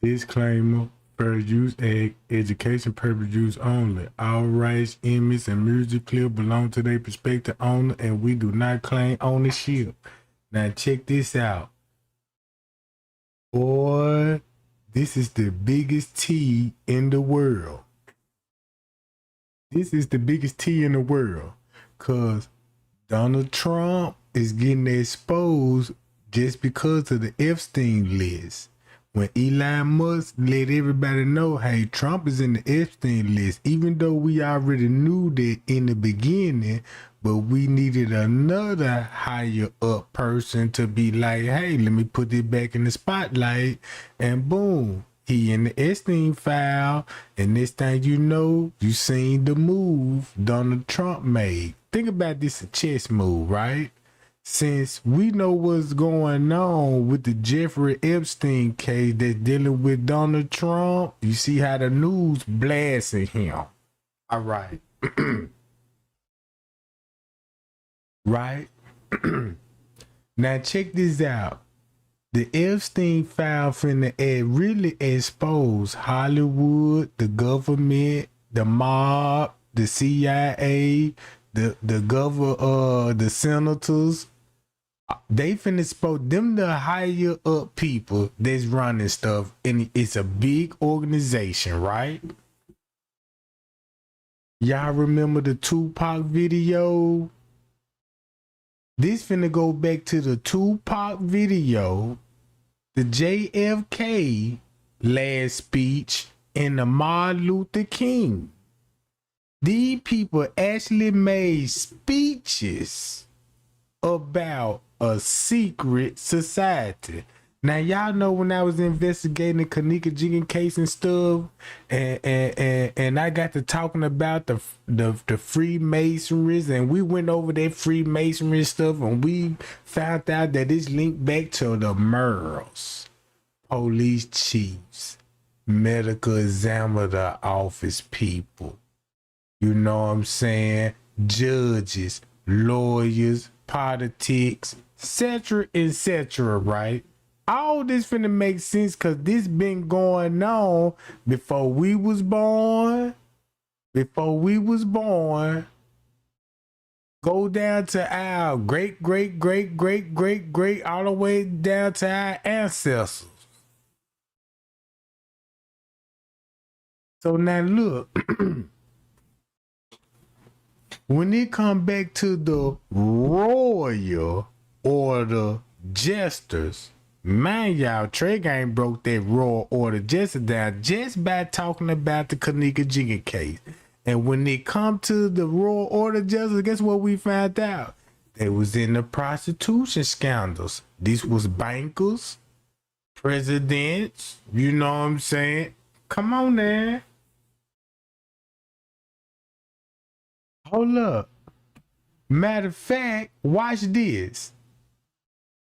Disclaimer, fair use, education purpose use only. All rights, images, and music clip belong to their prospective owner, and we do not claim ownership. Now check this out. Boy, this is the biggest tea in the world. This is the biggest tea in the world. Because Donald Trump is getting exposed just because of the Epstein list. When Elon Musk let everybody know, hey, Trump is in the Epstein list, even though we already knew that in the beginning, but we needed another higher up person to be like, hey, let me put it back in the spotlight, and boom, he in the Epstein file, and this thing you know, you seen the move Donald Trump made. Think about this, a chess move, right? Since we know what's going on with the Jeffrey Epstein case that's dealing with Donald Trump, you see how the news blasting him. All right. Right? Now check this out. The Epstein file finna really expose Hollywood, the government, the mob, the CIA, the senators. They finna expose them, the higher up people that's running stuff, and it's a big organization, right? Y'all remember the Tupac video? This finna go back to the Tupac video, the JFK last speech, and the Martin Luther King. These people actually made speeches about a secret society. Now y'all know when I was investigating the Kanika Jigging case and stuff, and I got to talking about the Freemasonries, and we went over that Freemasonry stuff, and we found out that it's linked back to the Merles, police chiefs, medical examiner office people. You know what I'm saying? Judges, lawyers, politics, etc., right? All this finna make sense because this been going on before we was born. Before we was born. Go down to our great, all the way down to our ancestors. So now look. When it come back to the royal order jesters, man, y'all, Trey Gang broke that royal order jester down just by talking about the Kanika Jigging case. And when it come to the royal order jesters, guess what we found out? They was in the prostitution scandals. These was bankers, presidents, you know what I'm saying? Come on there. Hold up. Matter of fact, watch this.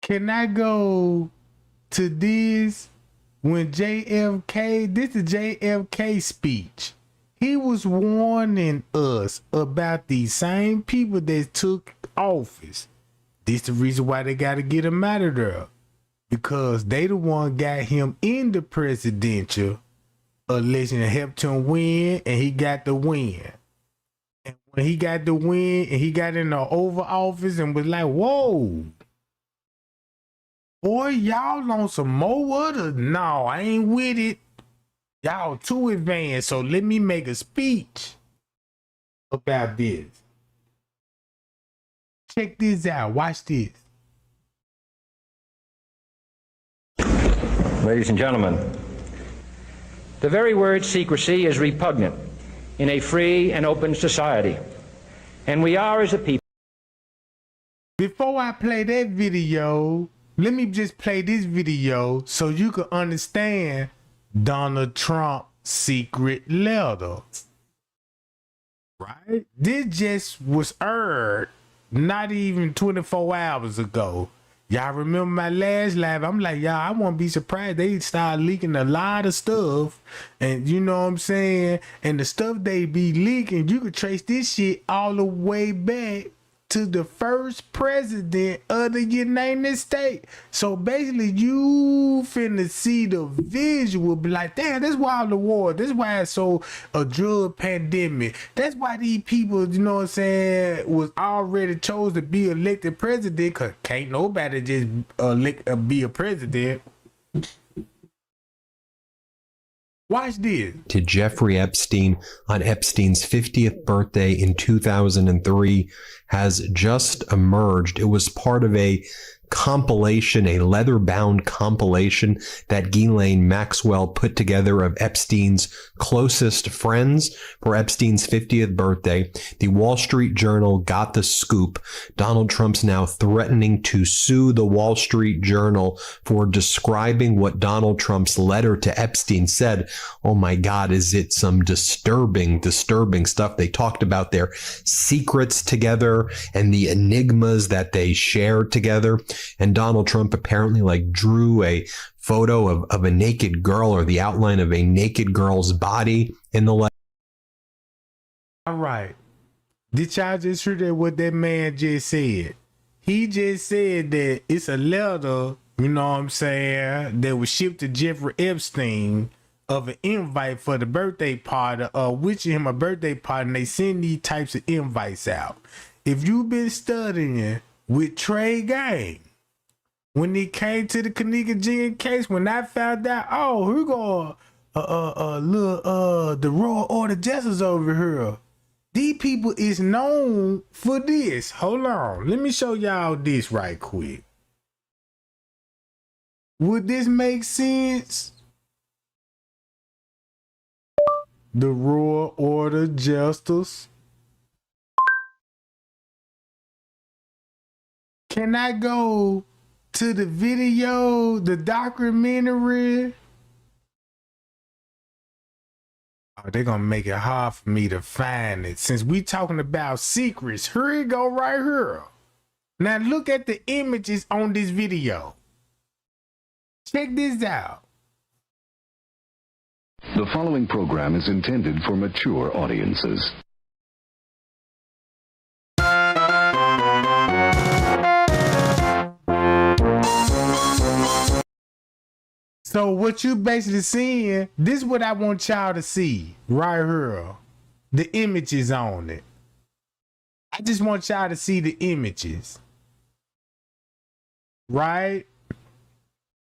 Can I go to this when JFK, this is JFK speech. He was warning us about these same people that took office. This the reason why they got to get him out of there. Because they the one got him in the presidential election and helped him win, and he got the win. And when he got the win and he got in the Oval Office and was like, whoa, boy, y'all on some more other? No, I ain't with it. Y'all too advanced, so let me make a speech about this. Check this out. Watch this. Ladies and gentlemen, the very word secrecy is repugnant in a free and open society, and we are, as a people. Before I play that video, let me just play this video so you can understand Donald Trump's secret letter. Right? This just was aired not even 24 hours ago. Y'all remember my last live? I'm like, y'all, I won't be surprised. They start leaking a lot of stuff. And you know what I'm saying? And the stuff they be leaking, you could trace this shit all the way back to the first president of the United States. So basically, you finna see the visual, be like, damn, that's why all the war. That's why it's so a drug pandemic. That's why these people, you know what I'm saying, was already chose to be elected president, because can't nobody just be a president. Watch this. To Jeffrey Epstein on Epstein's 50th birthday in 2003 has just emerged. It was part of a compilation, a leather-bound compilation that Ghislaine Maxwell put together of Epstein's closest friends for Epstein's 50th birthday. The Wall Street Journal got the scoop. Donald Trump's now threatening to sue the Wall Street Journal for describing what Donald Trump's letter to Epstein said. Oh my God, is it some disturbing stuff? They talked about their secrets together and the enigmas that they shared together. And Donald Trump apparently drew a photo of a naked girl, or the outline of a naked girl's body in the letter. All right. Did y'all just hear that what that man just said? He just said that it's a letter, you know what I'm saying, that was shipped to Jeffrey Epstein of an invite for the birthday party, wishing him a birthday party, and they send these types of invites out. If you've been studying with Trey Gang, when it came to the Kaniga case, when I found out, oh, here go the Royal Order Jesters over here. These people is known for this. Hold on, let me show y'all this right quick. Would this make sense? The Royal Order Jesters. Can I go to the video, the documentary? Oh, they're gonna make it hard for me to find it. Since we talking about secrets, here you go right here. Now look at the images on this video. Check this out. The following program is intended for mature audiences. So what you basically seeing, this is what I want y'all to see right here. The images on it. I just want y'all to see the images. Right?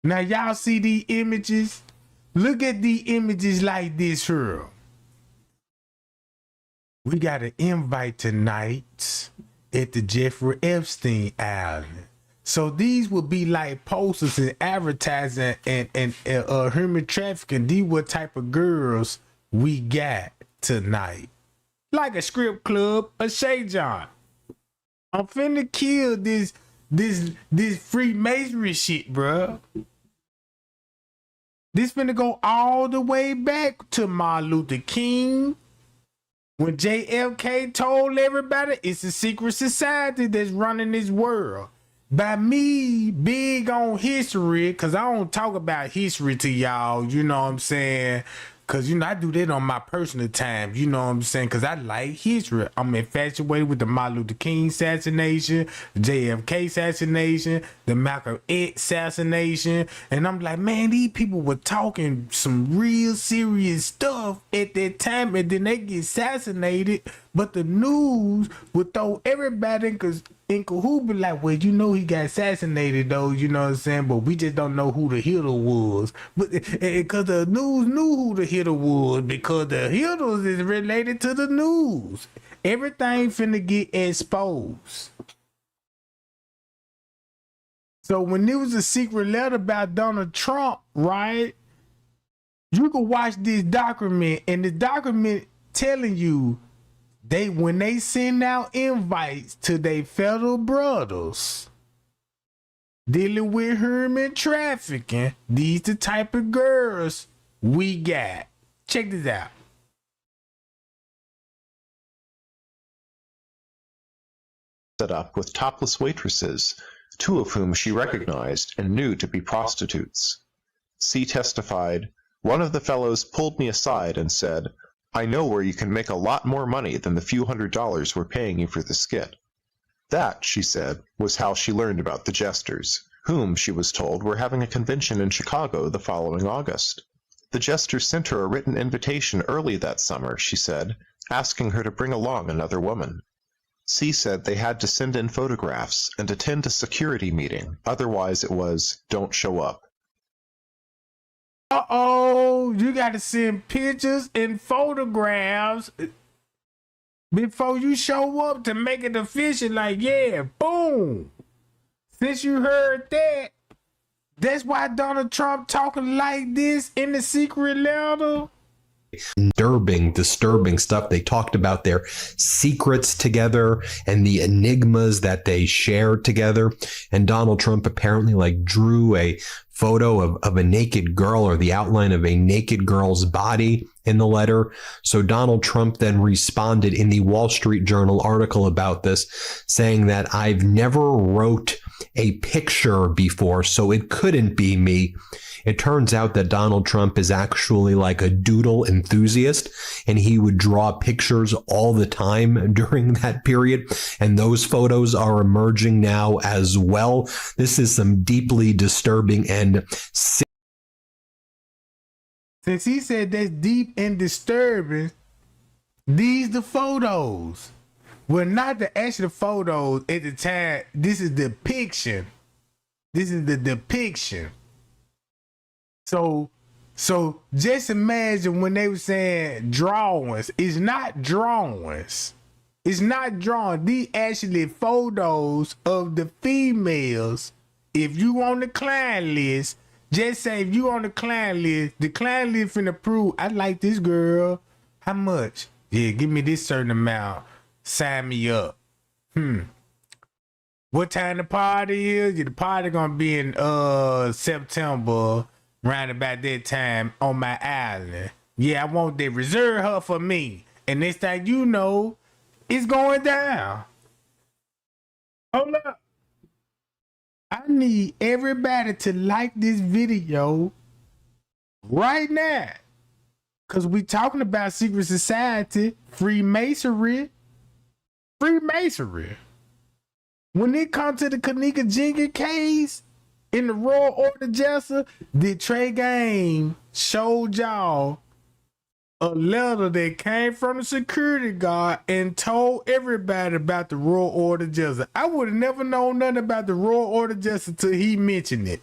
Now y'all see the images? Look at the images like this here. We got an invite tonight at the Jeffrey Epstein Island. So these would be like posters and advertising and human trafficking. These what type of girls we got tonight. Like a strip club, a Shay John. I'm finna kill this Freemasonry shit, bruh. This finna go all the way back to Martin Luther King. When JFK told everybody it's a secret society that's running this world. By me big on history, because I don't talk about history to y'all, you know what I'm saying? Because, you know, I do that on my personal time, you know what I'm saying? Because I like history. I'm infatuated with the Martin Luther King assassination, the JFK assassination, the Malcolm X assassination. And I'm like, man, these people were talking some real serious stuff at that time, and then they get assassinated. But the news would throw everybody in cahoots, be like, well, you know he got assassinated though, you know what I'm saying? But we just don't know who the hitter was. But because the news knew who the hitter was, because the hitters is related to the news. Everything finna get exposed. So when there was a secret letter about Donald Trump, right? You can watch this document, and the document telling you when they send out invites to their fellow brothers dealing with human trafficking, these the type of girls we got. Check this out. Set up with topless waitresses, two of whom she recognized and knew to be prostitutes. C testified, "One of the fellows pulled me aside and said, 'I know where you can make a lot more money than the few $100s we're paying you for the skit.' That, she said, was how she learned about the Jesters, whom, she was told, were having a convention in Chicago the following August. The Jesters sent her a written invitation early that summer, she said, asking her to bring along another woman. C said they had to send in photographs and attend a security meeting, otherwise it was, don't show up. Uh-oh, you got to send pictures and photographs before you show up to make it official. Like, yeah, boom. Since you heard that, that's why Donald Trump talking like this in the secret letter. Disturbing stuff. They talked about their secrets together and the enigmas that they shared together. And Donald Trump apparently drew a photo of a naked girl, or the outline of a naked girl's body, in the letter. So Donald Trump then responded in the Wall Street Journal article about this, saying that I've never wrote a picture before, so it couldn't be me. It turns out that Donald Trump is actually like a doodle enthusiast, and he would draw pictures all the time during that period. And those photos are emerging now as well. This is some deeply disturbing and since he said that's deep and disturbing, these the photos. Well, not the actual photos at the time. This is depiction. This is the depiction. So just imagine when they were saying drawings. It's not drawings. It's not drawn. These actually photos of the females. If you on the client list, just say if you on the client list finna prove I like this girl. How much? Yeah, give me this certain amount. Sign me up. What time the party is? Yeah, the party gonna be in September, round about that time on my island. Yeah, I want they reserve her for me. And next thing you know, it's going down. Hold up. I need everybody to like this video right now. Cause we talking about secret society, Freemasonry. When it comes to the Kanika Jenkins case in the Royal Order Jester, the Trey Gang showed y'all a letter that came from the security guard and told everybody about the Royal Order Jester. I would have never known nothing about the Royal Order Jester till he mentioned it.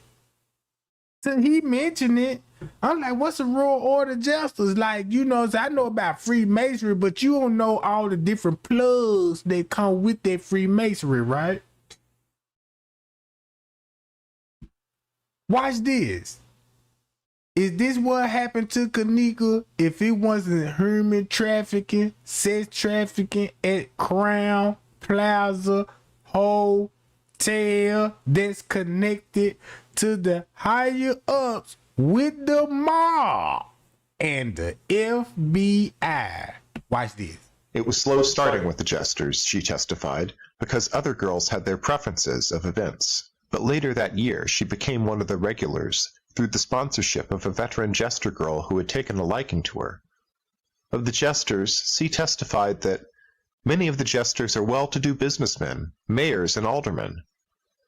I'm like, what's a Royal Order Jesters? Like, you know, I know about Freemasonry, but you don't know all the different plugs that come with that Freemasonry, right? Watch this. Is this what happened to Kanika if it wasn't human trafficking, sex trafficking at Crown Plaza Hotel that's connected to the higher ups with the mob and the FBI? Watch this. It was slow starting with the Jesters, she testified, because other girls had their preferences of events. But later that year, she became one of the regulars through the sponsorship of a veteran Jester girl who had taken a liking to her. Of the Jesters, C testified that many of the Jesters are well-to-do businessmen, mayors, and aldermen.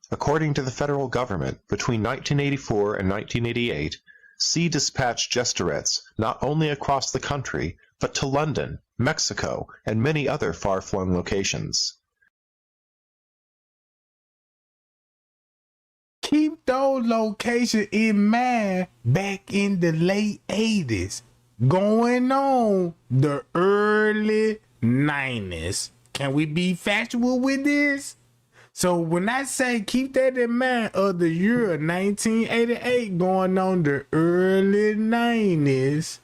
According to the federal government, between 1984 and 1988, C dispatched Jesterettes not only across the country, but to London, Mexico, and many other far-flung locations. Keep those locations in mind back in the late 80s, going on the early 90s. Can we be factual with this? So when I say keep that in mind of the year 1988 going on the early 90s,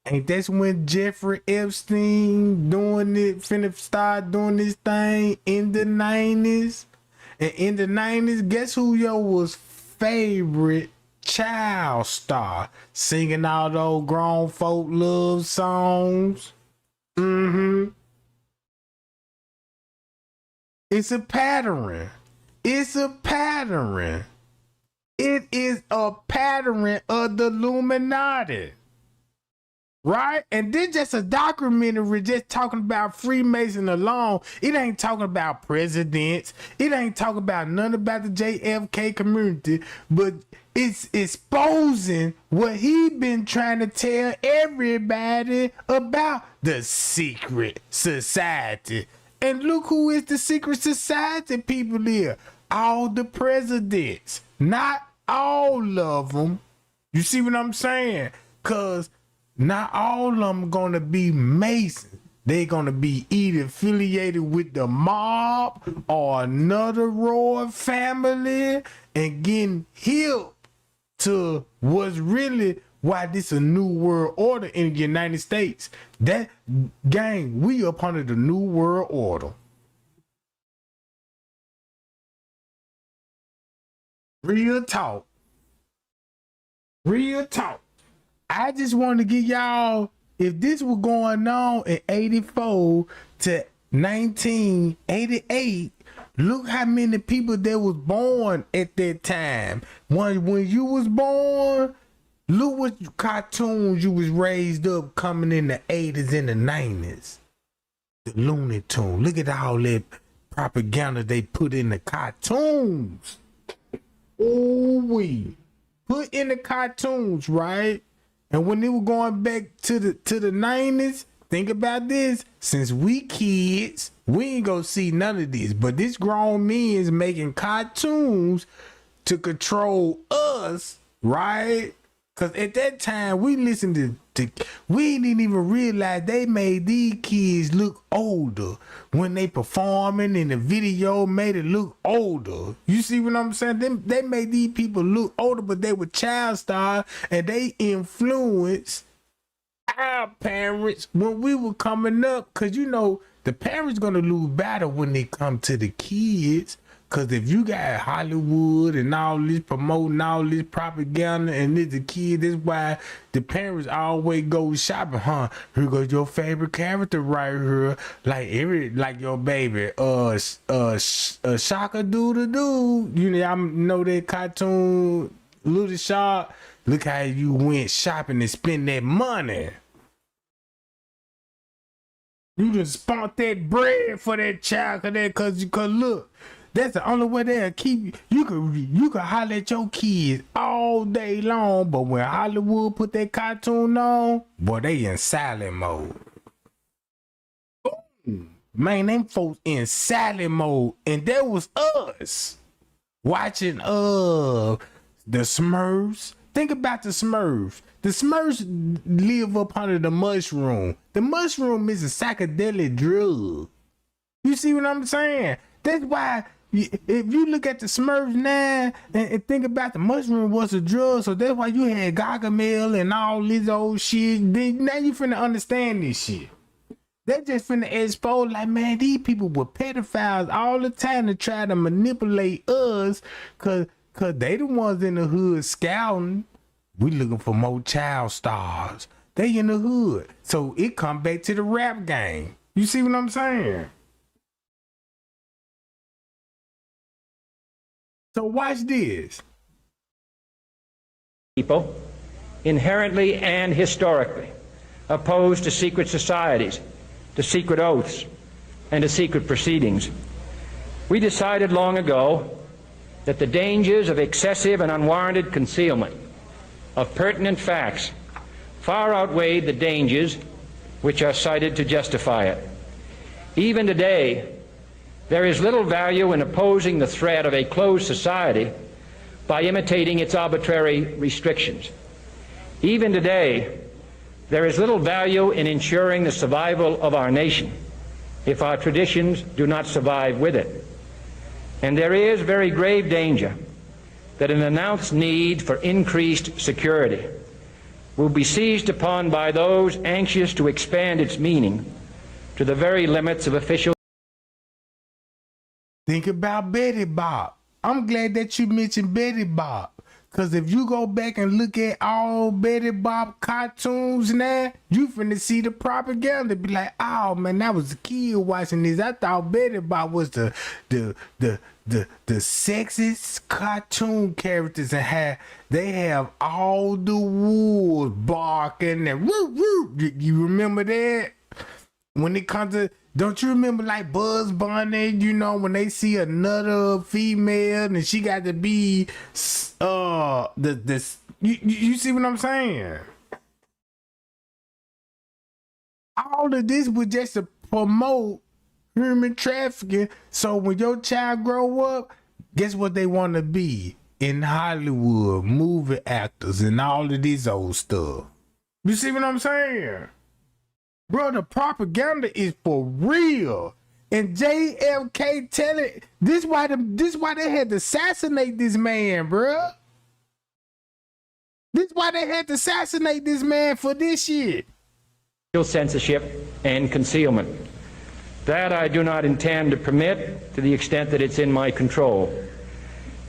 ain't that's when Jeffrey Epstein finna start doing this thing in the 90s? And in the 90s, guess who was favorite child star? Singing all those grown folk love songs. It's a pattern. It is a pattern of the Illuminati. right? And this just a documentary just talking about Freemason alone. It ain't talking about presidents. It ain't talking about none about the JFK community, but it's exposing what he been trying to tell everybody about the secret society. And look who is the secret society people here. All the presidents. Not all of them. You see what I'm saying? Because not all of them gonna be Masons. They're gonna be either affiliated with the mob or another royal family and getting hip to what's really why this a new world order in the United States. That gang, we up under the new world order. Real talk. Real talk. I just want to give y'all, if this was going on in 84 to 1988, look how many people that was born at that time. When you was born, look what cartoons you was raised up coming in the 80s and the 90s. The Looney Tunes. Look at all that propaganda they put in the cartoons. Ooh wee. Put in the cartoons, right? And when they were going back to the 90s, think about this. Since we kids, we ain't gonna see none of this. But this grown men's making cartoons to control us, right? Because at that time, we listened to we didn't even realize they made these kids look older when they performing in the video, made it look older. You see what I'm saying? They made these people look older, but they were child stars and they influenced our parents when we were coming up. Because, you know, the parents going to lose battle when they come to the kids. Because if you got Hollywood and all this promoting all this propaganda and it's a kid, that's why the parents always go shopping, huh? Here goes your favorite character right here. Like your baby, Shaka Doodle-Doo. You know, I know that cartoon, Little Shark. Look how you went shopping and spend that money. You just spent that bread for that child, cause look. That's the only way they'll keep you. You can holler at your kids all day long, but when Hollywood put that cartoon on, boy, they in silent mode. Ooh, man, them folks in silent mode, and that was us watching the Smurfs. Think about the Smurfs. The Smurfs live up under the mushroom. The mushroom is a psychedelic drug. You see what I'm saying? That's why. If you look at the Smurfs now and think about the mushroom was a drug, so that's why you had Gargamel and all this old shit. Now you finna understand this shit. They just finna expose like, man, these people were pedophiles all the time to try to manipulate us, cause they the ones in the hood scouting. We looking for more child stars. They in the hood, so it come back to the rap game. You see what I'm saying? So watch this. People, inherently and historically, opposed to secret societies, to secret oaths, and to secret proceedings. We decided long ago that the dangers of excessive and unwarranted concealment of pertinent facts far outweighed the dangers which are cited to justify it. Even today, there is little value in opposing the threat of a closed society by imitating its arbitrary restrictions. Even today, there is little value in ensuring the survival of our nation if our traditions do not survive with it. And there is very grave danger that an announced need for increased security will be seized upon by those anxious to expand its meaning to the very limits of official. Think about Betty Bob. I'm glad that you mentioned Betty Bob. Because if you go back and look at all Betty Bob cartoons now, you finna see the propaganda. Be like, oh man, I was a kid watching this. I thought Betty Bob was the sexiest cartoon characters and they have all the wolves barking and woo woo. You remember that? When it comes to, don't you remember like Bugs Bunny, you know, when they see another female and she got to be you see what I'm saying? All of this was just to promote human trafficking. So when your child grow up, guess what they want to be? In Hollywood, movie actors and all of this old stuff. You see what I'm saying? Bro, the propaganda is for real. And JFK telling this why they had to assassinate this man, bro. This why they had to assassinate this man for this shit. Censorship and concealment. That I do not intend to permit to the extent that it's in my control.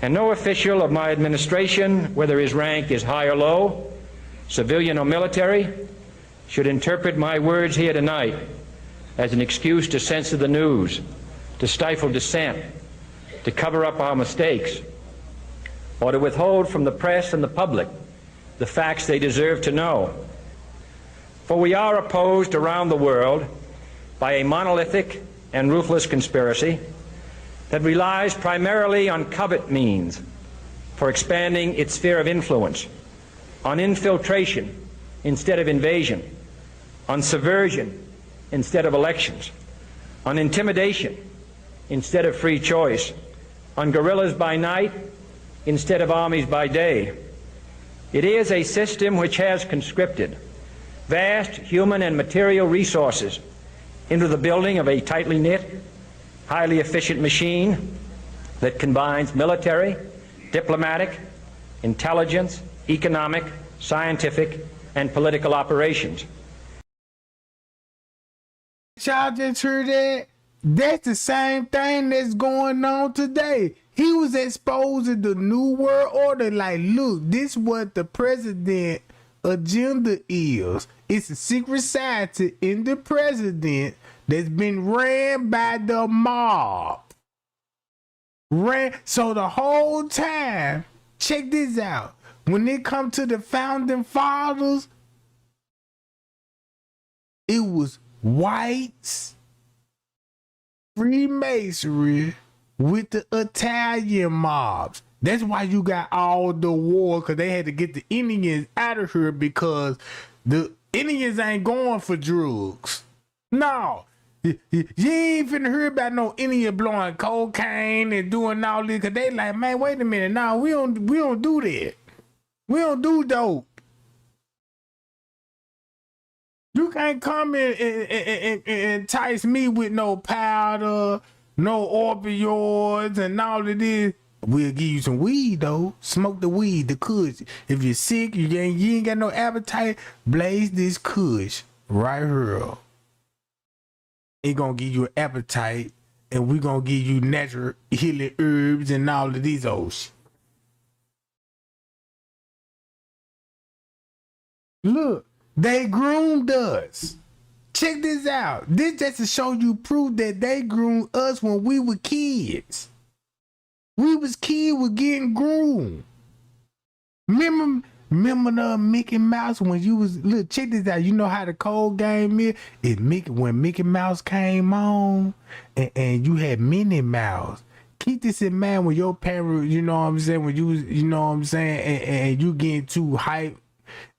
And no official of my administration, whether his rank is high or low, civilian or military, should interpret my words here tonight as an excuse to censor the news, to stifle dissent, to cover up our mistakes, or to withhold from the press and the public the facts they deserve to know. For we are opposed around the world by a monolithic and ruthless conspiracy that relies primarily on covert means for expanding its sphere of influence, on infiltration instead of invasion, on subversion instead of elections, on intimidation instead of free choice, on guerrillas by night instead of armies by day. It is a system which has conscripted vast human and material resources into the building of a tightly knit, highly efficient machine that combines military, diplomatic, intelligence, economic, scientific, and political operations. Y'all just heard that? That's the same thing that's going on today. He was exposing the New World Order like, look, this what the president agenda is. It's a secret society in the president that's been ran by the mob. So the whole time, check this out. When it comes to the founding fathers, it was whites, Freemasonry with the Italian mobs. That's why you got all the war, because they had to get the Indians out of here because the Indians ain't going for drugs. No. You ain't finna hear about no Indian blowing cocaine and doing all this, because they like, man, wait a minute. No, we don't do that. We don't do dope. You can't come in and entice me with no powder, no opioids, and all of this. We'll give you some weed though. Smoke the weed, the kush. If you're sick, you ain't got no appetite, blaze this kush right here. It gonna give you an appetite, and we gonna give you natural healing herbs and all of these old shit. Look, they groomed us. Check this out. This just to show you proof that they groomed us when we were kids. We was kids, was getting groomed. Remember the Mickey Mouse when you was, look, check this out. You know how the cold game is? When Mickey Mouse came on and you had Minnie Mouse. Keep this in mind when your parents, you know what I'm saying, when you was, you know what I'm saying, and you getting too hype.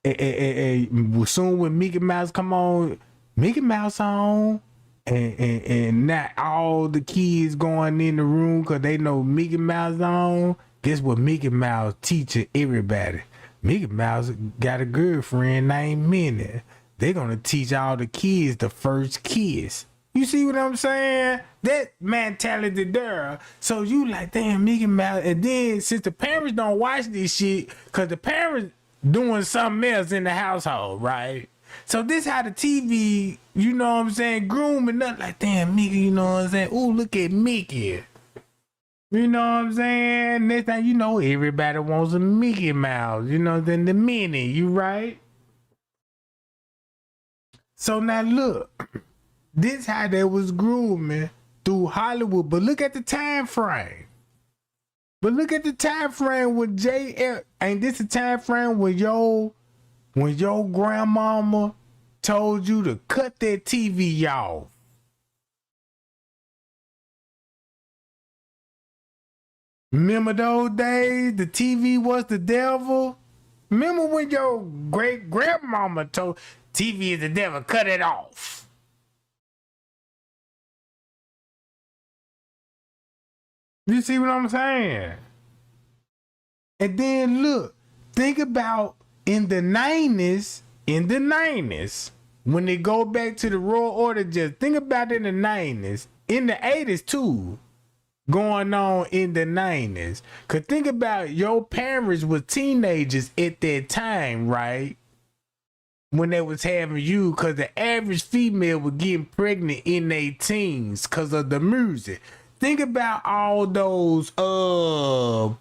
And soon when Mickey Mouse come on, Mickey Mouse on, and not all the kids going in the room because they know Mickey Mouse on. Guess what Mickey Mouse teaching everybody? Mickey Mouse got a girlfriend named Minnie. They gonna teach all the kids the first kiss. You see what I'm saying? That mentality there. So you like, damn, Mickey Mouse. And then since the parents don't watch this shit, because the parents doing something else in the household, right? So this how the TV, you know what I'm saying, grooming up like, damn, Mickey, you know what I'm saying? Ooh, look at Mickey. You know what I'm saying? Next thing you know, everybody wants a Mickey Mouse, you know, then the Minnie, you right? So now look, this how they was grooming through Hollywood, but look at the time frame. But look at the time frame with JF. Ain't this a time frame when your grandmama told you to cut that TV off? Remember those days? The TV was the devil? Remember when your great grandmama told TV is the devil, cut it off? You see what I'm saying? And then look, think about in the 90s, when they go back to the Royal Order, just think about in the 90s, in the 80s too, going on in the 90s. Cause think about your parents were teenagers at that time, right? When they was having you, cause the average female was getting pregnant in their teens cause of the music. Think about all those the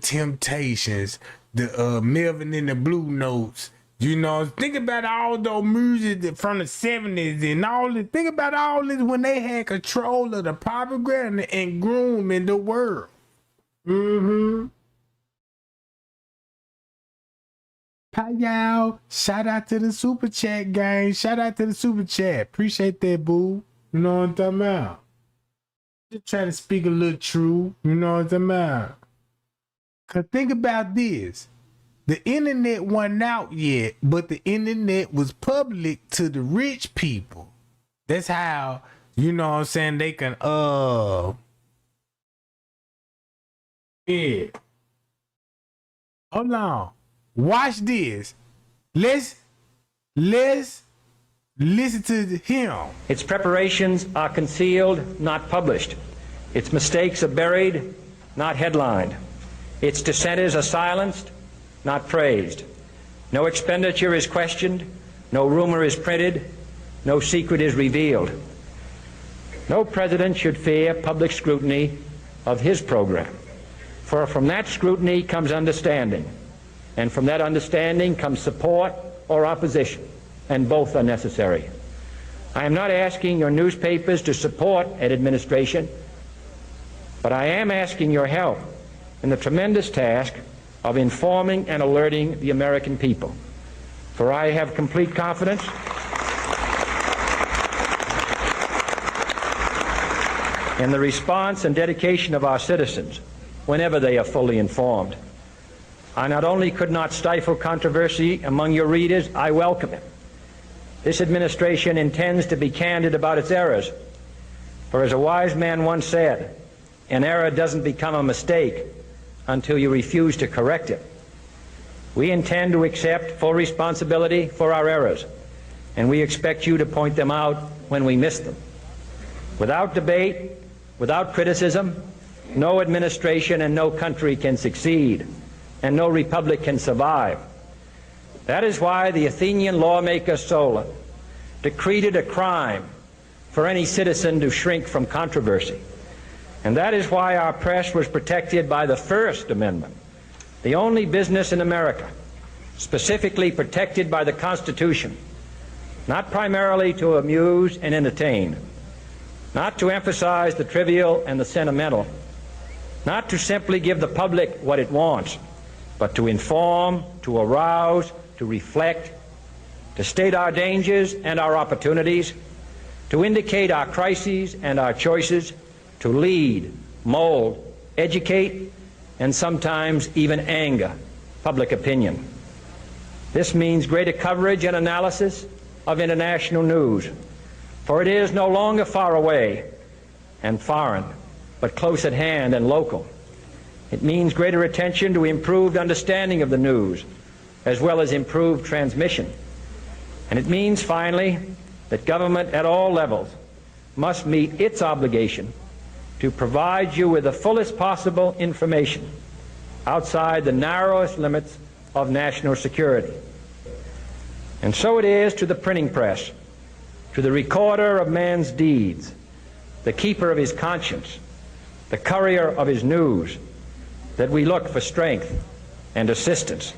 Temptations, the Melvin and the Blue Notes. You know, think about all those music from the 70s and all this. Think about all this when they had control of the propaganda and grooming the world. Hi, y'all. Shout out to the super chat gang. Shout out to the super chat. Appreciate that, boo. You know what I'm talking about? Just try to speak a little true. You know what I'm talking about? Cause think about this. The internet wasn't out yet, but the internet was public to the rich people. That's how, you know what I'm saying, they can yeah. Hold on. Watch this. Let's listen to him. Its preparations are concealed, not published. Its mistakes are buried, not headlined. Its dissenters are silenced, not praised. No expenditure is questioned, no rumor is printed, no secret is revealed. No president should fear public scrutiny of his program, for from that scrutiny comes understanding, and from that understanding comes support or opposition, and both are necessary. I am not asking your newspapers to support an administration, but I am asking your help in the tremendous task of informing and alerting the American people. For I have complete confidence in the response and dedication of our citizens whenever they are fully informed. I not only could not stifle controversy among your readers, I welcome it. This administration intends to be candid about its errors. For as a wise man once said, an error doesn't become a mistake until you refuse to correct it. We intend to accept full responsibility for our errors, and we expect you to point them out when we miss them. Without debate, without criticism, no administration and no country can succeed, and no republic can survive. That is why the Athenian lawmaker Solon decreed it a crime for any citizen to shrink from controversy. And that is why our press was protected by the First Amendment, the only business in America specifically protected by the Constitution, not primarily to amuse and entertain, not to emphasize the trivial and the sentimental, not to simply give the public what it wants, but to inform, to arouse, to reflect, to state our dangers and our opportunities, to indicate our crises and our choices, to lead, mold, educate, and sometimes even anger public opinion. This means greater coverage and analysis of international news, for it is no longer far away and foreign, but close at hand and local. It means greater attention to improved understanding of the news, as well as improved transmission. And it means, finally, that government at all levels must meet its obligation to provide you with the fullest possible information outside the narrowest limits of national security. And so it is to the printing press, to the recorder of man's deeds, the keeper of his conscience, the courier of his news, that we look for strength and assistance,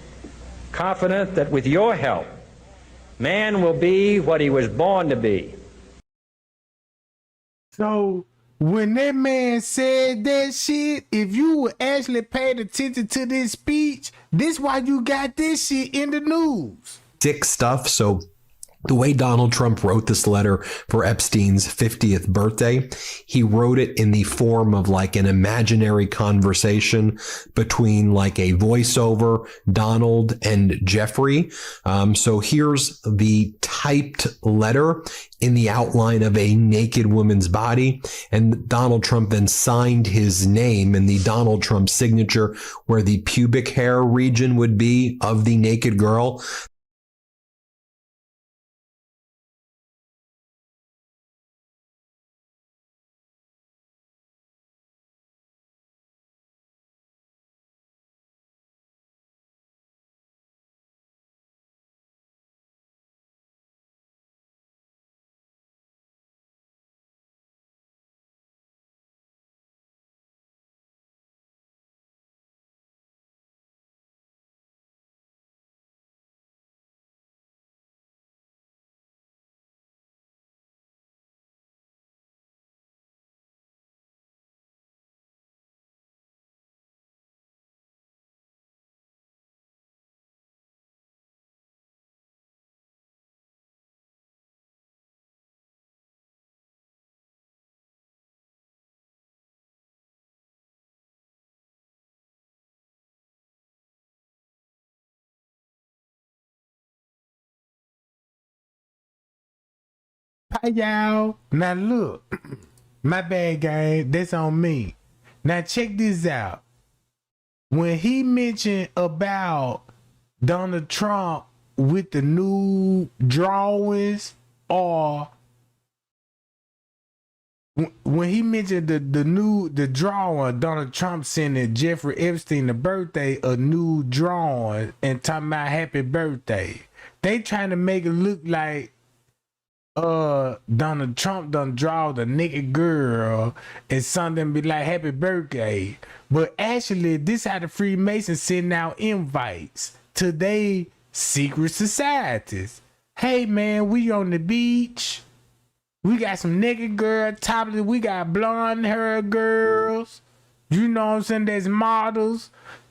confident that with your help, man will be what he was born to be. So when that man said that shit, if you would actually paid attention to this speech, this why you got this shit in the news. Dick stuff. So the way Donald Trump wrote this letter for Epstein's 50th birthday, he wrote it in the form of like an imaginary conversation between like a voiceover, Donald and Jeffrey. So here's the typed letter in the outline of a naked woman's body. And Donald Trump then signed his name in the Donald Trump signature where the pubic hair region would be of the naked girl. Hi, y'all. Now look, my bad, gang. That's on me. Now check this out. When he mentioned about Donald Trump with the new drawings, or when he mentioned the drawing, Donald Trump sending Jeffrey Epstein the birthday a new drawing and talking about happy birthday. They trying to make it look like Donald Trump done draw the naked girl and something be like happy birthday. But actually this how the Freemasons send out invites to their secret societies. Hey man, we on the beach. We got some naked girl topless. We got blonde hair girls. You know what I'm saying? There's models.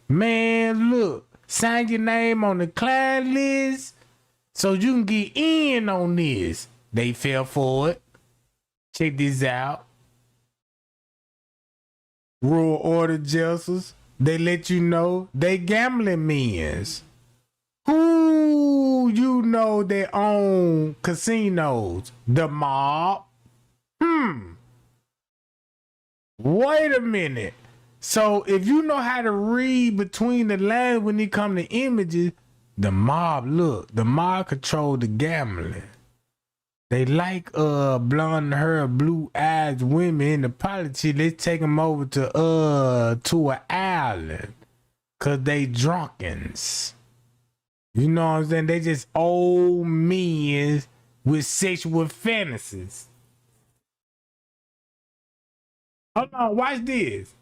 Man, look, sign your name on the client list so you can get in on this. They fell for it. Check this out. Royal Order Jesters. They let you know they gambling men's. Who you know they own casinos? The mob. Wait a minute. So if you know how to read between the lines when it come to images, the mob, look, the mob control the gambling. They like blonde hair, blue eyes women in the politics. They take them over to an island cause they drunkens. You know what I'm saying? They just old men with sexual fantasies. Hold on, watch this.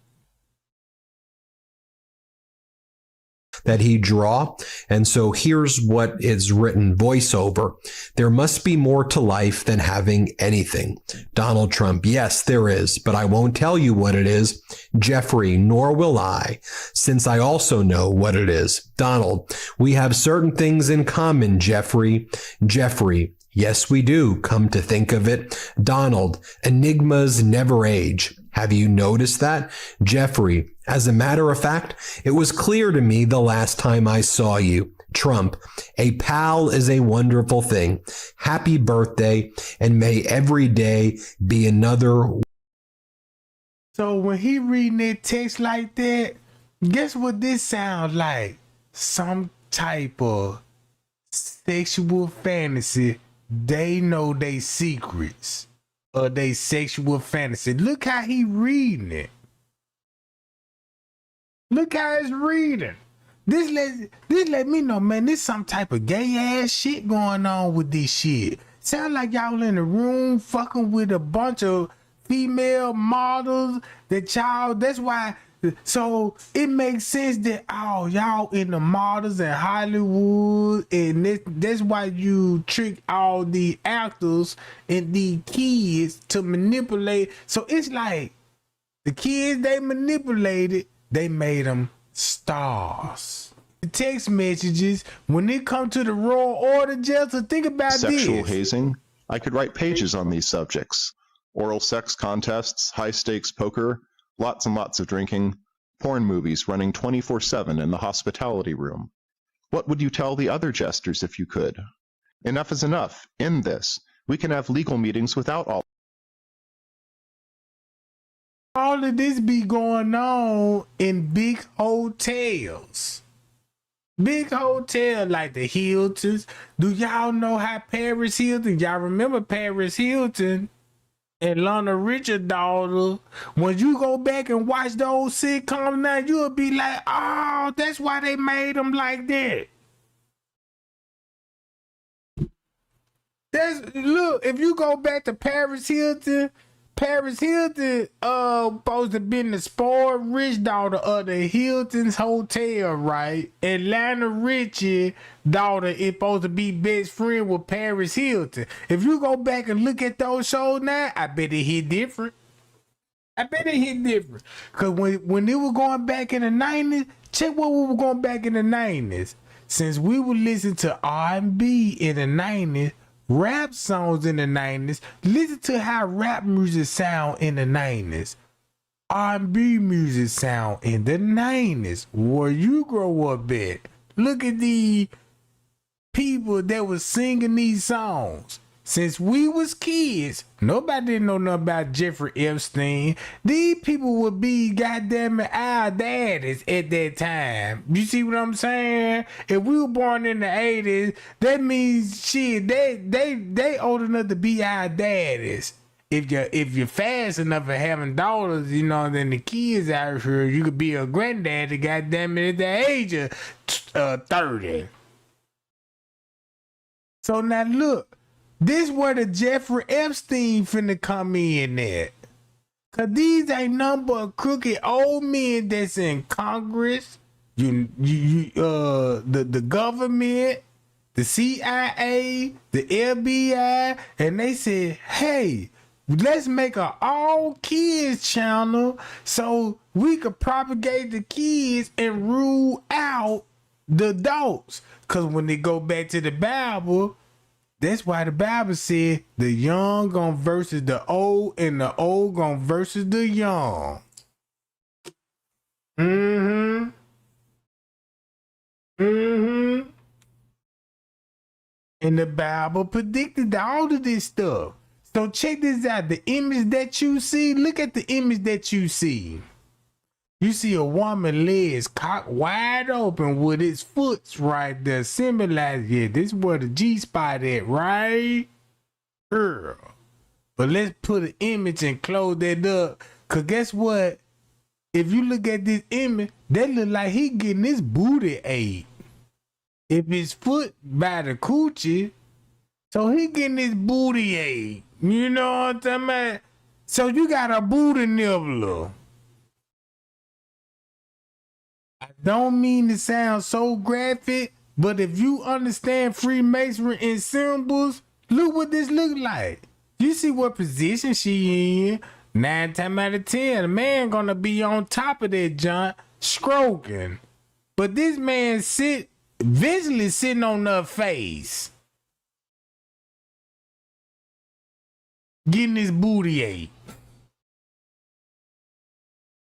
That he draw. And so here's what is written voiceover. There must be more to life than having anything. Donald Trump, yes, there is, but I won't tell you what it is. Jeffrey, nor will I, since I also know what it is. Donald, we have certain things in common, Jeffrey. Jeffrey, yes, we do, come to think of it. Donald, enigmas never age. Have you noticed that? Jeffrey, as a matter of fact, it was clear to me the last time I saw you. Trump, a pal is a wonderful thing. Happy birthday, and may every day be another. So when he reading that text like that, guess what this sounds like? Some type of sexual fantasy. They know they secrets of they sexual fantasy. Look how he reading it. Look how it's reading. This let me know, man, this some type of gay ass shit going on with this shit. Sound like y'all in the room fucking with a bunch of female models that y'all, that's why So it makes sense that y'all in the models and Hollywood, and that's why you trick all the actors and the kids to manipulate. So it's like the kids they manipulated, they made them stars. The text messages, when it come to the Royal Order, Jester, think about Sexual this. hazing. I could write pages on these subjects. Oral sex contests, high-stakes poker, lots and lots of drinking, porn movies running 24/7 in the hospitality room. What would you tell the other jesters if you could? Enough is enough. End this. We can have legal meetings without All of this be going on in big hotels. Big hotel like the Hiltons. Do y'all know how Paris Hilton? Y'all remember Paris Hilton and Lana Richard's daughter? When you go back and watch those sitcoms now, you'll be like, oh, that's why they made them like that. Look, if you go back to Paris Hilton supposed to be the spoiled rich daughter of the Hilton's hotel, right? And Lana Richie daughter is supposed to be best friend with Paris Hilton. If you go back and look at those shows now, I bet it hit different. Cause when it was going back in the 90s, check what we were going back in the 90s. Since we would listen to R&B in the 90s, rap songs in the 90s, listen to how rap music sound in the 90s. R&B music sound in the 90s. Where you grow up at. Look at the people that was singing these songs. Since we was kids, nobody didn't know nothing about Jeffrey Epstein. These people would be goddamn our daddies at that time. You see what I'm saying? If we were born in the 80s, that means shit, they old enough to be our daddies. If you're fast enough at having daughters, you know, then the kids out here, you could be a granddaddy, goddamn it, at the age of 30. So now look. This where the Jeffrey Epstein finna come in at. Cause these ain't number of crooked old men that's in Congress, the government, the CIA, the FBI, and they said, hey, let's make an all kids channel so we could propagate the kids and rule out the adults. Cause when they go back to the Bible, that's why the Bible said the young gonna versus the old and the old gonna versus the young. And the Bible predicted all of this stuff. So check this out. The image that you see, look at the image that you see. You see a woman legs cocked wide open with its foots right there, symbolizing, yeah, this is where the G-spot at, right? Girl. But let's put an image and close that up. Cause guess what? If you look at this image, that look like he getting his booty ate. If his foot by the coochie, so he getting his booty ate. You know what I'm talking about? So you got a booty nibbler. I don't mean to sound so graphic, but if you understand Freemasonry and symbols, look what this look like. You see what position she in. 9 times out of 10, a man gonna be on top of that junk, stroking. But this man visually sitting on her face, getting his booty ate.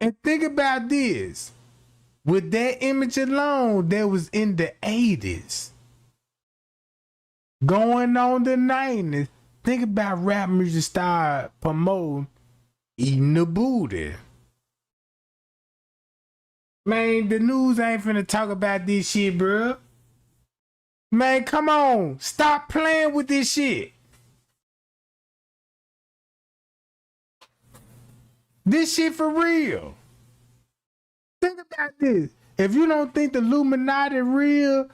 And think about this. With that image alone, that was in the 80s. Going on the 90s. Think about rap music start promoting eating the booty. Man, the news ain't finna talk about this shit, bro. Man, come on. Stop playing with this shit. This shit for real. Think about this. If you don't think the Illuminati real,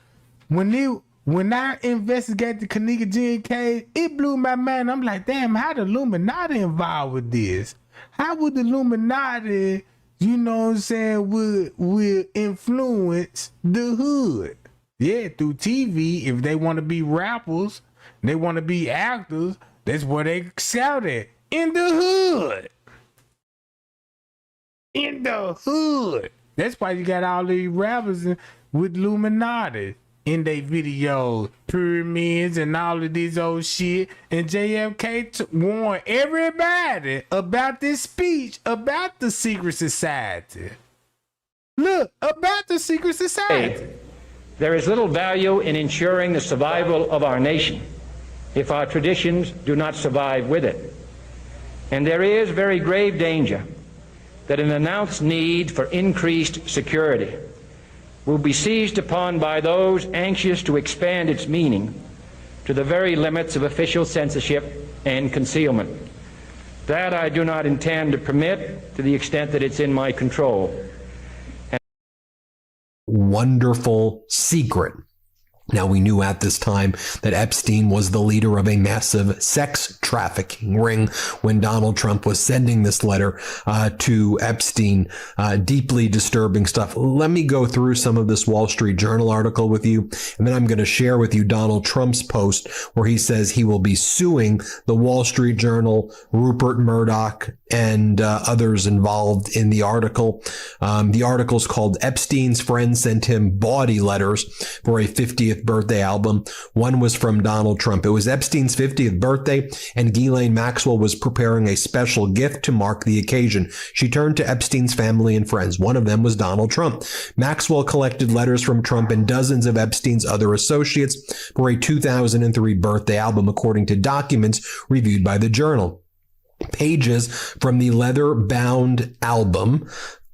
when I investigated the Kanika Jean case, it blew my mind. I'm like, damn, how the Illuminati involved with this? How would the Illuminati you know what I'm saying, will influence the hood. Yeah, through TV. If they want to be rappers, they want to be actors, that's where they shout at. In the hood. In the hood. That's why you got all these rappers with Illuminati in their videos, pyramids and all of this old shit. And JFK warned everybody about this speech about the secret society. Look, about the secret society. There is little value in ensuring the survival of our nation if our traditions do not survive with it. And there is very grave danger that an announced need for increased security will be seized upon by those anxious to expand its meaning to the very limits of official censorship and concealment. That I do not intend to permit to the extent that it's in my control. Wonderful secret. Now, we knew at this time that Epstein was the leader of a massive sex trafficking ring when Donald Trump was sending this letter to Epstein. Deeply disturbing stuff. Let me go through some of this Wall Street Journal article with you, and then I'm going to share with you Donald Trump's post where he says he will be suing the Wall Street Journal, Rupert Murdoch, and others involved in the article. The article is called Epstein's Friends Sent Him Bawdy Letters for a 50th birthday album. One was from Donald Trump. It was Epstein's 50th birthday, and Ghislaine Maxwell was preparing a special gift to mark the occasion. She turned to Epstein's family and friends. One of them was Donald Trump. Maxwell collected letters from Trump and dozens of Epstein's other associates for a 2003 birthday album, according to documents reviewed by the Journal. Pages from the leather-bound album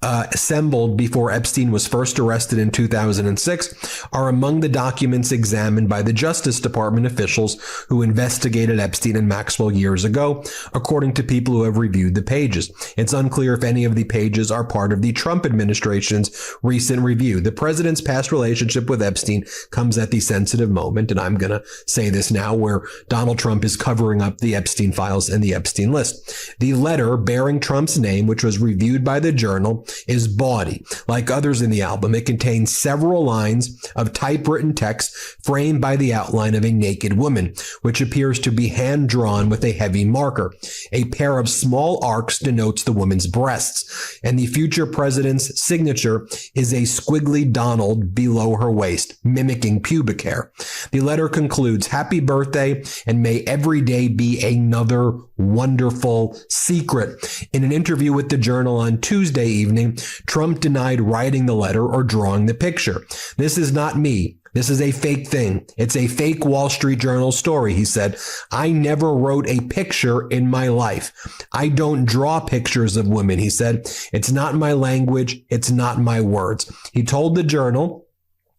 assembled before Epstein was first arrested in 2006 are among the documents examined by the Justice Department officials who investigated Epstein and Maxwell years ago, according to people who have reviewed the pages. It's unclear if any of the pages are part of the Trump administration's recent review. The president's past relationship with Epstein comes at the sensitive moment, and I'm going to say this now, where Donald Trump is covering up the Epstein files and the Epstein list. The letter bearing Trump's name, which was reviewed by the Journal, is bawdy. Like others in the album, it contains several lines of typewritten text framed by the outline of a naked woman, which appears to be hand-drawn with a heavy marker. A pair of small arcs denotes the woman's breasts, and the future president's signature is a squiggly Donald below her waist, mimicking pubic hair. The letter concludes, "Happy birthday, and may every day be another wonderful secret." In an interview with the Journal on Tuesday evening, Trump denied writing the letter or drawing the picture. "This is not me. This is a fake thing. It's a fake Wall Street Journal story," he said. "I never wrote a picture in my life. I don't draw pictures of women," he said. "It's not my language. It's not my words." He told the Journal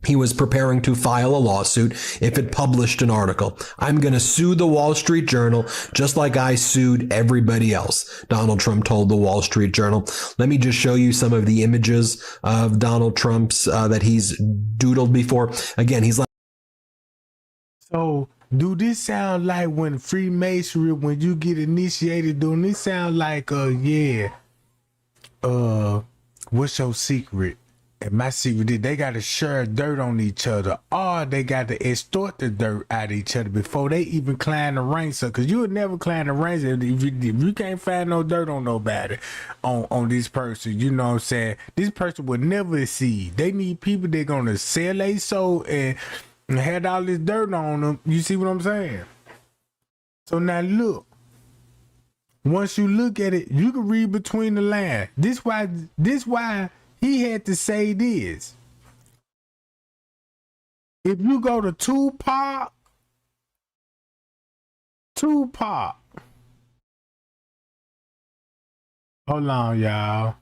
he was preparing to file a lawsuit if it published an article. "I'm going to sue the Wall Street Journal just like I sued everybody else," Donald Trump told the Wall Street Journal. Let me just show you some of the images of Donald Trump's that he's doodled before. Again, he's like. So, do this sound like when Freemasonry, when you get initiated, don't this sound like, what's your secret? And my secret is they got to share dirt on each other, or they got to extort the dirt out of each other before they even climb the ranks. Because you would never climb the ranks if you can't find no dirt on nobody, on this person. You know what I'm saying? This person would never see. They need people that going to sell their soul and had all this dirt on them. You see what I'm saying? So now look. Once you look at it, you can read between the lines. This why he had to say this. If you go to Tupac. Hold on, y'all.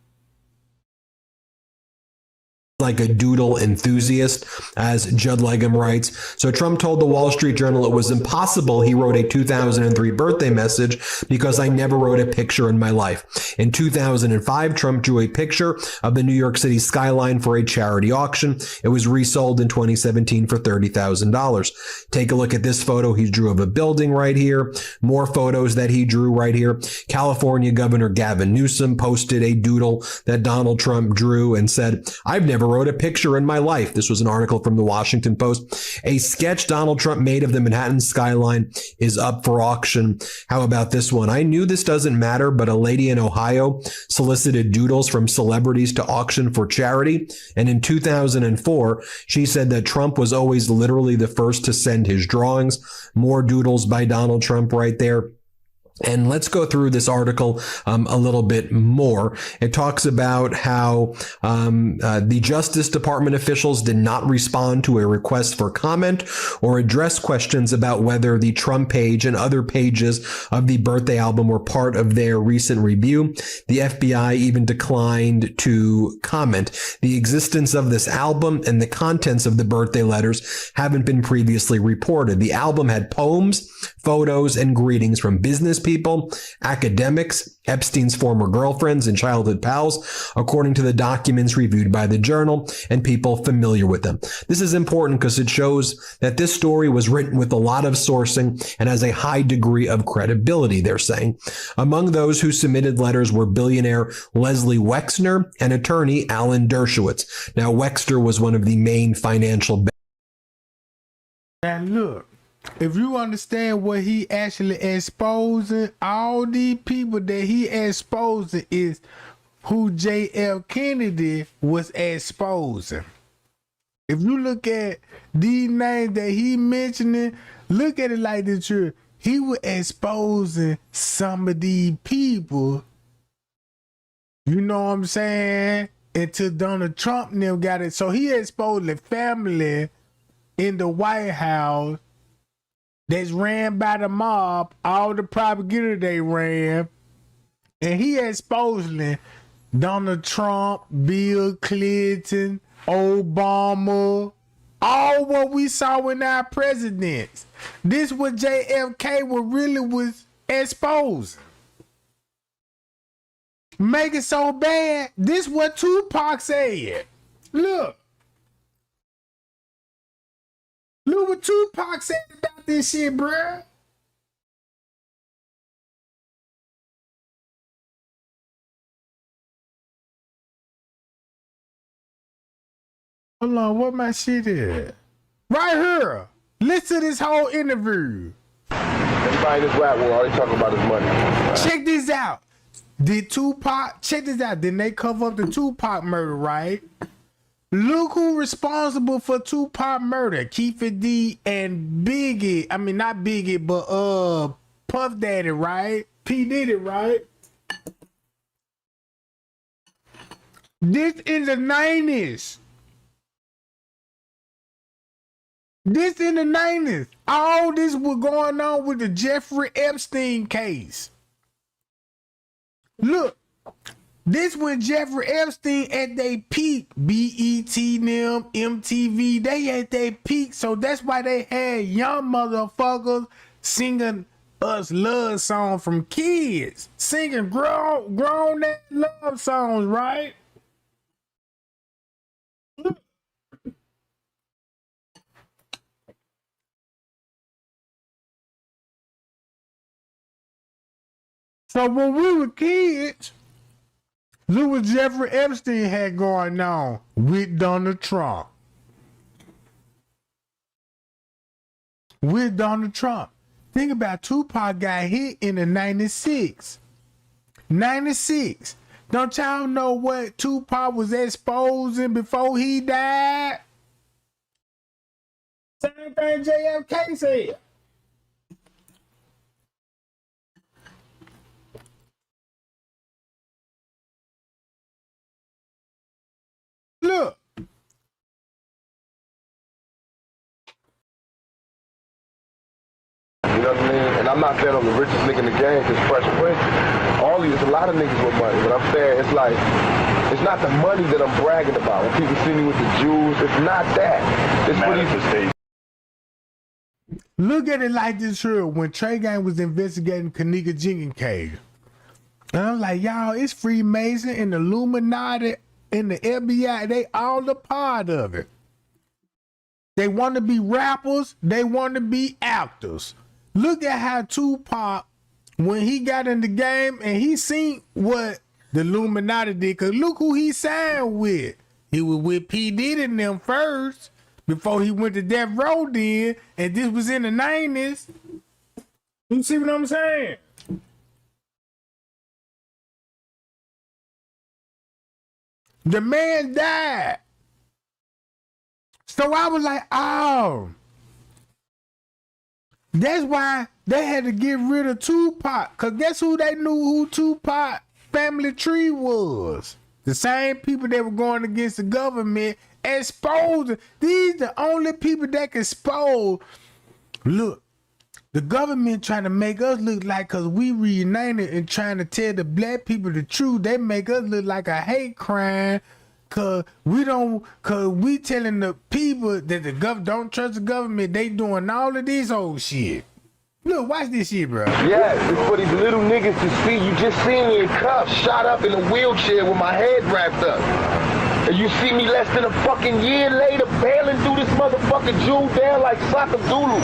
like a doodle enthusiast, as Judd Legum writes. So Trump told the Wall Street Journal it was impossible he wrote a 2003 birthday message because I never wrote a picture in my life. In 2005, Trump drew a picture of the New York City skyline for a charity auction. It was resold in 2017 for $30,000. Take a look at this photo he drew of a building right here. More photos that he drew right here. California Governor Gavin Newsom posted a doodle that Donald Trump drew and said, I've never wrote a picture in my life. This was an article from the Washington Post. A sketch Donald Trump made of the Manhattan skyline is up for auction. How about this one? I knew this doesn't matter, but a lady in Ohio solicited doodles from celebrities to auction for charity. And in 2004, she said that Trump was always literally the first to send his drawings. More doodles by Donald Trump right there. And let's go through this article a little bit more. It talks about how the Justice Department officials did not respond to a request for comment or address questions about whether the Trump page and other pages of the birthday album were part of their recent review. The FBI even declined to comment. The existence of this album and the contents of the birthday letters haven't been previously reported. The album had poems, photos, and greetings from business people, academics, Epstein's former girlfriends, and childhood pals, according to the documents reviewed by the Journal and people familiar with them. This is important because it shows that this story was written with a lot of sourcing and has a high degree of credibility, they're saying. Among those who submitted letters were billionaire Leslie Wexner and attorney Alan Dershowitz. Now, Wexner was one of the main financial. And look, if you understand what he actually exposing, all these people that he exposing is who JF Kennedy was exposing. If you look at these names that he mentioning, look at it like this here. He was exposing some of these people, you know what I'm saying, until Donald Trump and them got it. So he exposed the family in the White House that's ran by the mob, all the propaganda they ran, and he exposing Donald Trump, Bill Clinton, Obama, all what we saw in our presidents. This what JFK was exposing. Make it so bad, this what Tupac said. Look what Tupac said about this shit, bruh. Hold on, what my shit is? Right here. Listen to this whole interview. Everybody in this rap world already talking about his money. Check this out. Check this out. Then they cover up the Tupac murder, right? Look who responsible for Tupac murder. Keefe D and Biggie. I mean, not Biggie, but Puff Daddy, right? P. Diddy, right? This in the 90s. This in the 90s. All this was going on with the Jeffrey Epstein case. Look. This when Jeffrey Epstein at their peak, BET, them, MTV, they at their peak. So that's why they had young motherfuckers singing us love songs from kids. Singing grown ass love songs, right? So when we were kids, look what Jeffrey Epstein had going on with Donald Trump. With Donald Trump. Think about Tupac got hit in the 96. 96. Don't y'all know what Tupac was exposing before he died? Same thing JFK said. Look. You know what I mean? And I'm not saying I'm the richest nigga in the game, because Fresh Prince, all these, a lot of niggas with money, but I'm saying it's like, it's not the money that I'm bragging about. When people see me with the jewels, it's not that. It's manifestation. Look at it like this here. When Trey Gang was investigating Kanika Jenkins case, and I'm like, y'all, it's Freemason and the Illuminati and the FBI. They all a part of it. They want to be rappers. They want to be actors. Look at how Tupac, when he got in the game and he seen what the Illuminati did, because look who he signed with. He was with P. Diddy and them first before he went to Death Row then, and this was in the 90s. You see what I'm saying? The man died. So I was like, oh, that's why they had to get rid of Tupac. Because guess who they knew who Tupac family tree was? The same people that were going against the government, exposing. These the only people that can expose. Look, the government trying to make us look like, because we reunited and trying to tell the black people the truth, they make us look like a hate crime. Cause we telling the people that the government don't trust the government, they doing all of this old shit. Look, watch this shit, bro. Yeah, it's for these little niggas to see. You just seen me in cuffs, shot up in a wheelchair with my head wrapped up. And you see me less than a fucking year later bailing through this motherfucking jewel down like Sakadulu.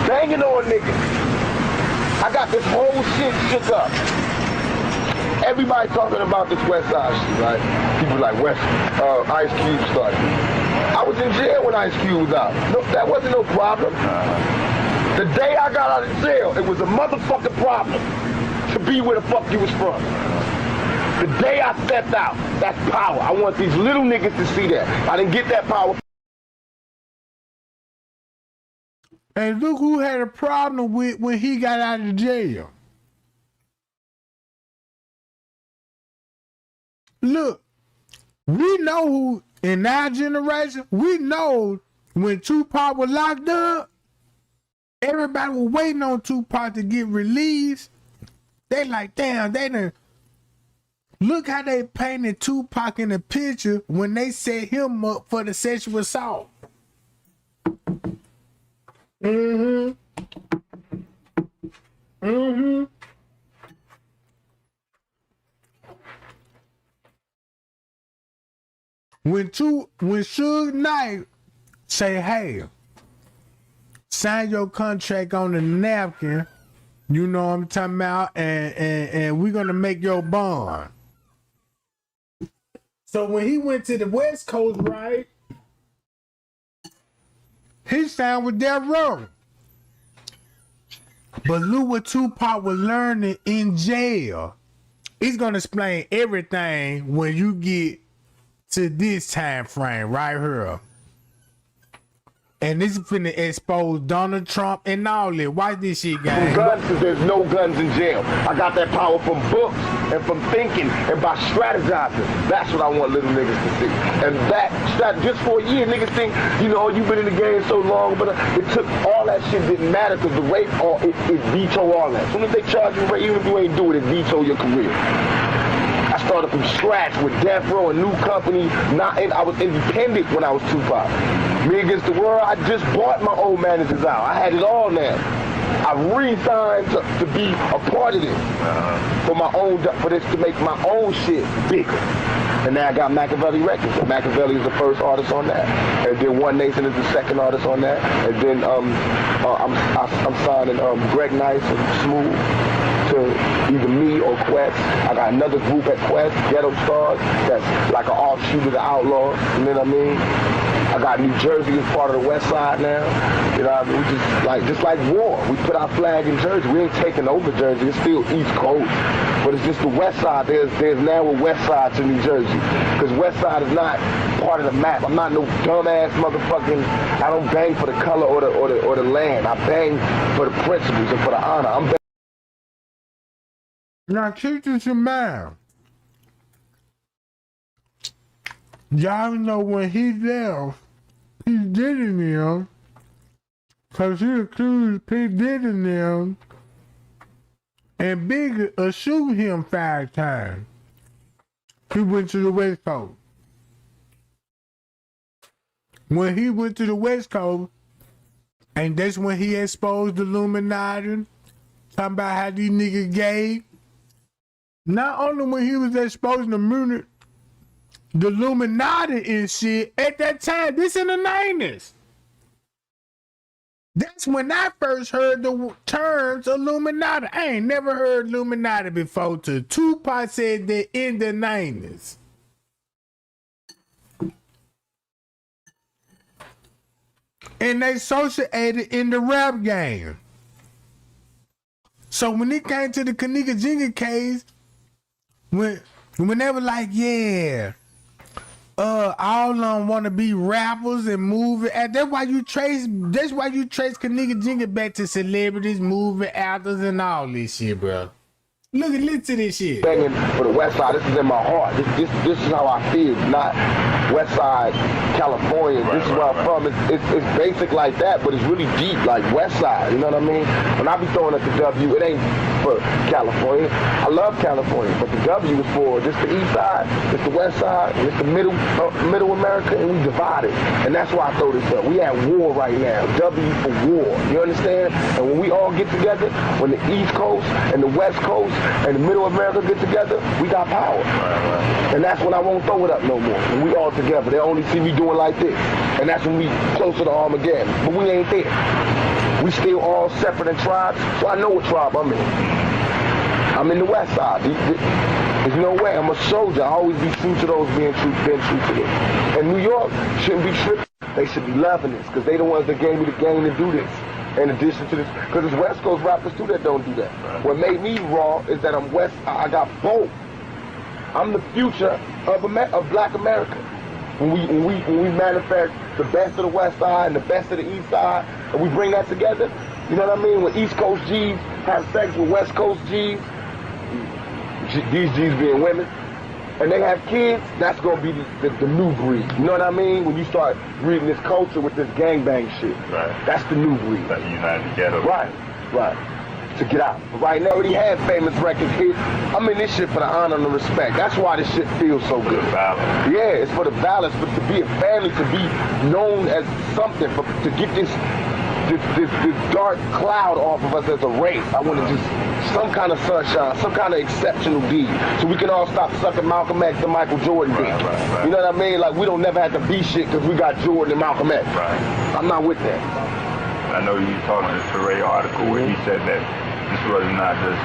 Banging on niggas. I got this whole shit shook up. Everybody talking about this West Side shit, right? People like Ice Cube started. I was in jail when Ice Cube was out. No, that wasn't no problem. The day I got out of jail, it was a motherfucking problem to be where the fuck you was from. The day I stepped out, that's power. I want these little niggas to see that. I didn't get that power. And look who had a problem with when he got out of jail. Look, we know who, in our generation, we know when Tupac was locked up, everybody was waiting on Tupac to get released. They like, damn, they done. Look how they painted Tupac in the picture when they set him up for the sexual assault. Mm-hmm. Mm-hmm. When Suge Knight say, hey, sign your contract on the napkin, you know what I'm talking about, and we're gonna make your bond. So when he went to the West Coast, right, he signed with Death Row. But look what Tupac was learning in jail. He's gonna explain everything when you get to this time frame right here. And this is finna expose Donald Trump and all that. Watch this shit, guys. Guns, because there's no guns in jail. I got that power from books and from thinking and by strategizing. That's what I want little niggas to see. And that just for a year, niggas think, you know, you've been in the game so long, but it took all that shit didn't matter because the rape, it veto all that. As soon as they charge you rape, even if you ain't do it veto your career. I started from scratch with Death Row, a new company. I was independent when I was Tupac. Me Against the World, I just bought my old managers out. I had it all now. I re-signed to be a part of this for my own, for this to make my own shit bigger. And now I got Machiavelli Records. So Machiavelli is the first artist on that, and then One Nation is the second artist on that, and then I'm signing Greg Nice and Smooth to either me or Quest. I got another group at Quest, Ghetto Stars, that's like an offshoot of the Outlaws. You know what I mean? I got New Jersey as part of the West Side now. You know what I mean? We just like war. We put our flag in Jersey. We ain't taking over Jersey. It's still East Coast. But it's just the West Side. There's now a West Side to New Jersey. Because West Side is not part of the map. I'm not no dumbass motherfucking, I don't bang for the color or the land. I bang for the principles and for the honor. Now keep this in mind. Y'all know when he left, he did it them, because he accused P. Diddy them And Biggie shoot him 5 times. He went to the West Coast. When he went to the West Coast, and that's when he exposed the Illuminati, talking about how these niggas gay. Not only when he was exposing the Illuminati and shit, at that time, this in the 90s. That's when I first heard the terms Illuminati. I ain't never heard Illuminati before till Tupac said that in the 90s. And they associated in the rap game. So when it came to the Kaniga Jinga case, when they were like, yeah, all of them want to be rappers and movie. That's why you trace Kaniga Jinga back to celebrities, movie actors, and all this shit, bro. Listen to this shit. Begging for the West Side. This is in my heart. This is how I feel. Not West Side, California. This is where I'm from. It's basic like that, but it's really deep, like West Side. You know what I mean? When I be throwing at the W, it ain't for California. I love California, but the W is for just the East Side, it's the West Side, and it's the middle America, and we divided. And that's why I throw this up. We at war right now. W for war. You understand? And when we all get together, when the East Coast and the West Coast and the middle America get together, we got power. And that's when I won't throw it up no more. When we all together, they only see me doing like this. And that's when we closer to Armageddon. But we ain't there. We still all separate in tribes, so I know what tribe I'm in. I'm in the West Side. There's no way. I'm a soldier. I always be true to those been true to them. And New York shouldn't be tripping. They should be loving this, because they the ones that gave me the game to do this. In addition to this, because it's West Coast rappers too that don't do that. What made me raw is that I'm West. I got both. I'm the future of Black America. When we manifest the best of the West Side and the best of the East Side, and we bring that together, you know what I mean? When East Coast G's have sex with West Coast G's, these G's being women, and they have kids, that's gonna be the new breed. You know what I mean? When you start reading this culture with this gangbang shit, that's the new breed. That united together. Right. To get out. But right now, already had famous records hit. I'm in this shit for the honor and the respect. That's why this shit feels so good. The balance. Yeah, it's for the balance, but to be a family, to be known as something, to get this dark cloud off of us as a race. I want to just some kind of sunshine, some kind of exceptional deed, so we can all stop sucking Malcolm X and Michael Jordan dick. Right. You know what I mean? Like, we don't never have to be shit because we got Jordan and Malcolm X. Right. I'm not with that. I know you talking this Ray article where he said that this was not just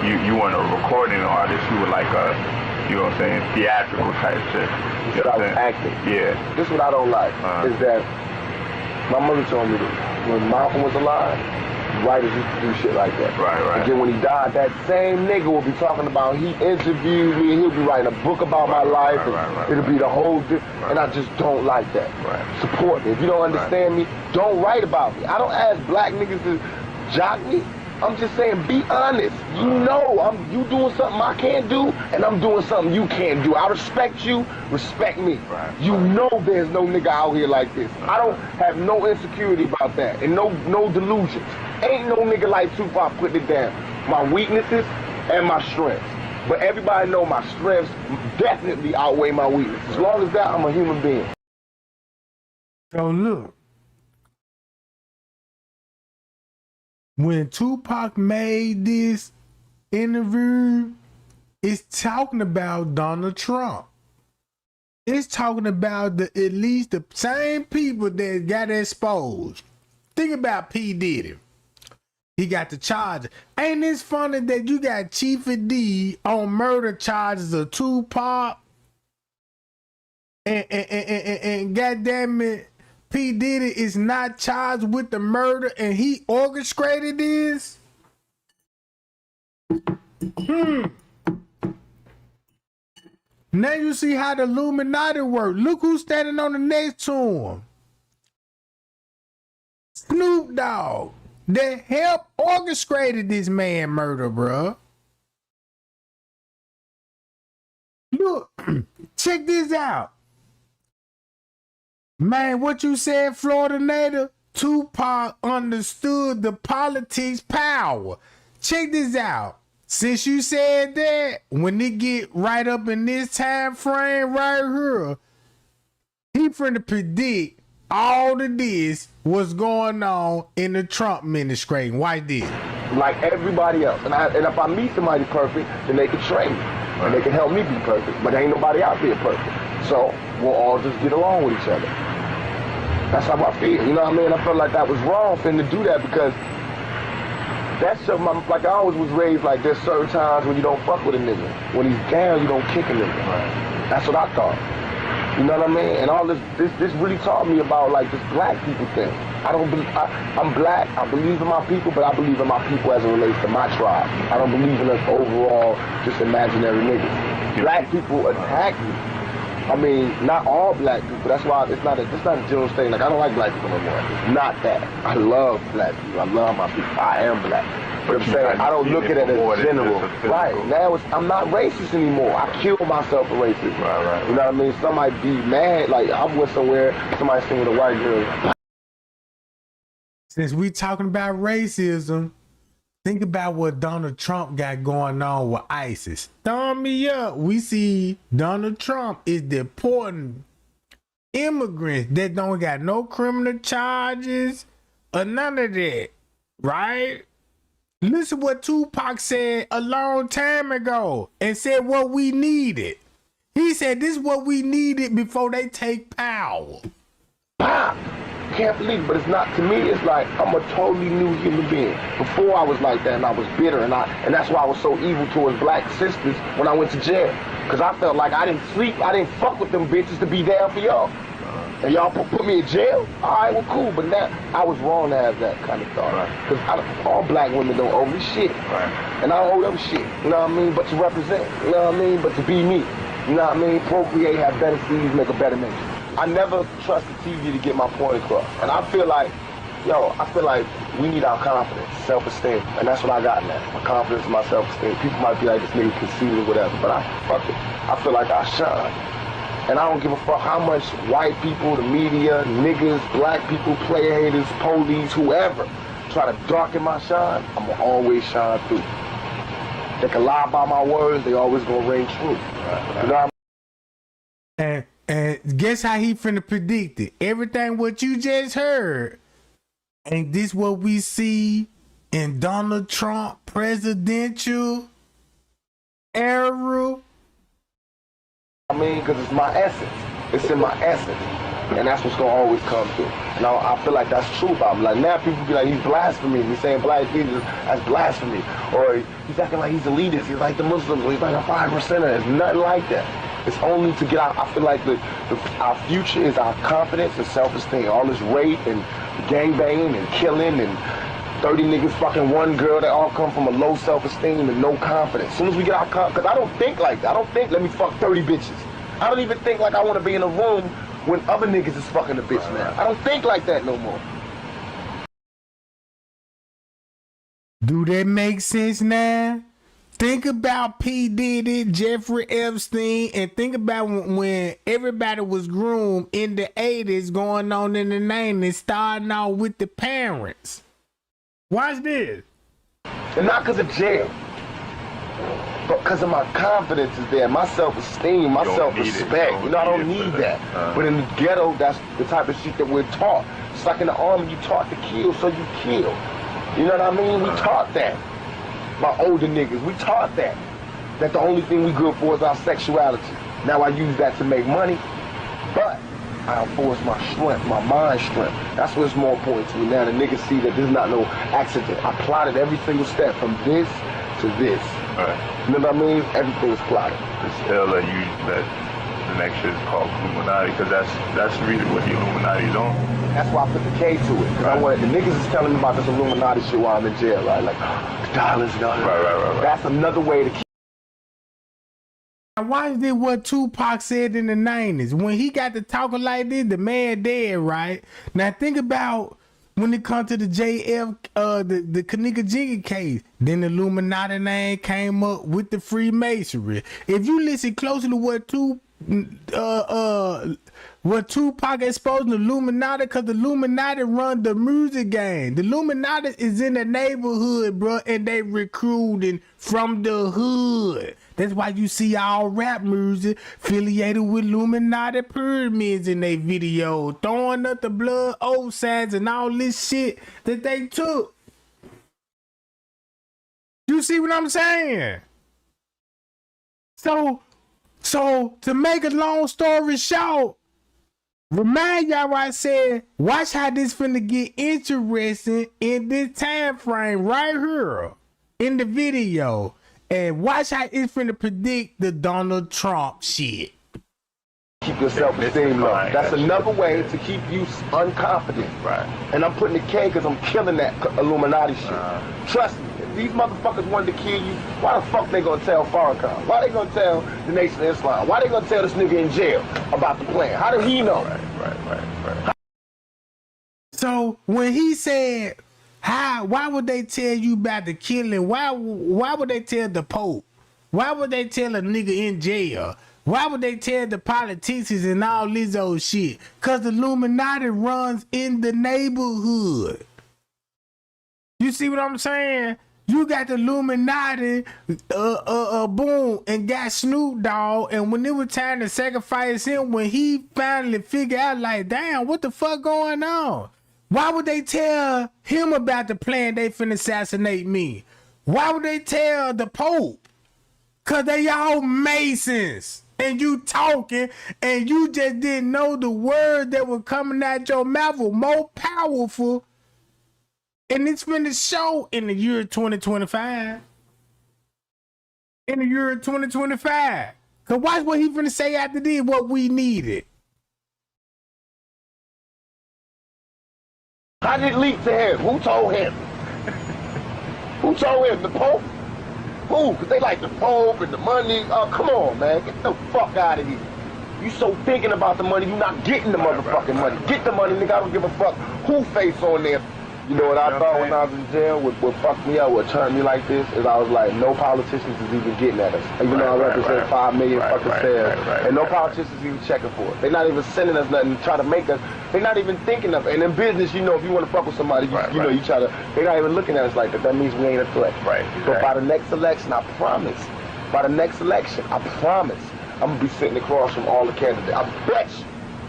you weren't a recording artist, you were like a, you know what I'm saying, theatrical type shit. You know I was acting. Yeah. This is what I don't like, is that my mother told me that when Malcolm was alive, writers used to do shit like that. Right. And then when he died, that same nigga will be talking about, he interviewed me, and he'll be writing a book about my life, and it'll be the whole and I just don't like that. Support me. If you don't understand me, don't write about me. I don't ask black niggas to jock me. I'm just saying, be honest. You know, you doing something I can't do, and I'm doing something you can't do. I respect you, respect me. You know there's no nigga out here like this. I don't have no insecurity about that, and no delusions. Ain't no nigga like Tupac putting it down. My weaknesses and my strengths. But everybody know my strengths definitely outweigh my weaknesses. As long as that, I'm a human being. So look. When Tupac made this interview, it's talking about Donald Trump. It's talking about at least the same people that got exposed. Think about P. Diddy. He got the charges. Ain't this funny that you got Chief of D on murder charges of Tupac? And goddamn it, P. Diddy is not charged with the murder and he orchestrated this? Now you see how the Illuminati work. Look who's standing on the next to him. Snoop Dogg. That helped orchestrated this man murder, bruh. Look, check this out. Man, what you said, Florida native? Tupac understood the politics power. Check this out. Since you said that, when it get right up in this time frame right here, he finna predict all of this what's going on in the Trump administration. Why this? Like everybody else. And if I meet somebody perfect, then they can train me. And they can help me be perfect. But ain't nobody out there perfect. So we'll all just get along with each other. That's how I feel. You know what I mean? I felt like that was wrong for him to do that because that's like I always was raised like there's certain times when you don't fuck with a nigga. When he's down, you don't kick a nigga. That's what I thought. You know what I mean? And all this really taught me about like this black people thing. I'm black, I believe in my people, but I believe in my people as it relates to my tribe. I don't believe in us overall, just imaginary niggas. Black people attack me. I mean, not all black people. That's why it's not a general thing. Like I don't like black people no more. It's not that. I love black people. I love my people. I am black. But I'm saying I don't look at it as general. Right. Now I'm not racist anymore. I kill myself for racism. Right. You know what I mean? Somebody be mad. Like I went somewhere, somebody seen with a white girl. Since we talking about racism, think about what Donald Trump got going on with ISIS. Thumb me up. We see Donald Trump is deporting immigrants that don't got no criminal charges or none of that, right? Listen what Tupac said a long time ago and said what we needed. He said this is what we needed before they take power. Can't believe it, but it's not to me. It's like I'm a totally new human being. Before I was like that, and I was bitter, and that's why I was so evil towards black sisters when I went to jail, because I felt like I didn't sleep, I didn't fuck with them bitches to be there for y'all, and y'all put me in jail. All right, well, cool, but now I was wrong to have that kind of thought, because all black women don't owe me shit, and I don't owe them shit. You know what I mean? But to represent, you know what I mean? But to be me, you know what I mean? Procreate, have better seeds, make a better nation. I never trust the TV to get my point across. And I feel like we need our confidence, self-esteem. And that's what I got now. My confidence and my self-esteem. People might be like, this nigga conceited or whatever, but I feel like I shine. And I don't give a fuck how much white people, the media, niggas, black people, player haters, police, whoever, try to darken my shine, I'm gonna always shine through. They can lie by my words, they always gonna ring true. You know what I mean? And guess how he finna predict it? Everything what you just heard. Ain't this what we see in Donald Trump presidential era? I mean, because it's my essence. It's in my essence. And that's what's going to always come through. And I feel like that's true about him. Like now people be like, he's blasphemy. He's saying black Jesus as blasphemy. Or he's acting like he's elitist. He's like the Muslims. He's like a 5%er. It's nothing like that. It's only to get out. I feel like our future is our confidence and self-esteem. All this rape and gangbanging and killing and 30 niggas fucking one girl that all come from a low self-esteem and no confidence. As soon as we get our confidence, because I don't think like that. I don't think, let me fuck 30 bitches. I don't even think like I want to be in a room when other niggas is fucking a bitch now. I don't think like that no more. Do that make sense now? Think about P. Diddy, Jeffrey Epstein, and think about when everybody was groomed in the 80s, going on in the 90s, starting out with the parents. Watch this. And not because of jail, but because of my confidence is there, my self-esteem, my self-respect. You know, I don't need that. But in the ghetto, that's the type of shit that we're taught. It's like in the army, you taught to kill, so you kill. You know what I mean? We taught that. My older niggas, we taught that. That the only thing we good for is our sexuality. Now I use that to make money, but I enforce my strength, my mind strength. That's what's more important to me now. The niggas see that this is not no accident. I plotted every single step from this to this. You know what I mean? Everything is plotted. Still that the next shit is called Illuminati, because that's really what the Illuminati is on. That's why I put the K to it. Because I wanted, the niggas is telling me about this Illuminati shit while I'm in jail, right? Like, the dollars, right. That's another way to keep. Why is it what Tupac said in the 90s? When he got to talking like this, the man dead, right? Now think about when it comes to the the Kanika Jiggy case. Then the Illuminati name came up with the Freemasonry. If you listen closely to what what Tupac exposed the Illuminati, because the Illuminati run the music game. The Illuminati is in the neighborhood, bro, and they recruiting from the hood. That's why you see all rap music affiliated with Illuminati pyramids in their video, throwing up the blood oath signs and all this shit that they took. You see what I'm saying? So to make a long story short, remind y'all what I said, watch how this finna get interesting in this time frame right here in the video. And watch how it's finna predict the Donald Trump shit. Keep your self-esteem low. That's another way to keep you unconfident. Right. And I'm putting the K because I'm killing that Illuminati shit. Trust me, if these motherfuckers wanted to kill you, why the fuck they gonna tell Farrakhan? Why they gonna tell the Nation of Islam? Why they gonna tell this nigga in jail about the plan? How did he know? Right. So when he said, why would they tell you about the killing? Why would they tell the Pope? Why would they tell a nigga in jail? Why would they tell the politicians and all this old shit? Cause the Illuminati runs in the neighborhood. You see what I'm saying? You got the Illuminati, boom, and got Snoop Dogg, and when it was time to sacrifice him, when he finally figured out, like, damn, what the fuck going on? Why would they tell him about the plan they finna assassinate me? Why would they tell the Pope? Cause they all Masons. And you talking, and you just didn't know the words that were coming out your mouth were more powerful. And it's been to show in the year 2025. In the year 2025. Cause watch what he finna say after this, what we needed. How did it leak to him? Who told him? Who told him? The Pope? Who? Because they like the Pope and the money. Oh, come on, man. Get the fuck out of here. You so thinking about the money, you not getting the motherfucking money. Get the money, nigga. I don't give a fuck who face on there. You know what I thought when I was in jail? What fucked me up, what turned me like this, is I was like, no politicians is even getting at us. Even though I represent 5 million fucking sales. And no politicians even checking for it. They're not even sending us nothing to try to make us. They're not even thinking of it. And in business, you know, if you want to fuck with somebody, you try to, they're not even looking at us like that. That means we ain't a threat. But by the next election, I promise, I'm going to be sitting across from all the candidates. I bet you.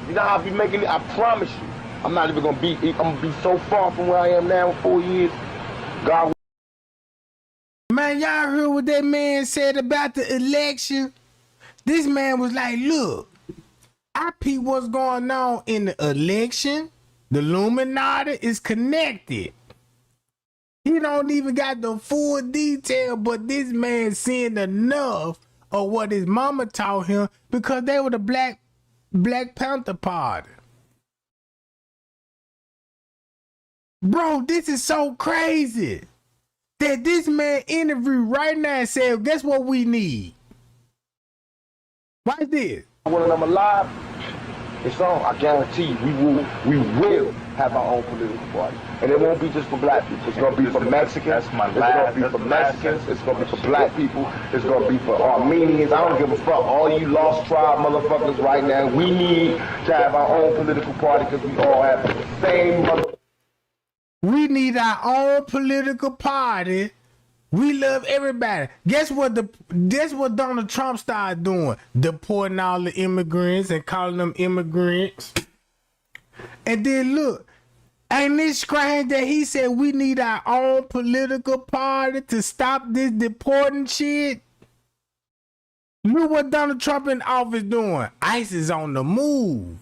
You know how I be making it? I promise you. I'm not even gonna be. I'm gonna be so far from where I am now in 4 years. God. Man, y'all heard what that man said about the election? This man was like, "Look, I peep what's going on in the election. The Illuminati is connected. He don't even got the full detail, but this man seeing enough of what his mama taught him because they were the Black Panther Party." Bro, this is so crazy that this man interviewed right now and said, guess what we need? Watch this. When I'm alive, it's on. I guarantee you, we will have our own political party. And it won't be just for black people. It's going to be for Mexicans. It's going to be for Mexicans. It's going to be for black people. It's going to be for Armenians. I don't give a fuck. All you lost tribe motherfuckers right now, we need to have our own political party because we all have the same We need our own political party. We love everybody. Guess what Donald Trump started doing? Deporting all the immigrants and calling them immigrants. And then look, ain't it strange that he said we need our own political party to stop this deporting shit? Look what Donald Trump in office doing. ICE is on the move.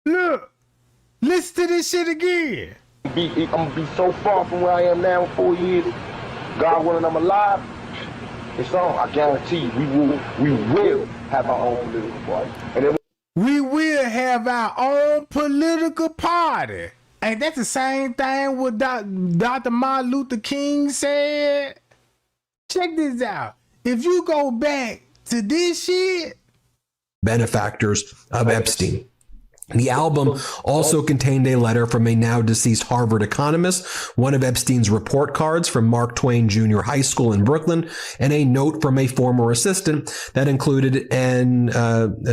Look, listen to this shit again. I'm gonna be so far from where I am now in 4 years. God willing, I'm alive. It's on. I guarantee you, we will have our own political party. And then we will have our own political party. And that's the same thing what Dr. Martin Luther King said. Check this out. If you go back to this shit. Benefactors of Epstein. The album also contained a letter from a now deceased Harvard economist, one of Epstein's report cards from Mark Twain Junior High School in Brooklyn, and a note from a former assistant that included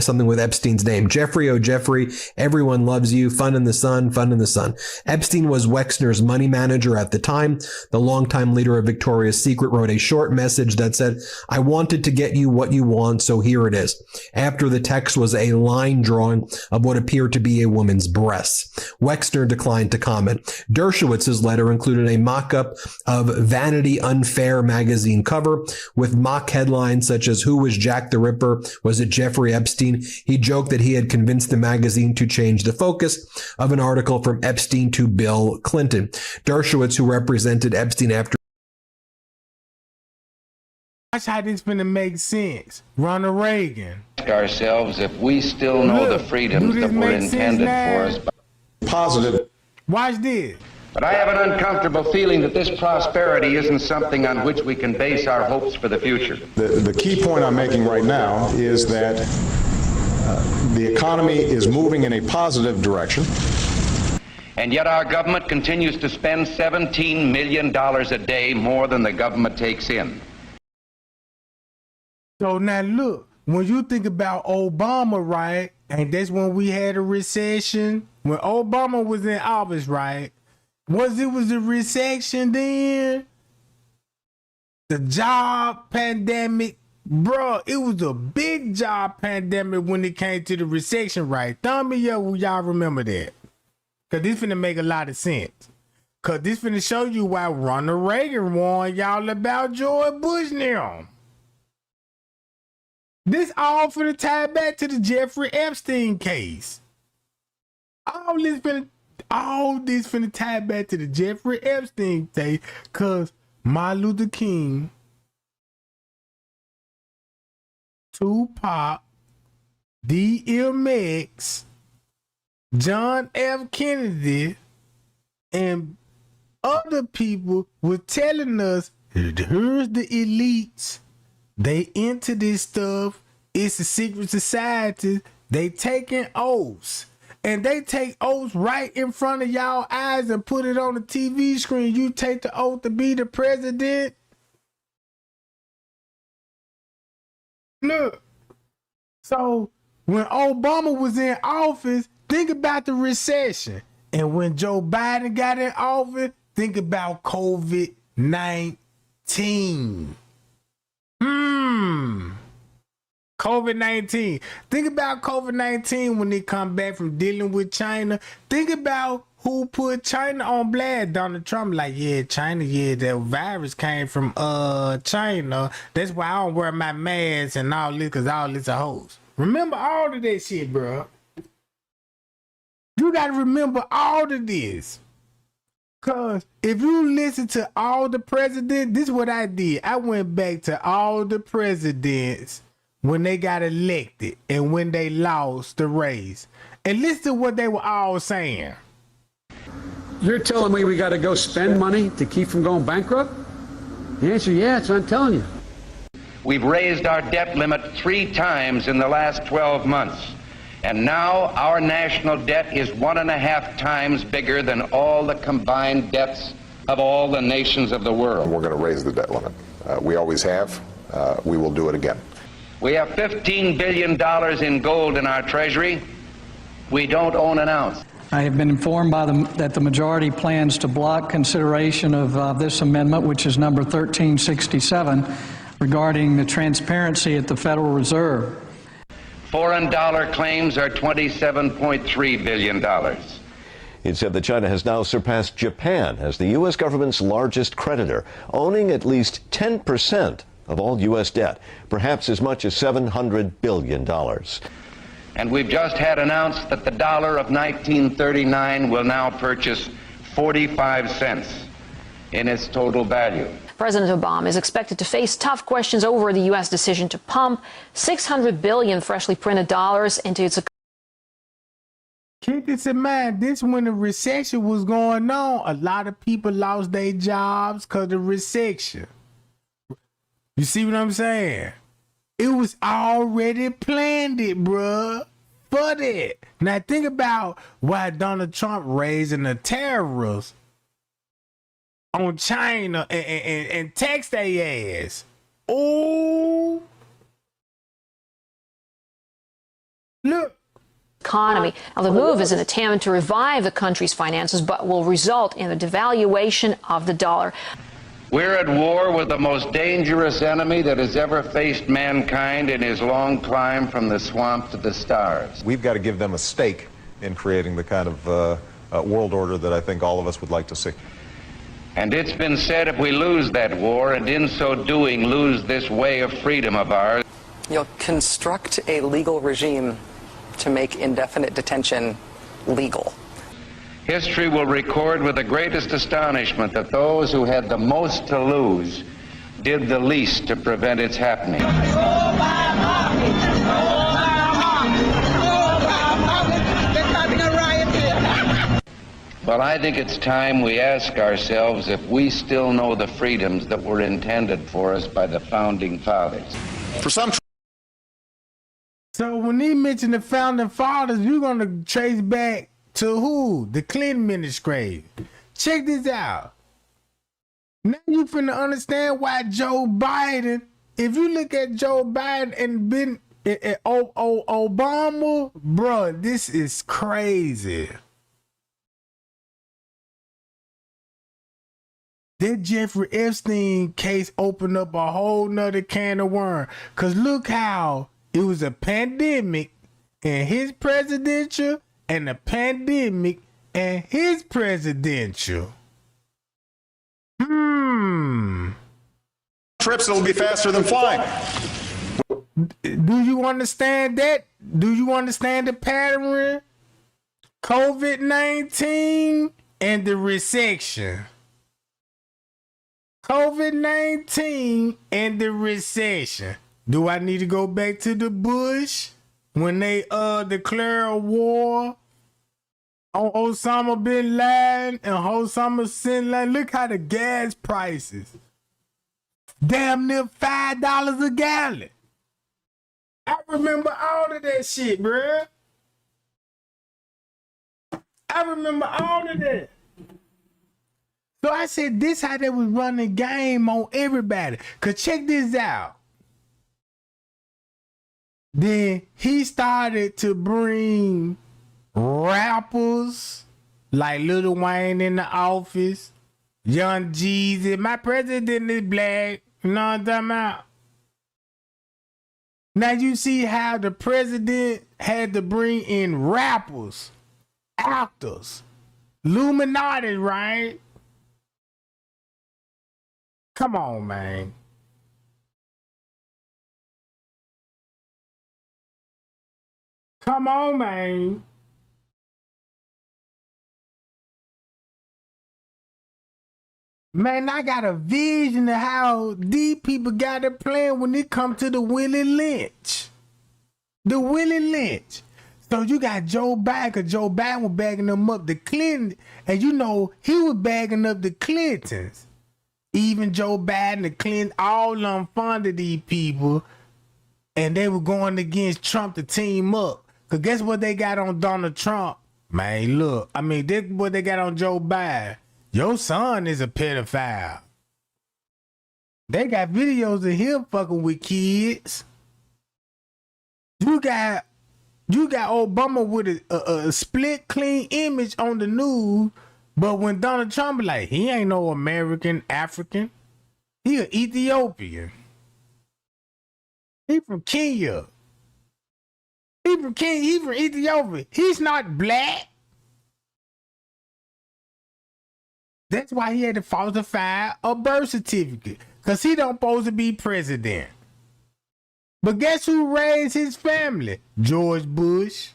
something with Epstein's name. Jeffrey, oh Jeffrey, everyone loves you. Fun in the sun, fun in the sun. Epstein was Wexner's money manager at the time. The longtime leader of Victoria's Secret wrote a short message that said, "I wanted to get you what you want, so here it is." After the text was a line drawing of what appeared to be a woman's breasts. Wexner declined to comment. Dershowitz's letter included a mock-up of Vanity Unfair magazine cover with mock headlines such as "Who was Jack the Ripper? Was it Jeffrey Epstein?" He joked that he had convinced the magazine to change the focus of an article from Epstein to Bill Clinton. Dershowitz, who represented Epstein after Watch how this finna make sense. Ronald Reagan. Ourselves if we still know the freedoms that were intended for us. Positive. Watch this. But I have an uncomfortable feeling that this prosperity isn't something on which we can base our hopes for the future. The key point I'm making right now is that the economy is moving in a positive direction. And yet our government continues to spend $17 million a day more than the government takes in. So now look, when you think about Obama, right, and that's when we had a recession, when Obama was in office, right, was a recession then? The job pandemic, bro, it was a big job pandemic when it came to the recession, right? Thumb me up when y'all remember that. Because this finna make a lot of sense. Because this finna show you why Ronald Reagan warned y'all about George Bush now. This all finna tie back to the Jeffrey Epstein case. All this finna tie back to the Jeffrey Epstein case, cause Martin Luther King, Tupac, DMX, John F. Kennedy, and other people were telling us, here's the elites. They into this stuff. It's a secret society. They taking oaths. And they take oaths right in front of y'all eyes and put it on the TV screen. You take the oath to be the president. Look. So when Obama was in office, think about the recession. And when Joe Biden got in office, think about COVID-19. COVID-19. Think about COVID-19 when they come back from dealing with China. Think about who put China on blast. Donald Trump, like, yeah, China, yeah, that virus came from China. That's why I don't wear my mask and all this, because all this a hoax. Remember all of that shit, bro. You got to remember all of this. Because if you listen to all the presidents, this is what I did. I went back to all the presidents when they got elected and when they lost the race. And listen to what they were all saying. You're telling me we got to go spend money to keep from going bankrupt? The answer, yeah, that's what I'm telling you. We've raised our debt limit 3 times in the last 12 months. And now our national debt is 1.5 times bigger than all the combined debts of all the nations of the world. We're going to raise the debt limit. We always have. We will do it again. We have $15 billion in gold in our treasury. We don't own an ounce. I have been informed that the majority plans to block consideration of this amendment, which is number 1367, regarding the transparency at the Federal Reserve. Foreign dollar claims are $27.3 billion. It said that China has now surpassed Japan as the U.S. government's largest creditor, owning at least 10% of all U.S. debt, perhaps as much as $700 billion. And we've just had announced that the dollar of 1939 will now purchase 45 cents in its total value. President Obama is expected to face tough questions over the U.S. decision to pump $600 billion freshly printed dollars into its economy. Keep this in mind. This when the recession was going on. A lot of people lost their jobs because of the recession. You see what I'm saying? It was already planned, bruh. for that. Now think about why Donald Trump raising the tariffs on China and tax their ass. Oh, look. Economy. Now, the move is an attempt to revive the country's finances, but will result in the devaluation of the dollar. We're at war with the most dangerous enemy that has ever faced mankind in his long climb from the swamp to the stars. We've got to give them a stake in creating the kind of world order that I think all of us would like to see. And it's been said if we lose that war, and in so doing lose this way of freedom of ours, you'll construct a legal regime to make indefinite detention legal. history will record with the greatest astonishment that those who had the most to lose did the least to prevent its happening. Well, I think it's time we ask ourselves if we still know the freedoms that were intended for us by the founding fathers. For some. So when he mentioned the founding fathers, you're going to trace back to who? The Clinton administration. Check this out. Now you finna understand why Joe Biden, if you look at Joe Biden and Obama, bro, this is crazy. That Jeffrey Epstein case opened up a whole nother can of worms. Cause look how it was a pandemic and his presidential and a pandemic and his presidential. Trips will be faster than flying. Do you understand that? Do you understand the pattern? COVID-19 and the recession. COVID-19 and the recession. Do I need to go back to the Bush when they declare a war on Osama bin Laden and Osama bin Laden? Look how the gas prices, damn near $5 a gallon. I remember all of that shit, bruh. I remember all of that. So I said, this how they was running game on everybody. Cause check this out. Then he started to bring rappers like Lil Wayne in the office, Young Jeezy. My president is black. You know what I'm talking about? Now you see how the president had to bring in rappers, actors, Illuminati, right? Come on, man. Come on, man. Man, I got a vision of how these people got it playing when it comes to the Willie Lynch. The Willie Lynch. So you got Joe Biden, because Joe Biden was bagging them up, the Clinton, and you know, he was bagging up the Clintons. Even Joe Biden, the Clinton, all of them funded these people, and they were going against Trump to team up. Because guess what they got on Donald Trump? Man, look, I mean, this what they got on Joe Biden. Your son is a pedophile. They got videos of him fucking with kids. You got Obama with a split clean image on the news, but when Donald Trump like, he ain't no American African. He an Ethiopian. He from Kenya. He from Ethiopia. He's not black. That's why he had to falsify a birth certificate. Because he don't supposed to be president. But guess who raised his family? George Bush.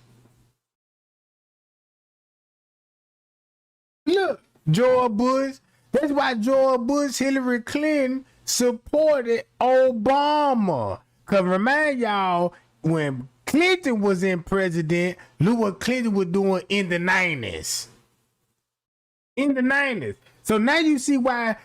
Look, George Bush. That's why George Bush, Hillary Clinton supported Obama. Because remind y'all, when Clinton was in president, look what Clinton was doing in the 90s. In the 90s. So now you see why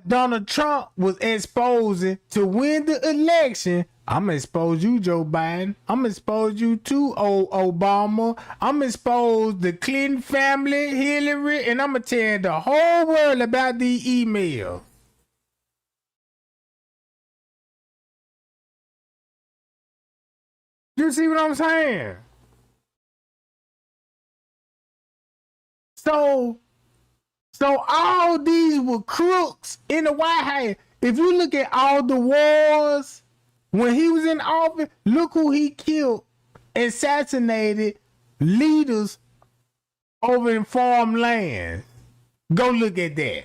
Donald Trump was exposing to win the election. I'm gonna expose you, Joe Biden. I'm gonna expose you too, Obama. I'm gonna expose the Clinton family, Hillary, and I'm gonna tell the whole world about these emails. You see what I'm saying? So all these were crooks in the White House. If you look at all the wars when he was in office, look who he killed, assassinated leaders over in foreign lands. Go look at that.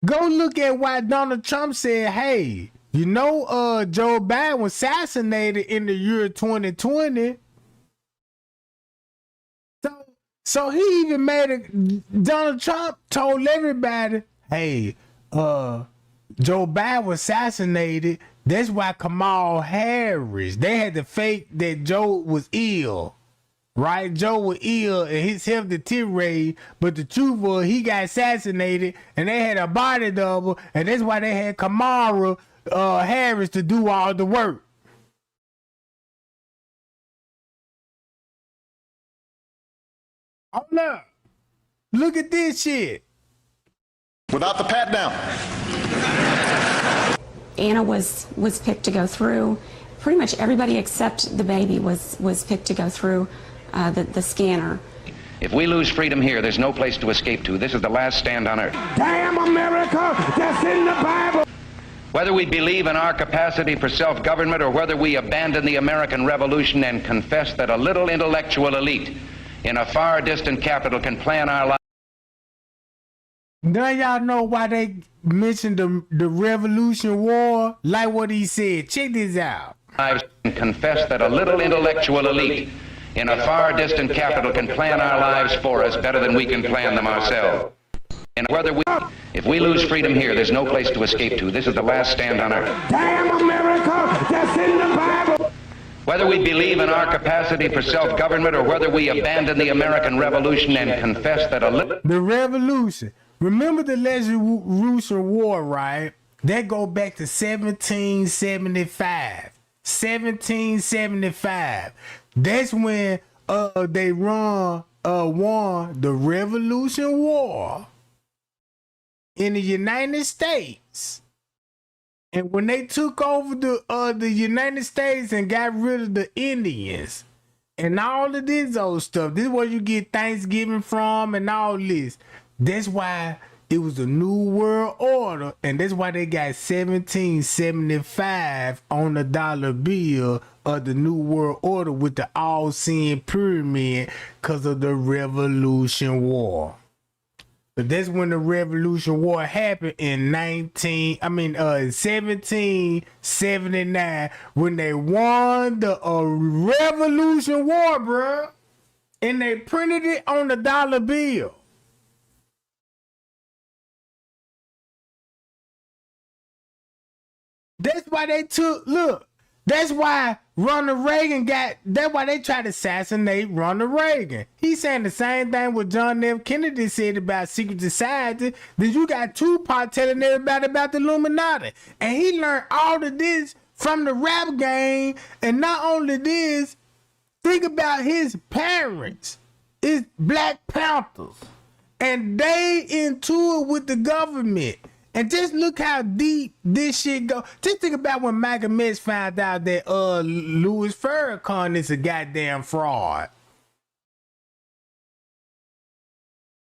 Go look at why Donald Trump said, hey, you know, Joe Biden was assassinated in the year 2020. So he even made it. Donald Trump told everybody, hey, Joe Biden was assassinated. That's why Kamala Harris, they had to fake that Joe was ill, right? Joe was ill and his health deteriorated, but the truth was he got assassinated and they had a body double, and that's why they had Kamala Harris to do all the work. Hold up. Look at this shit. Without the pat down. Anna was picked to go through. Pretty much everybody except the baby was picked to go through the scanner. If we lose freedom here, there's no place to escape to. This is the last stand on earth. Damn America, that's in the Bible. Whether we believe in our capacity for self-government or whether we abandon the American Revolution and confess that a little intellectual elite in a far distant capital can plan our lives. Now y'all know why they mentioned the Revolution War, like what he said. Check this out. And confess that a little intellectual elite in a far distant capital can plan our lives for us better than we can plan them ourselves. And if we lose freedom here, there's no place to escape to. This is the last stand on earth. Damn America, that's in the Bible. Whether we believe in our capacity for self-government or whether we abandon the American Revolution and confess that a little... The Revolution. Remember the Revolution War, right? That go back to 1775. 1775. That's when they won the Revolution War in the United States. And when they took over the United States and got rid of the Indians and all of this old stuff, this is where you get Thanksgiving from and all this. That's why it was a new world order, and that's why they got 1775 on the dollar bill of the new world order with the all-seeing pyramid because of the Revolution War. But that's when the Revolution War happened in 1779 when they won the Revolution War, bruh. And they printed it on the dollar bill. That's why they that's why Ronald Reagan that's why they tried to assassinate Ronald Reagan. He's saying the same thing what John F. Kennedy said about secret society. Then you got Tupac telling everybody about the Illuminati. And he learned all of this from the rap game. And not only this, think about his parents. It's Black Panthers. And they into it with the government. And just look how deep this shit go. Just think about when Malcolm X found out that Louis Farrakhan is a goddamn fraud.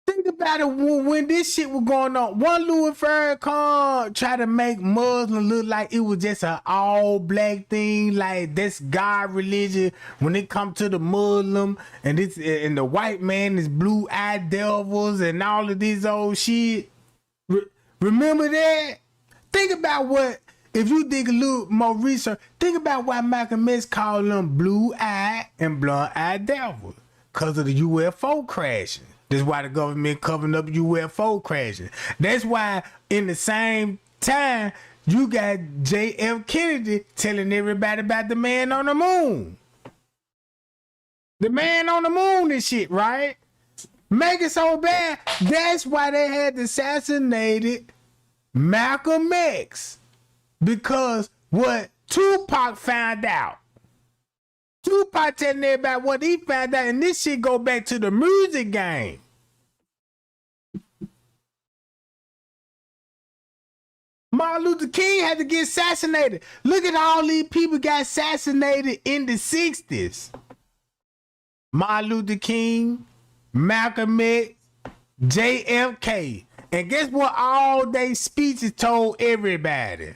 Think about it when this shit was going on. One Louis Farrakhan tried to make Muslim look like it was just an all black thing, like that's God religion. When it comes to the Muslim and the white man is blue-eyed devils and all of this old shit. Remember that? Think about what, if you dig a little more research, think about why Malcolm X called them blue-eyed and blunt-eyed devils. Because of the UFO crashing. That's why the government covering up UFO crashing. That's why in the same time, you got JF Kennedy telling everybody about the man on the moon. The man on the moon and shit, right? Make it so bad. That's why they had assassinated Malcolm X. Because what Tupac found out. Tupac telling everybody what he found out, and this shit go back to the music game. Martin Luther King had to get assassinated. Look at all these people got assassinated in the 60s. Martin Luther King, Malcolm X, JFK. And guess what all they speeches told everybody?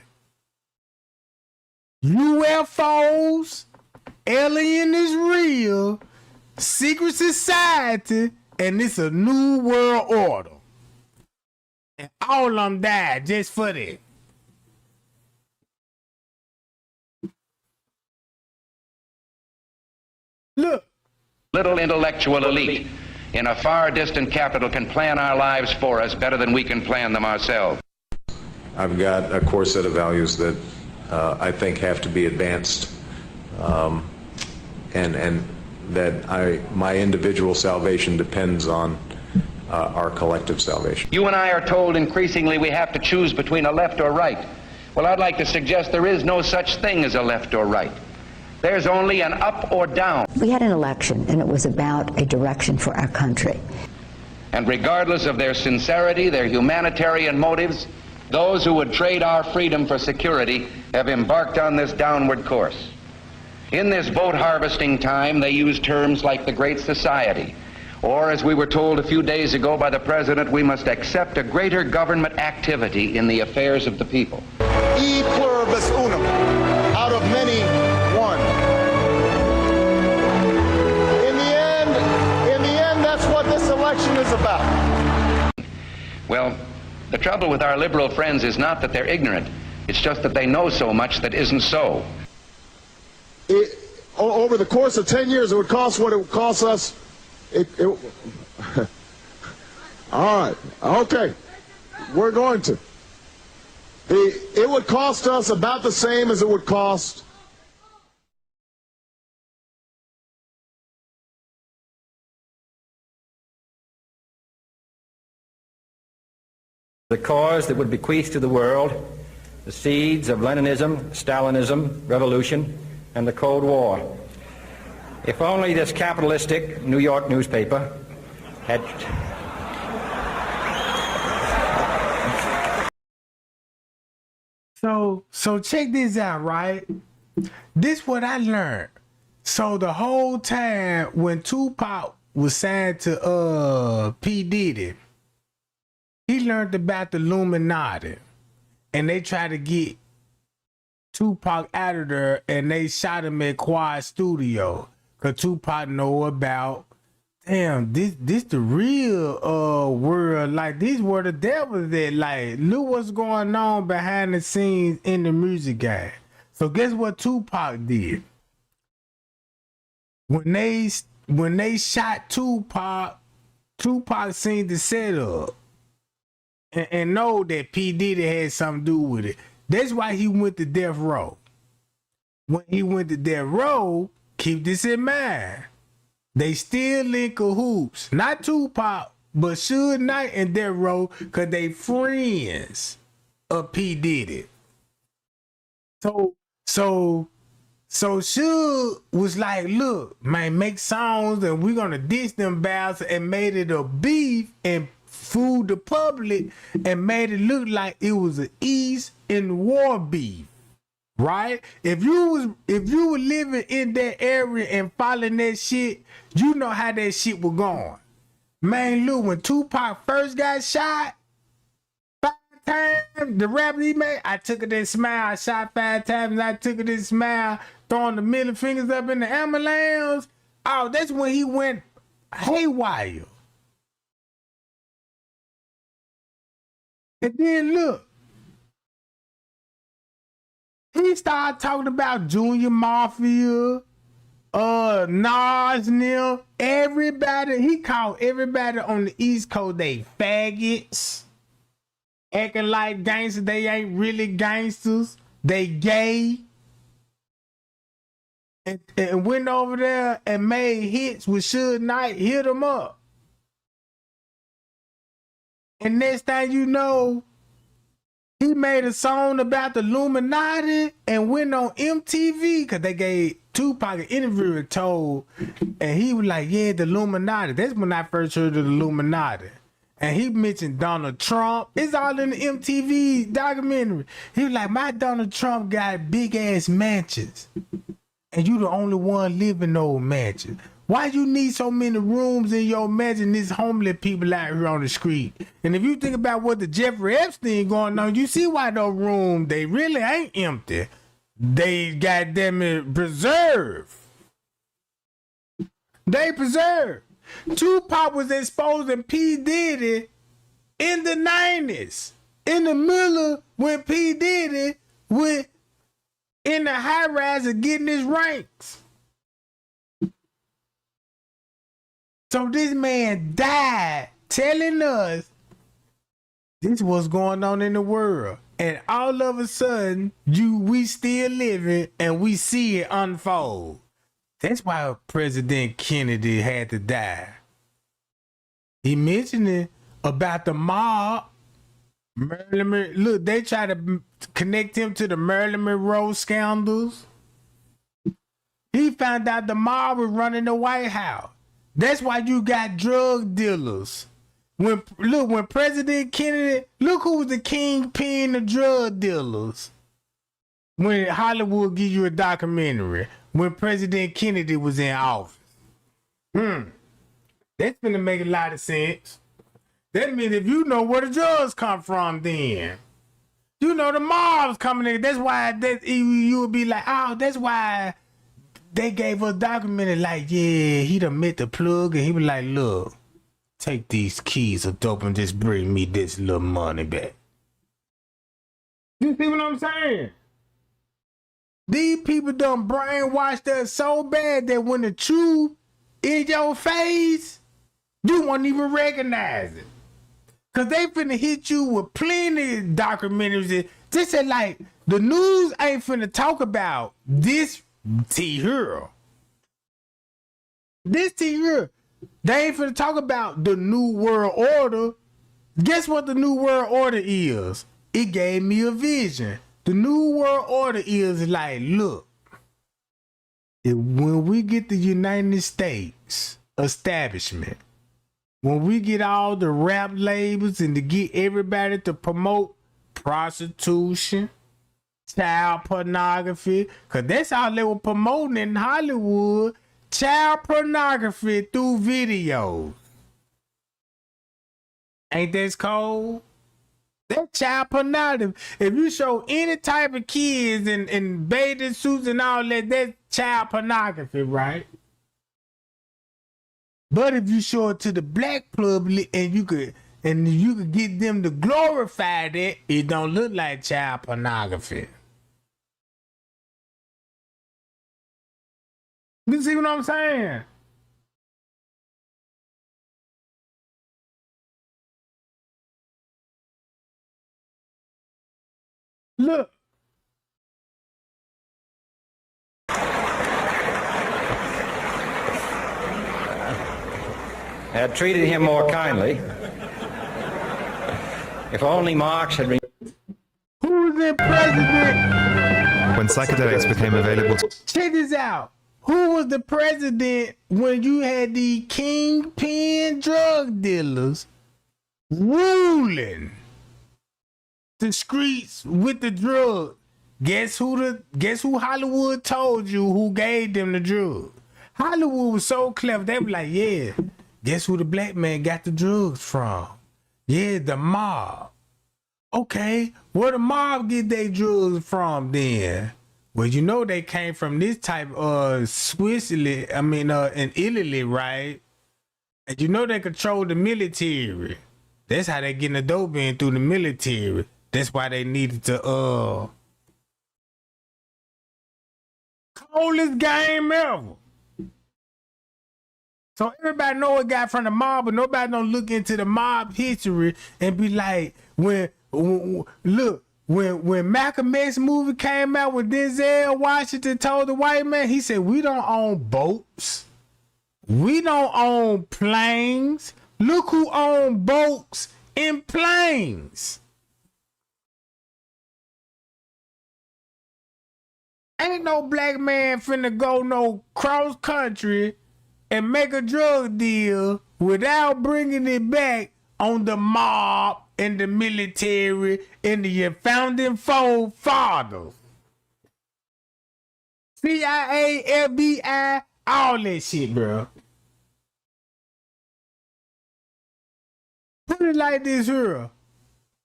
UFOs, alien is real, secret society, and it's a new world order. And all of them died just for that. Look. Little intellectual elite in a far distant capital can plan our lives for us better than we can plan them ourselves. I've got a core set of values that I think have to be advanced, and that my individual salvation depends on our collective salvation. You and I are told increasingly we have to choose between a left or right. Well, I'd like to suggest there is no such thing as a left or right. There's only an up or down. We had an election, and it was about a direction for our country. And regardless of their sincerity, their humanitarian motives, those who would trade our freedom for security have embarked on this downward course. In this vote harvesting time, they use terms like the Great Society, or as we were told a few days ago by the President, we must accept a greater government activity in the affairs of the people. E pluribus unum, out of many, one. In the end, that's what this election is about. Well, the trouble with our liberal friends is not that they're ignorant. It's just that they know so much that isn't so. Over the course of 10 years, it would cost what it would cost us. All right, okay, we're going to. It would cost us about the same as it would cost. The cause that would bequeath to the world the seeds of Leninism, Stalinism, revolution, and the Cold War. If only this capitalistic New York newspaper had... So check this out, right? This what I learned. So the whole time when Tupac was signed to P. Diddy, he learned about the Illuminati. And they tried to get Tupac out of there, and they shot him at Quad Studio. Cause Tupac know about, damn, this the real world. Like, these were the devils that, like, look what's going on behind the scenes in the music game. So guess what Tupac did? When they shot Tupac seen the setup and know that P. Diddy had something to do with it. That's why he went to death row. When he went to death row, keep this in mind. They still in cahoots. Not Tupac, but Suge Knight and death row, cause they friends of P. Diddy. So Suge was like, look, man, make songs and we're gonna diss them battles, and made it a beef and fooled the public and made it look like it was an East and war beef. Right? If you were living in that area and following that shit, you know how that shit was going. Man, look, when Tupac first got shot 5 times, the rap he made, I took it and smile. I shot 5 times and I took it and smile, throwing the middle fingers up in the ambulance. Oh, that's when he went haywire. And then look, he started talking about Junior Mafia, Nas and them, everybody. He called everybody on the East Coast they faggots, acting like gangsters. They ain't really gangsters. They gay. And went over there and made hits with Suge Knight, hit them up. And next thing you know, He made a song about the Illuminati and went on MTV because they gave Tupac an interview and told, and he was like, yeah, the Illuminati. That's when I first heard of the Illuminati. And he mentioned Donald Trump. It's all in the MTV documentary. He was like, my Donald Trump got big ass mansions. And you the only one living in those mansions. Why you need so many rooms in your mansion? These homeless people out here on the street. And if you think about what the Jeffrey Epstein going on, you see why those rooms, they really ain't empty. They got them preserved. They preserved. Tupac was exposing P. Diddy in the 90s. In the middle when P. Diddy went in the high rise of getting his ranks. So this man died telling us this was going on in the world. And all of a sudden, we still living and we see it unfold. That's why President Kennedy had to die. He mentioned it about the mob. Look, they try to connect him to the Marilyn Monroe scandals. He found out the mob was running the White House. That's why you got drug dealers. When President Kennedy, look who was the kingpin of drug dealers. When Hollywood give you a documentary, when President Kennedy was in office. That's gonna make a lot of sense. That means if you know where the drugs come from, then you know the mob's coming in. That's why you would be like, oh, that's why they gave us documented like, yeah, he done met the plug, and he was like, look, take these keys of dope and just bring me this little money back. You see what I'm saying? These people done brainwashed us so bad that when the truth in your face, you won't even recognize it. Cause they finna hit you with plenty of documentaries. Just say like, the news ain't finna talk about this T-Hero. This T-Hero. They ain't finna talk about the New World Order. Guess what the New World Order is? It gave me a vision. The New World Order is like, look, when we get the United States establishment, when we get all the rap labels and to get everybody to promote prostitution, child pornography, because that's all they were promoting in Hollywood, child pornography through videos. Ain't that cold? That child pornography. If you show any type of kids in bathing suits and all that, that's child pornography, right? But if you show it to the black public and you could get them to glorify that, it don't look like child pornography. You see what I'm saying? Look. Had treated him more kindly. If only Marx had... Who was the president? When psychedelics became available... Check this out. Who was the president when you had the kingpin drug dealers ruling the streets with the drug? Guess who Hollywood told you who gave them the drug? Hollywood was so clever. They were like, yeah, guess who the black man got the drugs from? Yeah, the mob. Okay, where the mob get their drugs from then? Well, you know they came from this type of in Italy, right? And you know they control the military. That's how they getting the dope in, through the military. That's why they needed to coldest game ever. So everybody know it got from the mob, but nobody don't look into the mob history and be like, when Malcolm X movie came out, when Denzel Washington told the white man, he said, we don't own boats. We don't own planes. Look who own boats and planes. Ain't no black man finna go no cross country and make a drug deal without bringing it back on the mob and the military and the founding fathers. CIA, FBI, all that shit, bro. Put it like this here.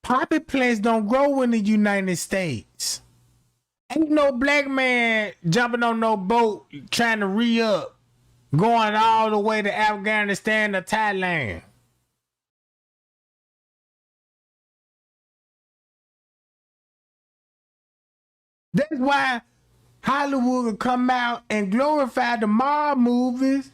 Poppy plants don't grow in the United States. Ain't no black man jumping on no boat trying to re-up, going all the way to Afghanistan or Thailand. That's why Hollywood will come out and glorify the mob movies.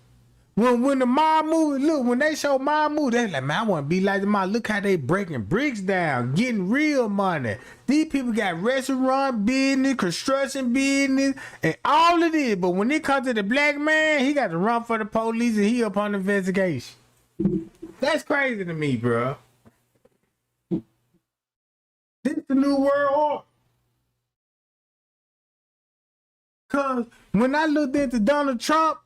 When the mob movie, look, when they show mob movie, they're like, man, I want to be like the mob. Look how they breaking bricks down, getting real money. These people got restaurant business, construction business, and all of this. But when it comes to the black man, he got to run for the police and he up on the investigation. That's crazy to me, bro. This is the new world order. Because when I looked into Donald Trump,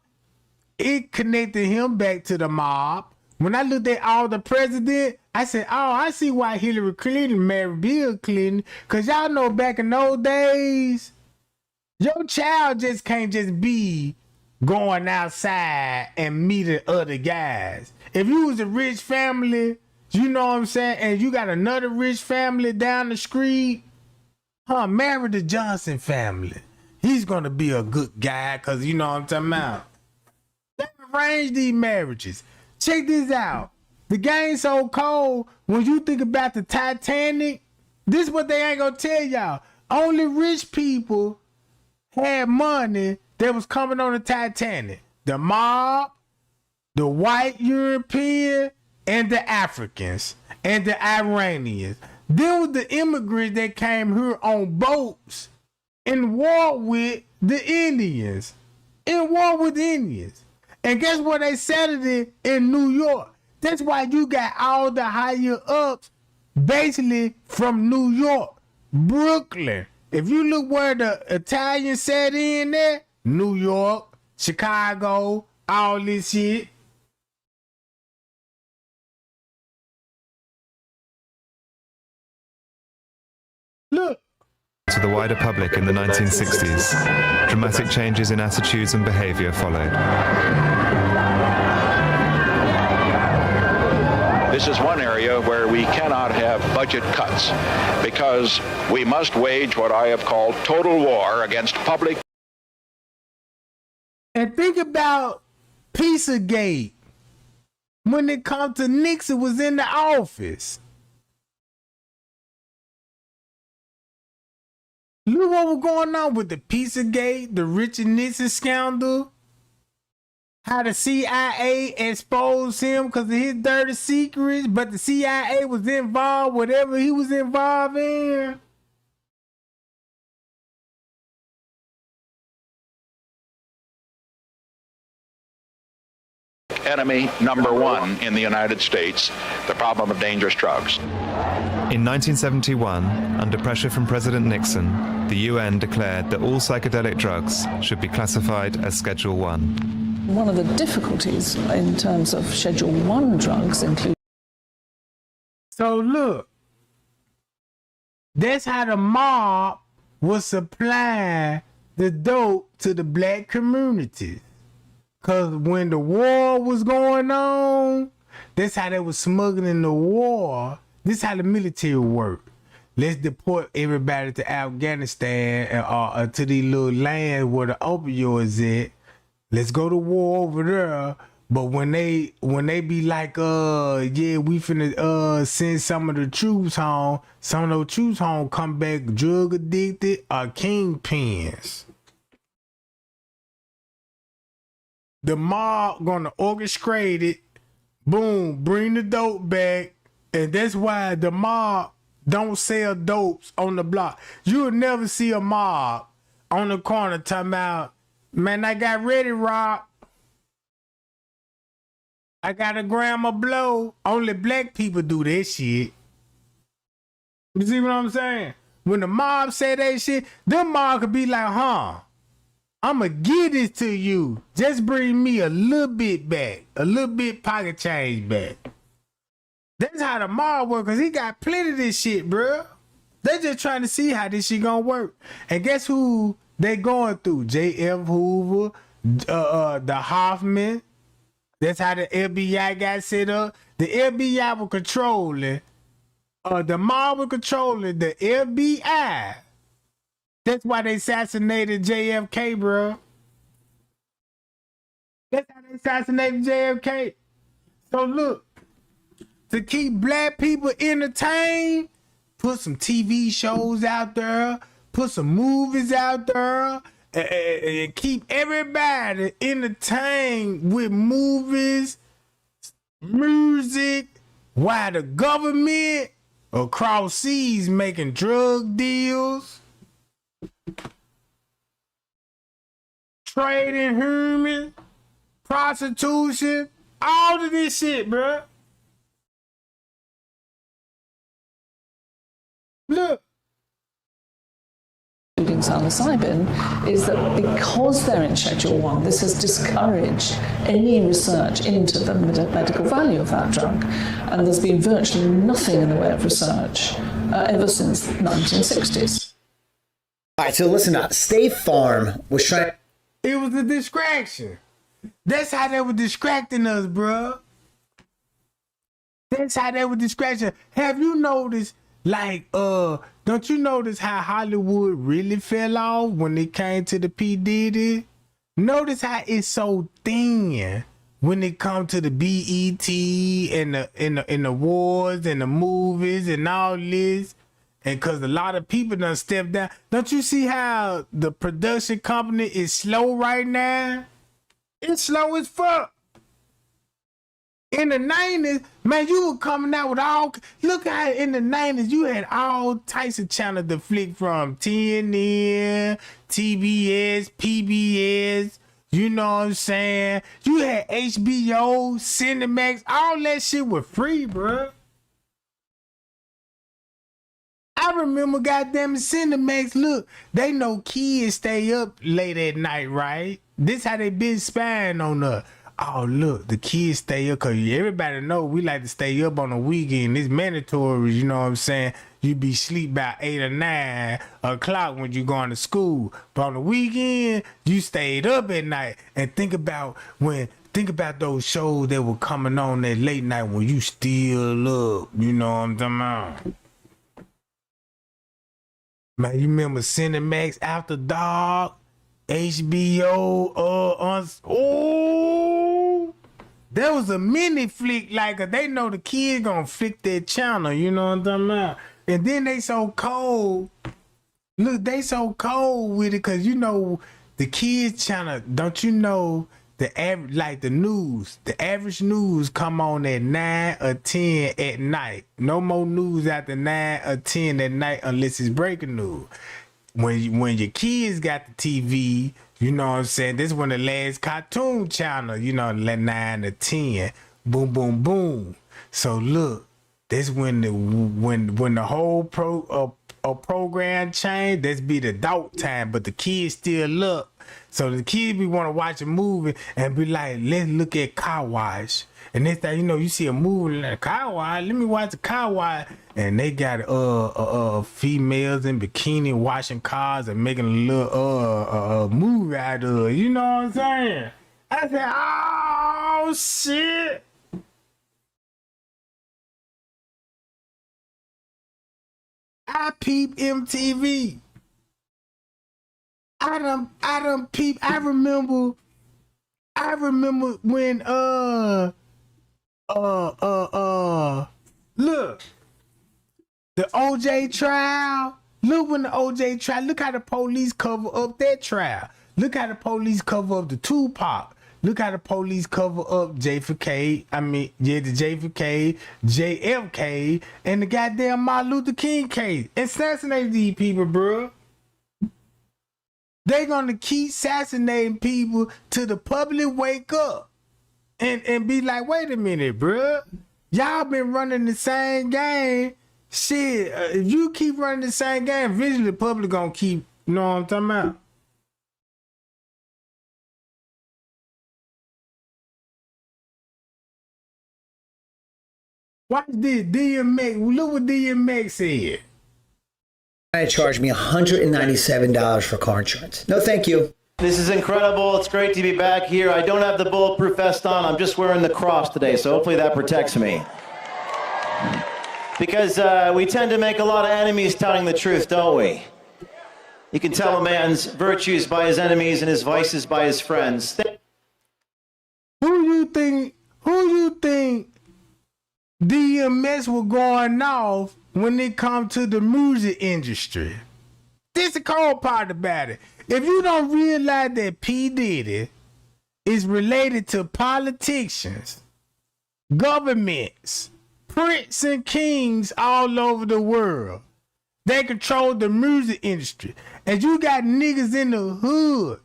it connected him back to the mob. When I looked at all the presidents, I said, oh, I see why Hillary Clinton married Bill Clinton. Because y'all know back in those days, your child just can't just be going outside and meeting other guys. If you was a rich family, you know what I'm saying, and you got another rich family down the street, marry the Johnson family. He's going to be a good guy because you know what I'm talking about. They arrange these marriages. Check this out. The game's so cold, when you think about the Titanic, this is what they ain't going to tell y'all. Only rich people had money that was coming on the Titanic. The mob, the white European, and the Africans, and the Iranians. Then was the immigrants that came here on boats in war with the Indians. In war with the Indians. And guess what they settled it in New York? That's why you got all the higher ups basically from New York, Brooklyn. If you look where the Italians set in there, New York, Chicago, all this shit. Look. To the wider public in the 1960s, dramatic changes in attitudes and behavior followed. This is one area where we cannot have budget cuts because we must wage what I have called total war against public. And think about Pizzagate. When it comes to Nixon was in the office. Look what was going on with the Pizzagate, the Richard Nixon scandal. How the CIA exposed him because of his dirty secrets, but the CIA was involved, whatever he was involved in. Enemy number one in the United States, the problem of dangerous drugs. In 1971, under pressure from President Nixon, the UN declared that all psychedelic drugs should be classified as Schedule 1. One of the difficulties in terms of Schedule 1 drugs include... So look, that's how the mob was supplying the dope to the black community. Because when the war was going on, that's how they was smuggling the war. This is how the military worked. Let's deport everybody to Afghanistan and to these little lands where the opioids at. Let's go to war over there. But when they be like, yeah, we finna send some of the troops home, some of those troops home come back drug addicted or kingpins. The mob gonna orchestrate it, boom, bring the dope back, and that's why the mob don't sell dopes on the block. You'll never see a mob on the corner talking about, man, I got ready, Rock. I got a gram of blow. Only black people do that shit. You see what I'm saying? When the mob say that shit, them mob could be like, huh, I'ma give this to you. Just bring me a little bit back. A little bit pocket change back. That's how the mob work, because he got plenty of this shit, bro. They just trying to see how this shit gonna work. And guess who they going through? J.F. Hoover, the Hoffman. That's how the FBI got set up. The FBI was controlling, the mob was controlling the FBI. That's why they assassinated JFK, bro. That's how they assassinated JFK. So look, to keep black people entertained, put some TV shows out there, put some movies out there, and keep everybody entertained with movies, music, while the government across seas making drug deals, trading humans, prostitution, all of this shit, bruh. Look. Including psilocybin, is that because they're in Schedule 1, this has discouraged any research into the medical value of that drug. And there's been virtually nothing in the way of research ever since the 1960s. All right, so listen up. State Farm was trying... It was a distraction. That's how they were distracting us, bro. That's how they were distracting. Have you noticed, like, don't you notice how Hollywood really fell off when it came to the P. Diddy? Notice how it's so thin when it comes to the BET and the awards and the movies and all this. And cause a lot of people done stepped down. Don't you see how the production company is slow right now? It's slow as fuck. In the 90s, man, you were coming out with all... Look how in the 90s, you had all types of channels to flick from. TNN, TBS, PBS, you know what I'm saying? You had HBO, Cinemax, all that shit was free, bro. I remember goddamn Cinemax, look, they know kids stay up late at night, right? This how they been spying on us. Oh, look, the kids stay up, because everybody know we like to stay up on the weekend. It's mandatory, you know what I'm saying? You be sleep by 8 or 9 o'clock when you going to school. But on the weekend, you stayed up at night. And think about those shows that were coming on that late night when you still up. You know what I'm talking about? Man, you remember Cinemax After Dark, HBO, there was a mini flick, like they know the kids gonna flick their channel, you know what I'm talking about? And then they so cold. Look, they so cold with it, cause you know the kids channel, don't you know the average, like the news, the average news come on at 9 or 10 at night. No more news after 9 or 10 at night unless it's breaking news. When your kids got the TV, you know what I'm saying? This one the last cartoon channel, you know, 9 to 10. Boom, boom, boom. So look, this when the whole program changed, that's be the adult time, but the kids still up. So the kids be want to watch a movie and be like, let's look at car wash. And next thing you know, you see a movie like car wash, let me watch the car wash. And they got females in bikini washing cars and making a little movie out of it. You know what I'm saying? I said, oh shit. I peep MTV. I done peep. I remember when look, the OJ trial. Look when the OJ trial. Look how the police cover up that trial. Look how the police cover up the Tupac. Look how the police cover up JFK. The JFK, JFK, and the goddamn Martin Luther King case. Assassinate these people, bro. They gonna keep assassinating people till the public wake up and be like, wait a minute, bro. Y'all been running the same game. Shit, if you keep running the same game, eventually the public gonna keep, you know what I'm talking about? Watch this, DMX. Look what DMX said. They charged me $197 for car insurance. No, thank you. This is incredible. It's great to be back here. I don't have the bulletproof vest on. I'm just wearing the cross today, so hopefully that protects me. Because we tend to make a lot of enemies telling the truth, don't we? You can tell a man's virtues by his enemies and his vices by his friends. Who you think DMS was going off when it comes to the music industry? This is the cold part about it. If you don't realize that P. Diddy is related to politicians, governments, prince and kings all over the world, they control the music industry. And you got niggas in the hood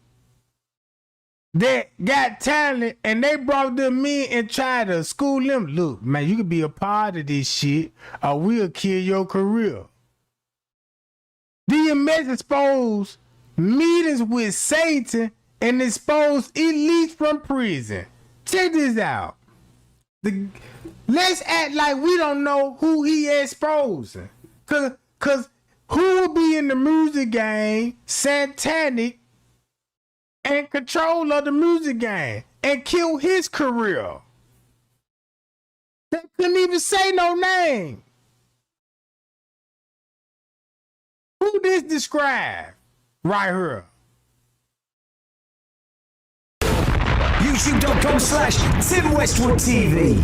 that got talent and they brought them in and tried to school them. Look, man, you can be a part of this shit or we'll kill your career. DMS exposed meetings with Satan and exposed elites from prison. Check this out. Let's act like we don't know who he exposing. Cause who will be in the music game, Satanic, and control of the music game and kill his career? They couldn't even say no name. Who this describe right here? YouTube.com/Tim Westwood TV.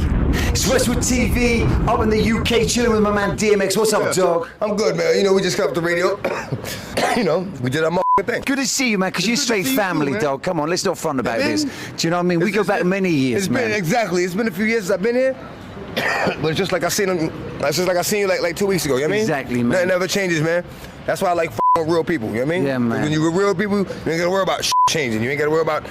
It's Westwood TV up in the UK, chilling with my man DMX. What's up, dog? I'm good, man. You know, we just got off the radio. You know, we did our thing. Good to see you, man, because you're straight family, dog. Come on, let's not front about this. Do you know what I mean? We go back many years, man. Exactly. It's been a few years since I've been here. But it's just like I seen him. It's just like I seen you like 2 weeks ago. You know what I mean? Exactly, man. Nothing ever changes, man. That's why I like with real people. You know what I mean? Yeah, man. When you with real people, you ain't gotta worry about changing. You ain't gotta worry about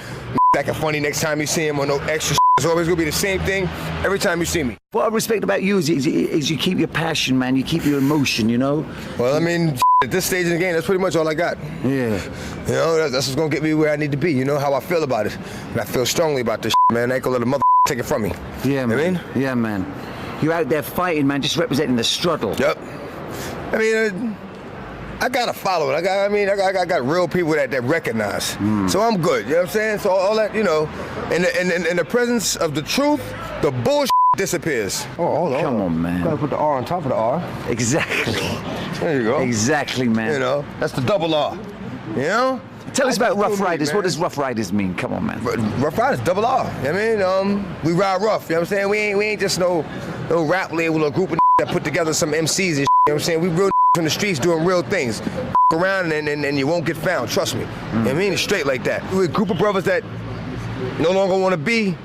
acting funny next time you see him or no extra. It's always gonna be the same thing every time you see me. What I respect about you is you keep your passion, man. You keep your emotion, you know? Well, I mean, at this stage in the game, that's pretty much all I got. Yeah. You know, that's what's gonna get me where I need to be. You know how I feel about it. And I feel strongly about this, man. I ain't gonna let a mother take it from me. Yeah, man. You know what I mean? Yeah, man. You're out there fighting, man, just representing the struggle. Yep. I mean, I gotta follow it. I got real people that recognize. So I'm good. You know what I'm saying? So all that, you know, in the presence of the truth, the bullshit disappears. Oh, hold on. Come on, man. Gotta put the R on top of the R. Exactly. There you go. Exactly, man. You know, that's the double R. You know? Tell us about Rough Riders. What does Rough Riders mean? Come on, man. Rough Riders, double R. You know what I mean? We ride rough. You know what I'm saying? We ain't just no rap label or group of that put together some MCs and shit. You know what I'm saying? We real from the streets doing real things. Around and you won't get found. Trust me. You know what I mean? It's straight like that. We're a group of brothers that no longer want to be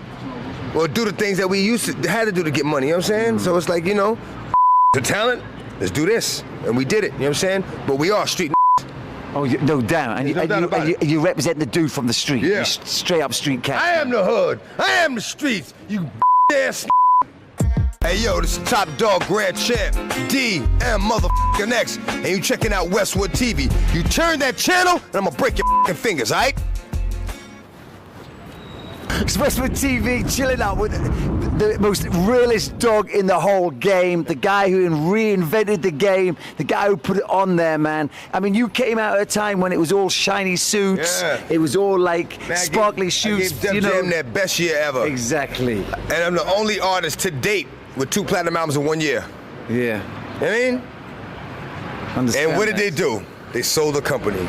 or do the things that we had to do to get money. You know what I'm saying? So it's like, you know, the talent, let's do this. And we did it. You know what I'm saying? But we are street. Oh, no doubt. And you represent the dude from the street. Yeah. You're straight up street cat. I am the hood. I am the streets. You ass. Hey, yo, this is Top Dog Grand Champ, D, M motherfucking X, and you checking out Westwood TV. You turn that channel, and I'm gonna break your fucking fingers, all right? It's Westwood TV, chilling out with the most realest dog in the whole game, the guy who reinvented the game, the guy who put it on there, man. I mean, you came out at a time when it was all shiny suits, it was all like sparkly shoes. I gave Def Jam their best year ever. Exactly. And I'm the only artist to date with 2 platinum albums in 1 year. Yeah. You know what I mean? Understand and what did they do? They sold the company.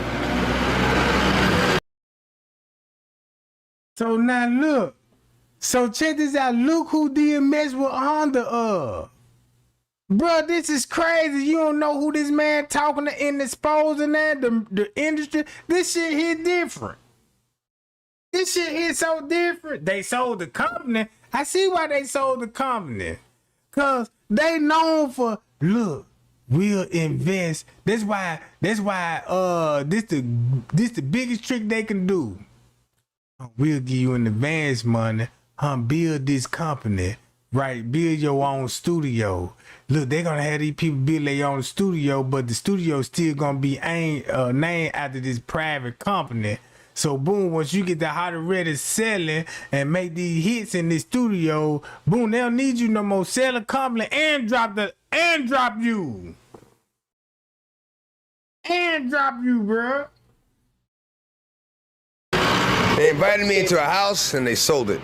So now look. So check this out. Look who DMS was under of. Bro, this is crazy. You don't know who this man talking to and exposing that, the industry. This shit here different. This shit here so different. They sold the company. I see why they sold the company. Cause they known for, look, we'll invest. That's why this the biggest trick they can do. We'll give you an advance money. Build this company. Right, build your own studio. Look, they're gonna have these people build their own studio, but the studio still gonna be named after this private company. So boom, once you get the hot and ready selling and make these hits in the studio, boom, they don't need you no more. Sell a compliment and drop you. And drop you, bro. They invited me into a house and they sold it.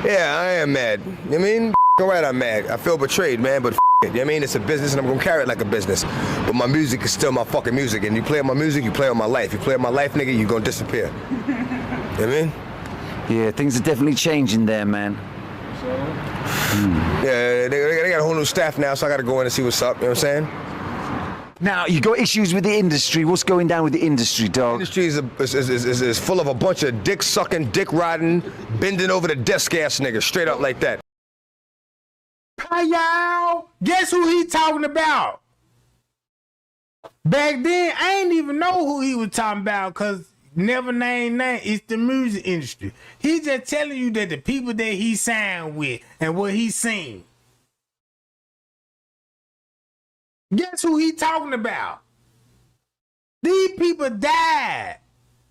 Yeah, I am mad. You know what I mean? All right, I'm mad. I feel betrayed, man, but it. You know what I mean? It's a business and I'm gonna carry it like a business. But my music is still my fucking music. And you play on my music, you play on my life. You play on my life, nigga, you gonna disappear. You know what I mean? Yeah, things are definitely changing there, man. Yeah, they got a whole new staff now, so I gotta go in and see what's up, you know what I'm saying? Now, you got issues with the industry. What's going down with the industry, dog? The industry is full of a bunch of dick-sucking, dick-riding, bending over the desk ass niggas, straight up like that. Hi, y'all. Guess who he talking about? Back then, I ain't even know who he was talking about because never name. It's the music industry. He just telling you that the people that he signed with and what he seen. Guess who he talking about? These people died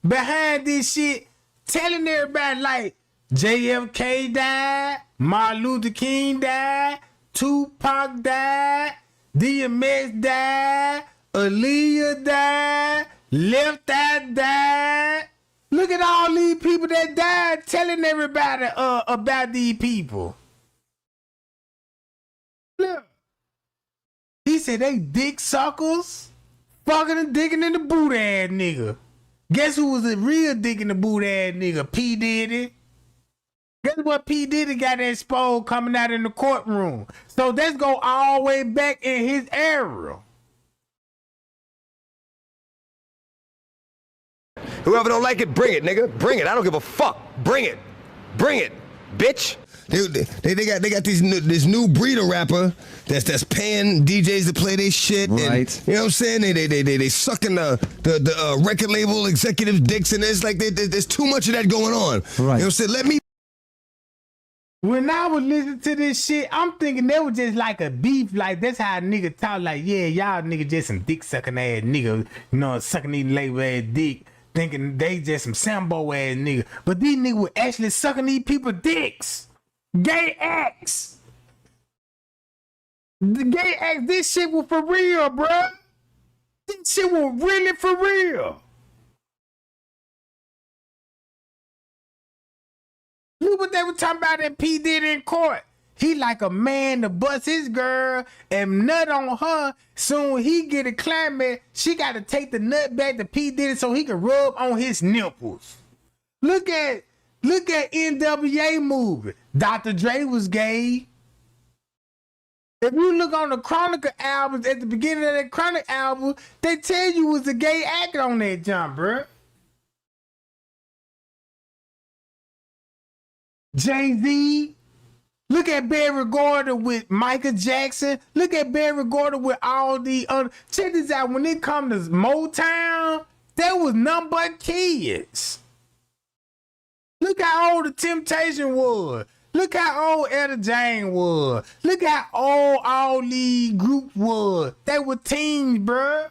behind this shit, telling everybody like JFK died, Martin Luther King died, Tupac died, DMX died, Aaliyah died, Left Eye died. Look at all these people that died telling everybody about these people. Look. He said they dick suckers, fucking and digging in the boot ass nigga. Guess who was a real dick in the boot ass nigga? P. Diddy. Guess what? P. Diddy got exposed coming out in the courtroom. So let's go all the way back in his era. Whoever don't like it, bring it, nigga. Bring it. I don't give a fuck. Bring it. Bring it, bitch. They got this new breed of rapper that's paying DJs to play their shit. Right. And, you know what I'm saying? They sucking the record label executive dicks, and it's like there's too much of that going on. Right. You know what I'm saying? Let me. When I was listening to this shit, I'm thinking they was just like a beef. Like, that's how a nigga talk. Like, yeah, y'all nigga just some dick sucking ass nigga. You know, sucking these label ass dick. Thinking they just some Sambo ass nigga. But these niggas were actually sucking these people dicks. Gay acts. The gay acts, this shit was for real, bruh. This shit was really for real. Look what they were talking about in P. Diddy in court. He like a man to bust his girl and nut on her. Soon he get a climate, she got to take the nut back to P. Diddy so he can rub on his nipples. Look at NWA movie. Dr. Dre was gay. If you look on the Chronicle albums, at the beginning of that Chronicle album, they tell you was a gay actor on that jump, bruh. Jay-Z. Look at Barry Gordon with Michael Jackson. Look at Barry Gordon with all the other. Check this out. When it comes to Motown, there was none but kids. Look how old the Temptation was. Look how old Etta James was. Look how old all these groups was. They were teens, bruh.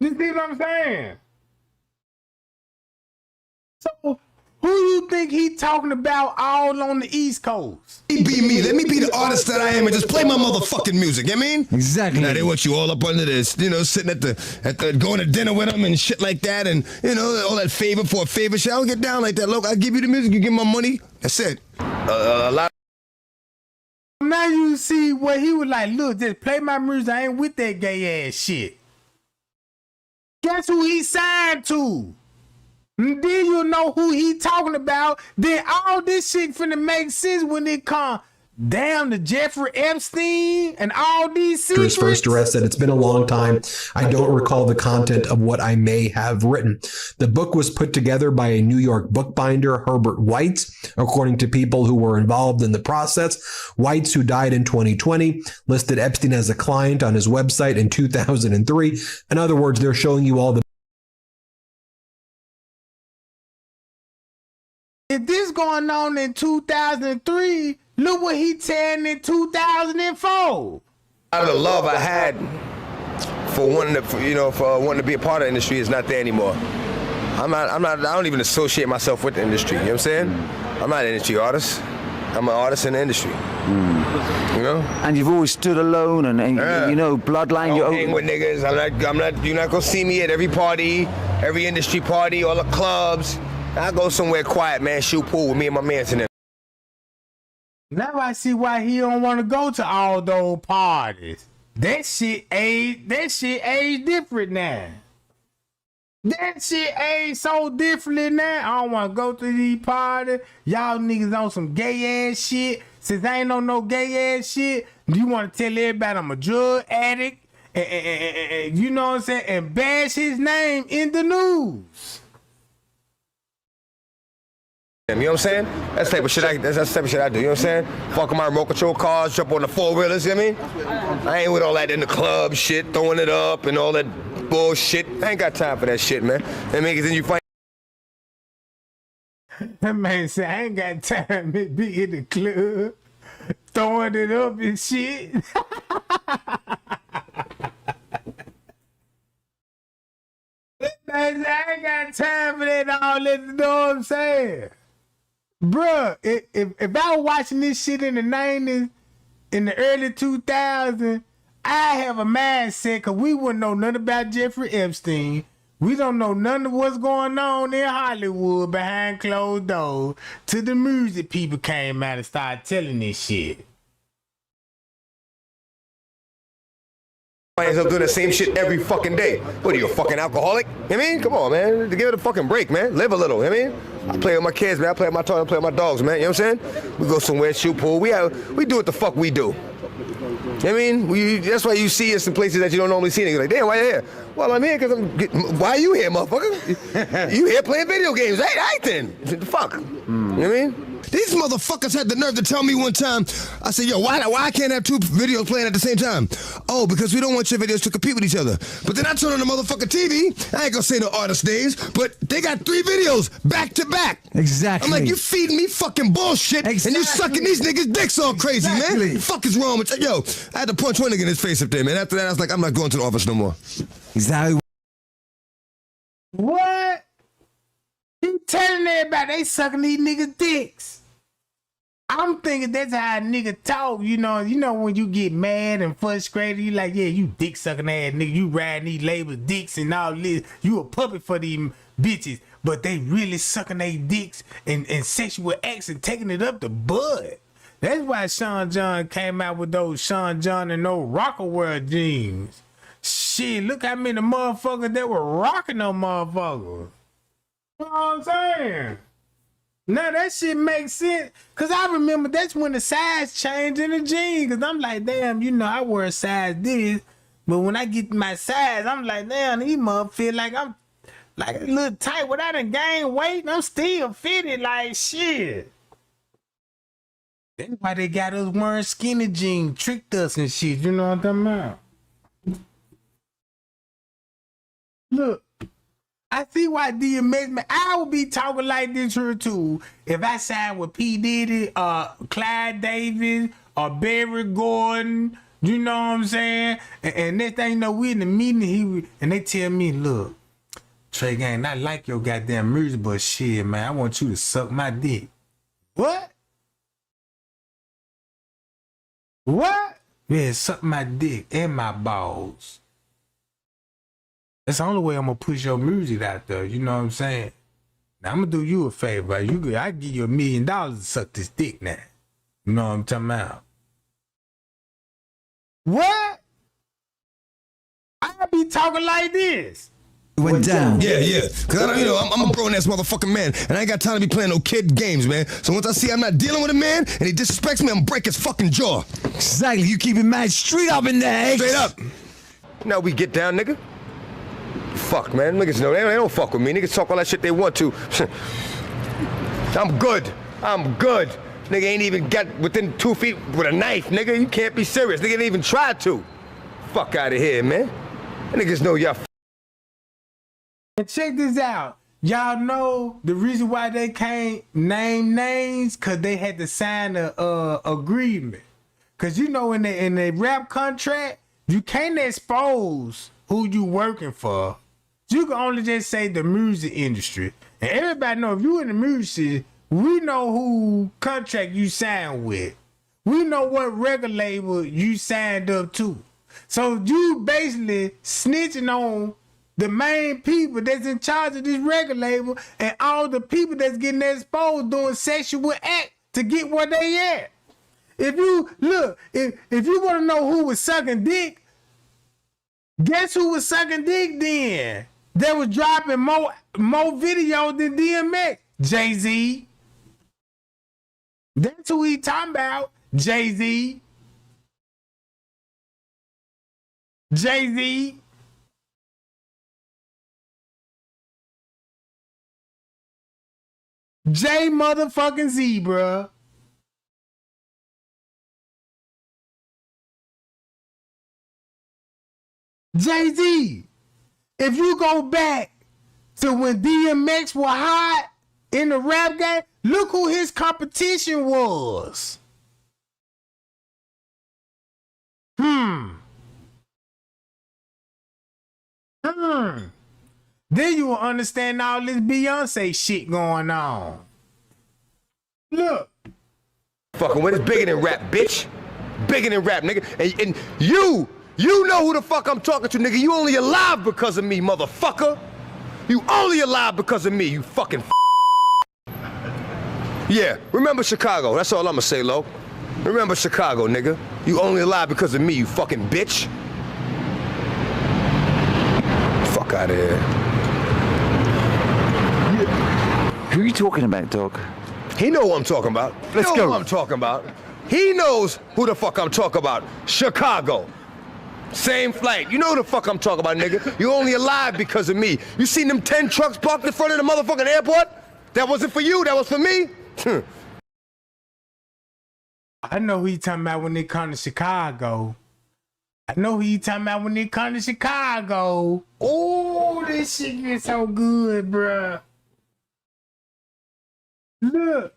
You see what I'm saying? So, who you think he talking about all on the East Coast? He be me. Let me be the artist that I am and just play my motherfucking music. You know what I mean? Exactly. Now they want you all up under this, you know, sitting at the going to dinner with them and shit like that, and you know all that favor for a favor shit. I don't get down like that. Look, I give you the music, you give my money. That's it. A lot. Now you see what he was like. Look, just play my music. I ain't with that gay ass shit. Guess who he signed to? Then you know who he talking about. Then all this shit finna make sense when it come down to Jeffrey Epstein and all these secrets. His first arrest said, "It's been a long time. I don't recall the content of what I may have written." The book was put together by a New York bookbinder, Herbert White, according to people who were involved in the process. White, who died in 2020, listed Epstein as a client on his website in 2003. In other words, they're showing you all the. If this going on in 2003, look what he telling in 2004. Out of the love I had for wanting to be a part of the industry is not there anymore. I don't even associate myself with the industry. You know what I'm saying? I'm not an industry artist. I'm an artist in the industry. You know? And you've always stood alone and you know, bloodline. I don't hang with niggas. You're not gonna see me at every party, every industry party, all the clubs. I go somewhere quiet, man, shoot pool with me and my mans in there. Now I see why he don't want to go to all those parties. That shit age different now. That shit age so different now. I don't want to go to these parties. Y'all niggas on some gay ass shit. Since I ain't on no gay ass shit, you want to tell everybody I'm a drug addict and you know what I'm saying, and bash his name in the news. You know what I'm saying? That's the type of shit that's the type of shit I do. You know what I'm saying? Fuck my remote control cars, jump on the 4-wheelers. You know what I mean? I ain't with all that in the club shit, throwing it up and all that bullshit. I ain't got time for that shit, man. I mean, 'cause then you find. That man said, I ain't got time to be in the club, throwing it up and shit. That man said, I ain't got time for that all that, you know what I'm saying? Bruh, if I was watching this shit in the 90s, in the early 2000s, I have a mindset, because we wouldn't know nothing about Jeffrey Epstein. We don't know none of what's going on in Hollywood behind closed doors till the music people came out and started telling this shit. I end up doing the same shit every fucking day. What are you, a fucking alcoholic? You know what I mean? Come on, man. Give it a fucking break, man. Live a little, you know what I mean? I play with my kids, man. I play with my toys, I play with my dogs, man. You know what I'm saying? We go somewhere, shoot pool. We do what the fuck we do. You know what I mean? That's why you see us in places that you don't normally see. Niggas like, damn, why you here? Well, I'm here because why are you here, motherfucker? You here playing video games. Hey, then. The fuck? You know what I mean? These motherfuckers had the nerve to tell me one time, I said, yo, why I can't have two videos playing at the same time? Oh, because we don't want your videos to compete with each other. But then I turn on the motherfucking TV, I ain't gonna say no artist names, but they got 3 videos back to back. Exactly. I'm like, you feeding me fucking bullshit, and you sucking these niggas' dicks all crazy, man. What the fuck is wrong with you? Yo, I had to punch one nigga in his face up there, man. After that, I was like, I'm not going to the office no more. Exactly. What? He telling everybody they sucking these niggas' dicks. I'm thinking that's how a nigga talk, you know when you get mad and frustrated, you like, yeah, you dick sucking ass nigga, you riding these labels dicks and all this, you a puppet for these bitches, but they really sucking their dicks and sexual acts and taking it up the butt. That's why Sean John came out with those Sean John and those Rocker World jeans. Shit, look how many motherfuckers that were rocking them motherfuckers. You know what I'm saying? Now that shit makes sense, cause I remember that's when the size changed in the jeans. Cause I'm like, damn, I wear a size this, but when I get my size, I'm like, damn, these motherfuckers feel like I'm like a little tight. When I done gained weight, and I'm still fitted like shit. That's why they got us wearing skinny jeans, tricked us and shit. You know what I'm talking about? Look. I see why DMX, man. I would be talking like this here too if I signed with P. Diddy, Clyde Davis, or Barry Gordon. You know what I'm saying? And next thing you know, we in the meeting, and they tell me, look, Trey Gang, I like your goddamn music, but shit, man, I want you to suck my dick. What? What? Yeah, suck my dick and my balls. That's the only way I'm gonna push your music out there. You know what I'm saying? Now I'm gonna do you a favor. I give you $1 million to suck this dick now. You know what I'm talking about? What? I be talking like this. Went down. Yeah. Cause I'm a grown ass motherfucking man, and I ain't got time to be playing no kid games, man. So once I see I'm not dealing with a man and he disrespects me, I'm gonna break his fucking jaw. Exactly. You keep it mad straight up in there. Straight up. Now we get down, nigga. Fuck, man. Niggas know they don't fuck with me. Niggas talk all that shit they want to. I'm good. Nigga ain't even got within 2 feet with a knife, nigga. You can't be serious. Nigga didn't even try to. Fuck out of here, man. Niggas know y'all. And check this out. Y'all know the reason why they can't name names? Cause they had to sign a agreement. Cause you know in the rap contract, you can't expose who you working for. You can only just say the music industry. And everybody know if you in the music, we know who contract you signed with. We know what record label you signed up to. So you basically snitching on the main people that's in charge of this record label and all the people that's getting exposed doing sexual act to get where they at. If you look, if you want to know who was sucking dick, guess who was sucking dick then? They was dropping more videos than DMX. Jay-Z. That's who he talking about. Jay-Z. Jay-Z. Jay motherfucking Z, bruh. Jay-Z. If you go back to when DMX was hot in the rap game, look who his competition was. Then you will understand all this Beyonce shit going on. Look. Fucking with it's bigger than rap, bitch. Bigger than rap, nigga. And you know who the fuck I'm talking to, nigga. You only alive because of me, motherfucker. You only alive because of me, you fucking Yeah, remember Chicago. That's all I'ma say, Lo. Remember Chicago, nigga. You only alive because of me, you fucking bitch. Fuck out of here. Who are you talking about, dog? He know what I'm talking about. Let's go. Who I'm talking about. He knows who the fuck I'm talking about. Chicago. Same flight. You know who the fuck I'm talking about, nigga. You only alive because of me. You seen them 10 trucks parked in front of the motherfucking airport? That wasn't for you, that was for me? I know who he talking about when they come to Chicago. I know who he talking about when they come to Chicago. Oh, this shit gets so good, bruh. Look.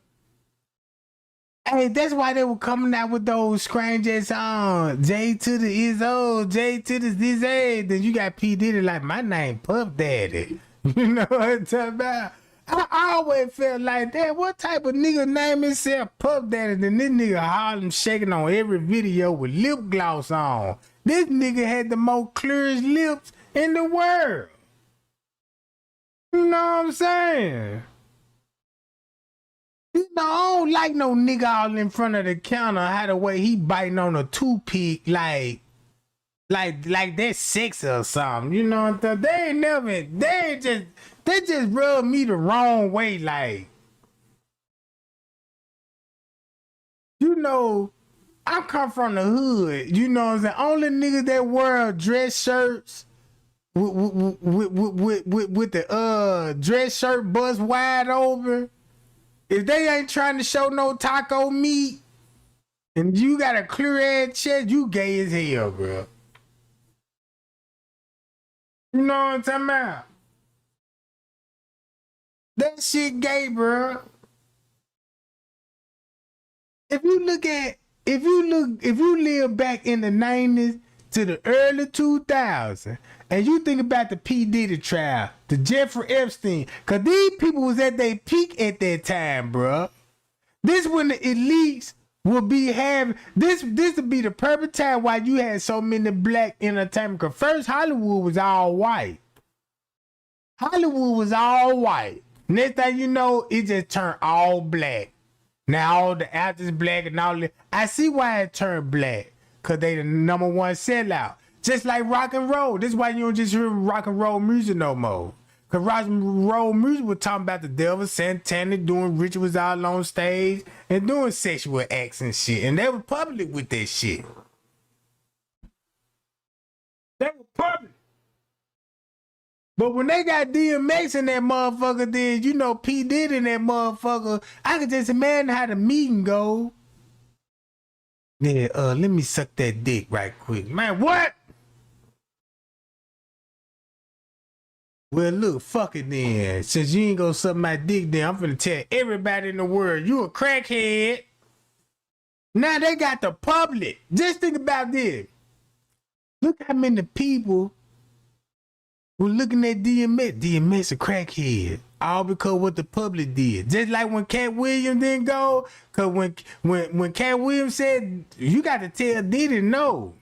Hey, that's why they were coming out with those strange ass songs. J to the is old, J to the this age. Then you got P. Diddy like, my name Puff Daddy. You know what I'm talking about? I always felt like that. What type of nigga name himself Puff Daddy? Then this nigga Harlem shaking on every video with lip gloss on. This nigga had the most clearest lips in the world. You know what I'm saying? You know, I don't like no nigga all in front of the counter. How the way he biting on a toothpick like that's sex or something. You know what I'm saying? They just rub me the wrong way. Like, you know, I come from the hood. You know what I'm saying? Only niggas that wear dress shirts with the dress shirt bust wide open. If they ain't trying to show no taco meat and you got a clear ass chest, you gay as hell, bro. You know what I'm talking about? That shit gay, bro. If you live back in the 90s to the early 2000s, and you think about the P. Diddy trial, the Jeffrey Epstein, cause these people was at their peak at that time, bruh. This when the elites will be having this would be the perfect time why you had so many black entertainment. Cause first Hollywood was all white. Hollywood was all white. Next thing you know, it just turned all black. Now all the actors black and all that. I see why it turned black. Cause they the number one sellout. Just like rock and roll. This is why you don't just hear rock and roll music no more. Cause rock and roll music was talking about the devil, Santana, doing rituals out on stage and doing sexual acts and shit. And they were public with that shit. They were public. But when they got DMX in that motherfucker, then you know P. Diddy in that motherfucker, I could just imagine how the meeting go. Yeah, let me suck that dick right quick. Man, what? Well, look, fuck it then. Since you ain't gonna suck my dick, then I'm finna tell everybody in the world you a crackhead. Now they got the public. Just think about this. Look how many people were looking at DMX. DMX a crackhead. All because what the public did. Just like when Cat Williams didn't go. Cause when Cat Williams said, you got to tell Diddy no.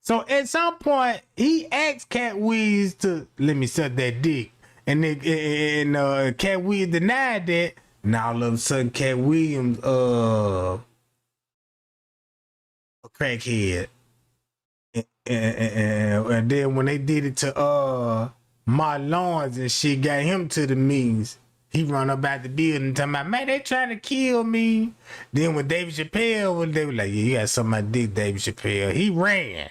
So at some point, he asked Cat Williams to let me suck that dick. And Cat Williams denied that. Now all of a sudden Cat Williams a crackhead. And then when they did it to Martin Lawrence and shit, got him to the meetings, he run up out the building talking about, man, they trying to kill me. Then when David Chappelle, they were like, yeah, you got something I did, David Chappelle. He ran.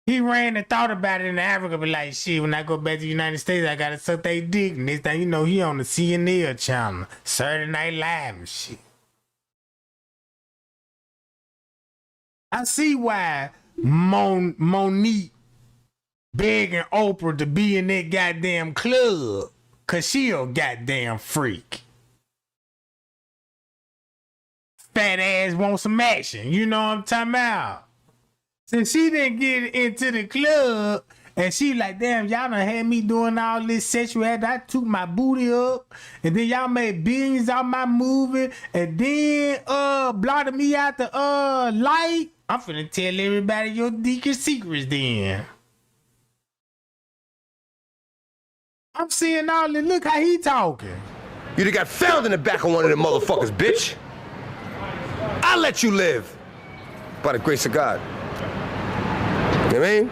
He ran and thought about it in Africa, but like, shit, when I go back to the United States, I gotta suck their dick. Next thing you know, he on the CNN channel, Saturday Night Live and shit. I see why Monique begging Oprah to be in that goddamn club, cause she a goddamn freak. Fat ass wants some action, you know what I'm talking about? Since she didn't get into the club, and she like, damn, y'all done had me doing all this sexual act. I took my booty up, and then y'all made billions off my movie, and then blotted me out the light. I'm finna tell everybody your deepest secrets then. I'm seeing all this. Look how he talking. You done got found in the back of one of them motherfuckers, bitch. I'll let you live. By the grace of God. You know what I mean?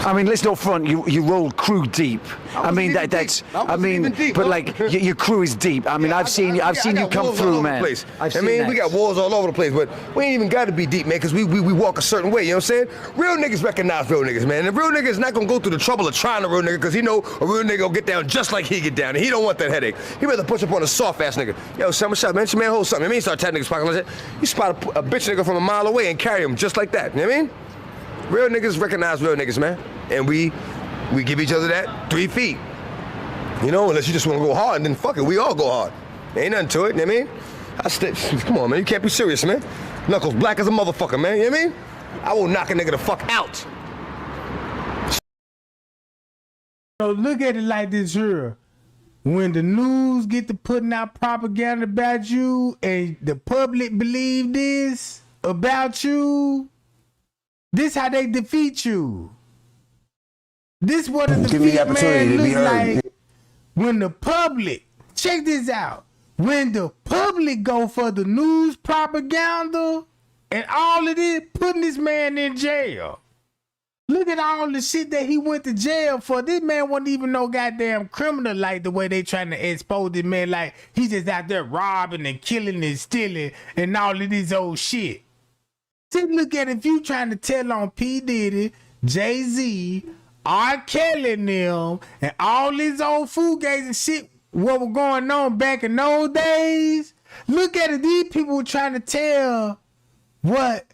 I mean, let's not front. You rolled crew deep. I mean, that's. I mean, deep, but like your crew is deep. I mean, I've seen you come through, man. I mean, we got walls all over the place, but we ain't even got to be deep, man, because we walk a certain way. You know what I'm saying? Real niggas recognize real niggas, man. And real nigga is not gonna go through the trouble of trying a real nigga, because he know a real nigga gonna get down just like he get down, and he don't want that headache. He rather push up on a soft ass nigga. Yo, summer shot, man, hold something. I mean, start tapping niggas pocket like that. You spot a bitch nigga from a mile away and carry him just like that. You know what I mean? Real niggas recognize real niggas, man. And we give each other that 3 feet. You know, unless you just want to go hard, and then fuck it, we all go hard. Ain't nothing to it, you know what I mean? Come on, man, you can't be serious, man. Knuckles black as a motherfucker, man, you know what I mean? I will knock a nigga the fuck out. So look at it like this here. When the news get to putting out propaganda about you and the public believe this about you, this how they defeat you. This what a defeat man looks like when the public, check this out, when the public go for the news propaganda and all of this, putting this man in jail. Look at all the shit that he went to jail for. This man wasn't even no goddamn criminal like the way they trying to expose this man, like he just out there robbing and killing and stealing and all of this old shit. Just look at it, if you trying to tell on P. Diddy, Jay-Z, R. Kelly and them, and all these old foodgates and shit, what was going on back in those days, look at it, these people were trying to tell what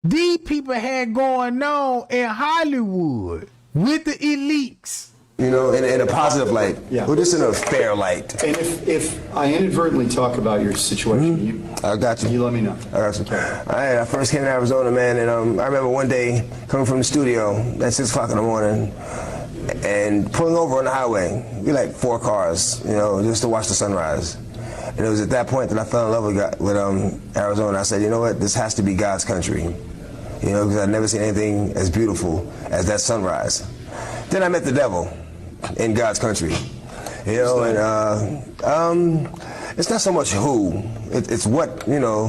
these people had going on in Hollywood with the elites. You know, in a positive light. Yeah. Or just in a fair light. And if I inadvertently talk about your situation, I got you. You let me know. I got you. All right, I first came to Arizona, man, and I remember one day coming from the studio at 6 o'clock in the morning and pulling over on the highway. We like 4 cars, you know, just to watch the sunrise. And it was at that point that I fell in love with Arizona. I said, you know what, this has to be God's country. You know, because I've never seen anything as beautiful as that sunrise. Then I met the devil in God's country. You know, and it's not so much who, it's what, you know,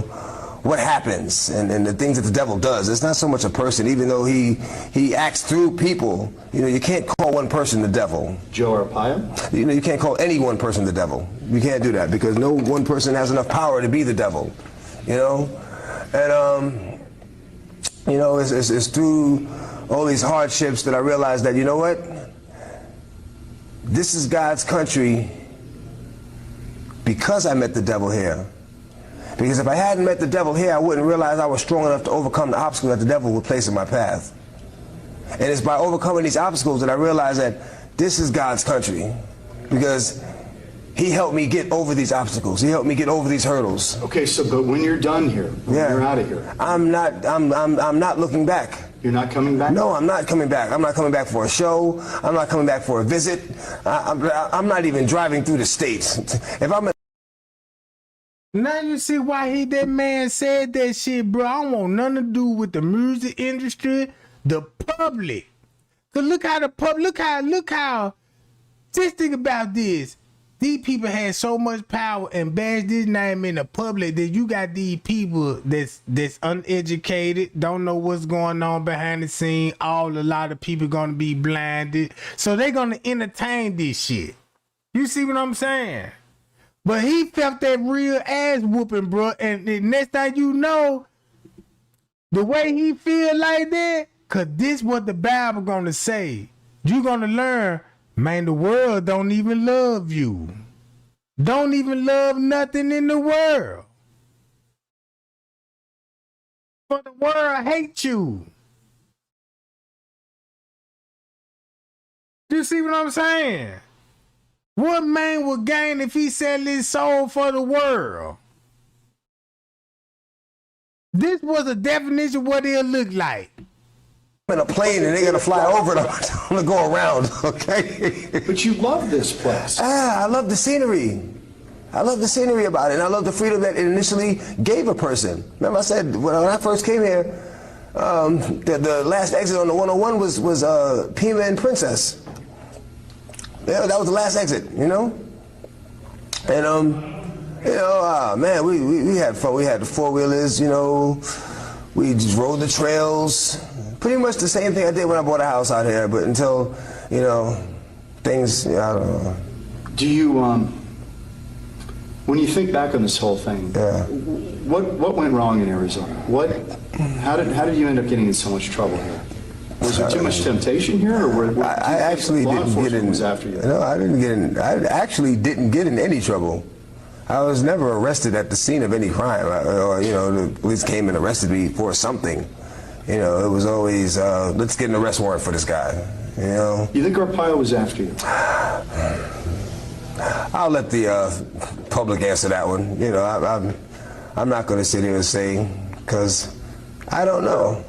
what happens and the things that the devil does. It's not so much a person, even though he acts through people. You know, you can't call one person the devil. Joe Arpaio? You know, you can't call any one person the devil. You can't do that because no one person has enough power to be the devil. You know, and you know, it's through all these hardships that I realized that, you know what, this is God's country because I met the devil here. Because if I hadn't met the devil here, I wouldn't realize I was strong enough to overcome the obstacles that the devil would place in my path. And it's by overcoming these obstacles that I realized that this is God's country. Because He helped me get over these obstacles. He helped me get over these hurdles. Okay, so but when you're done here, when you're out of here, I'm not looking back. You're not coming back? No, I'm not coming back. I'm not coming back for a show. I'm not coming back for a visit. I'm not even driving through the states. If I'm Now you see why that man said that shit, bro. I don't want nothing to do with the music industry, the public. Cause look how the public, look how. Just think about this. These people had so much power and bash this name in the public that you got these people that's uneducated, don't know what's going on behind the scene. A lot of people gonna be blinded, so they gonna entertain this shit. You see what I'm saying? But he felt that real ass whooping, bro. And the next thing you know, the way he feel like that, cause this what the Bible gonna say. You gonna learn, man, the world don't even love you. Don't even love nothing in the world. For the world hate you. You see what I'm saying? What man would gain if he sell his soul for the world? This was a definition of what it'll look like. in a plane and they're gonna fly over it, I'm gonna go around, okay? But you love this place. I love the scenery. I love the scenery about it, and I love the freedom that it initially gave a person. Remember I said, when I first came here, the last exit on the 101 was Pima and Princess. Yeah, that was the last exit, you know? And, man, we had fun. We had the four-wheelers, you know. We just rode the trails. Pretty much the same thing I did when I bought a house out here, but until, you know, things, I don't know. Do you, when you think back on this whole thing, what went wrong in Arizona? How did you end up getting in so much trouble here? Was there too much temptation here, or I actually didn't get in. After you? No, I didn't get in. I actually didn't get in any trouble. I was never arrested at the scene of any crime, or you know, the police came and arrested me for something. You know, it was always let's get an arrest warrant for this guy. You know. You think Arpaio was after you? I'll let the public answer that one. You know, I'm not going to sit here and say, because I don't know.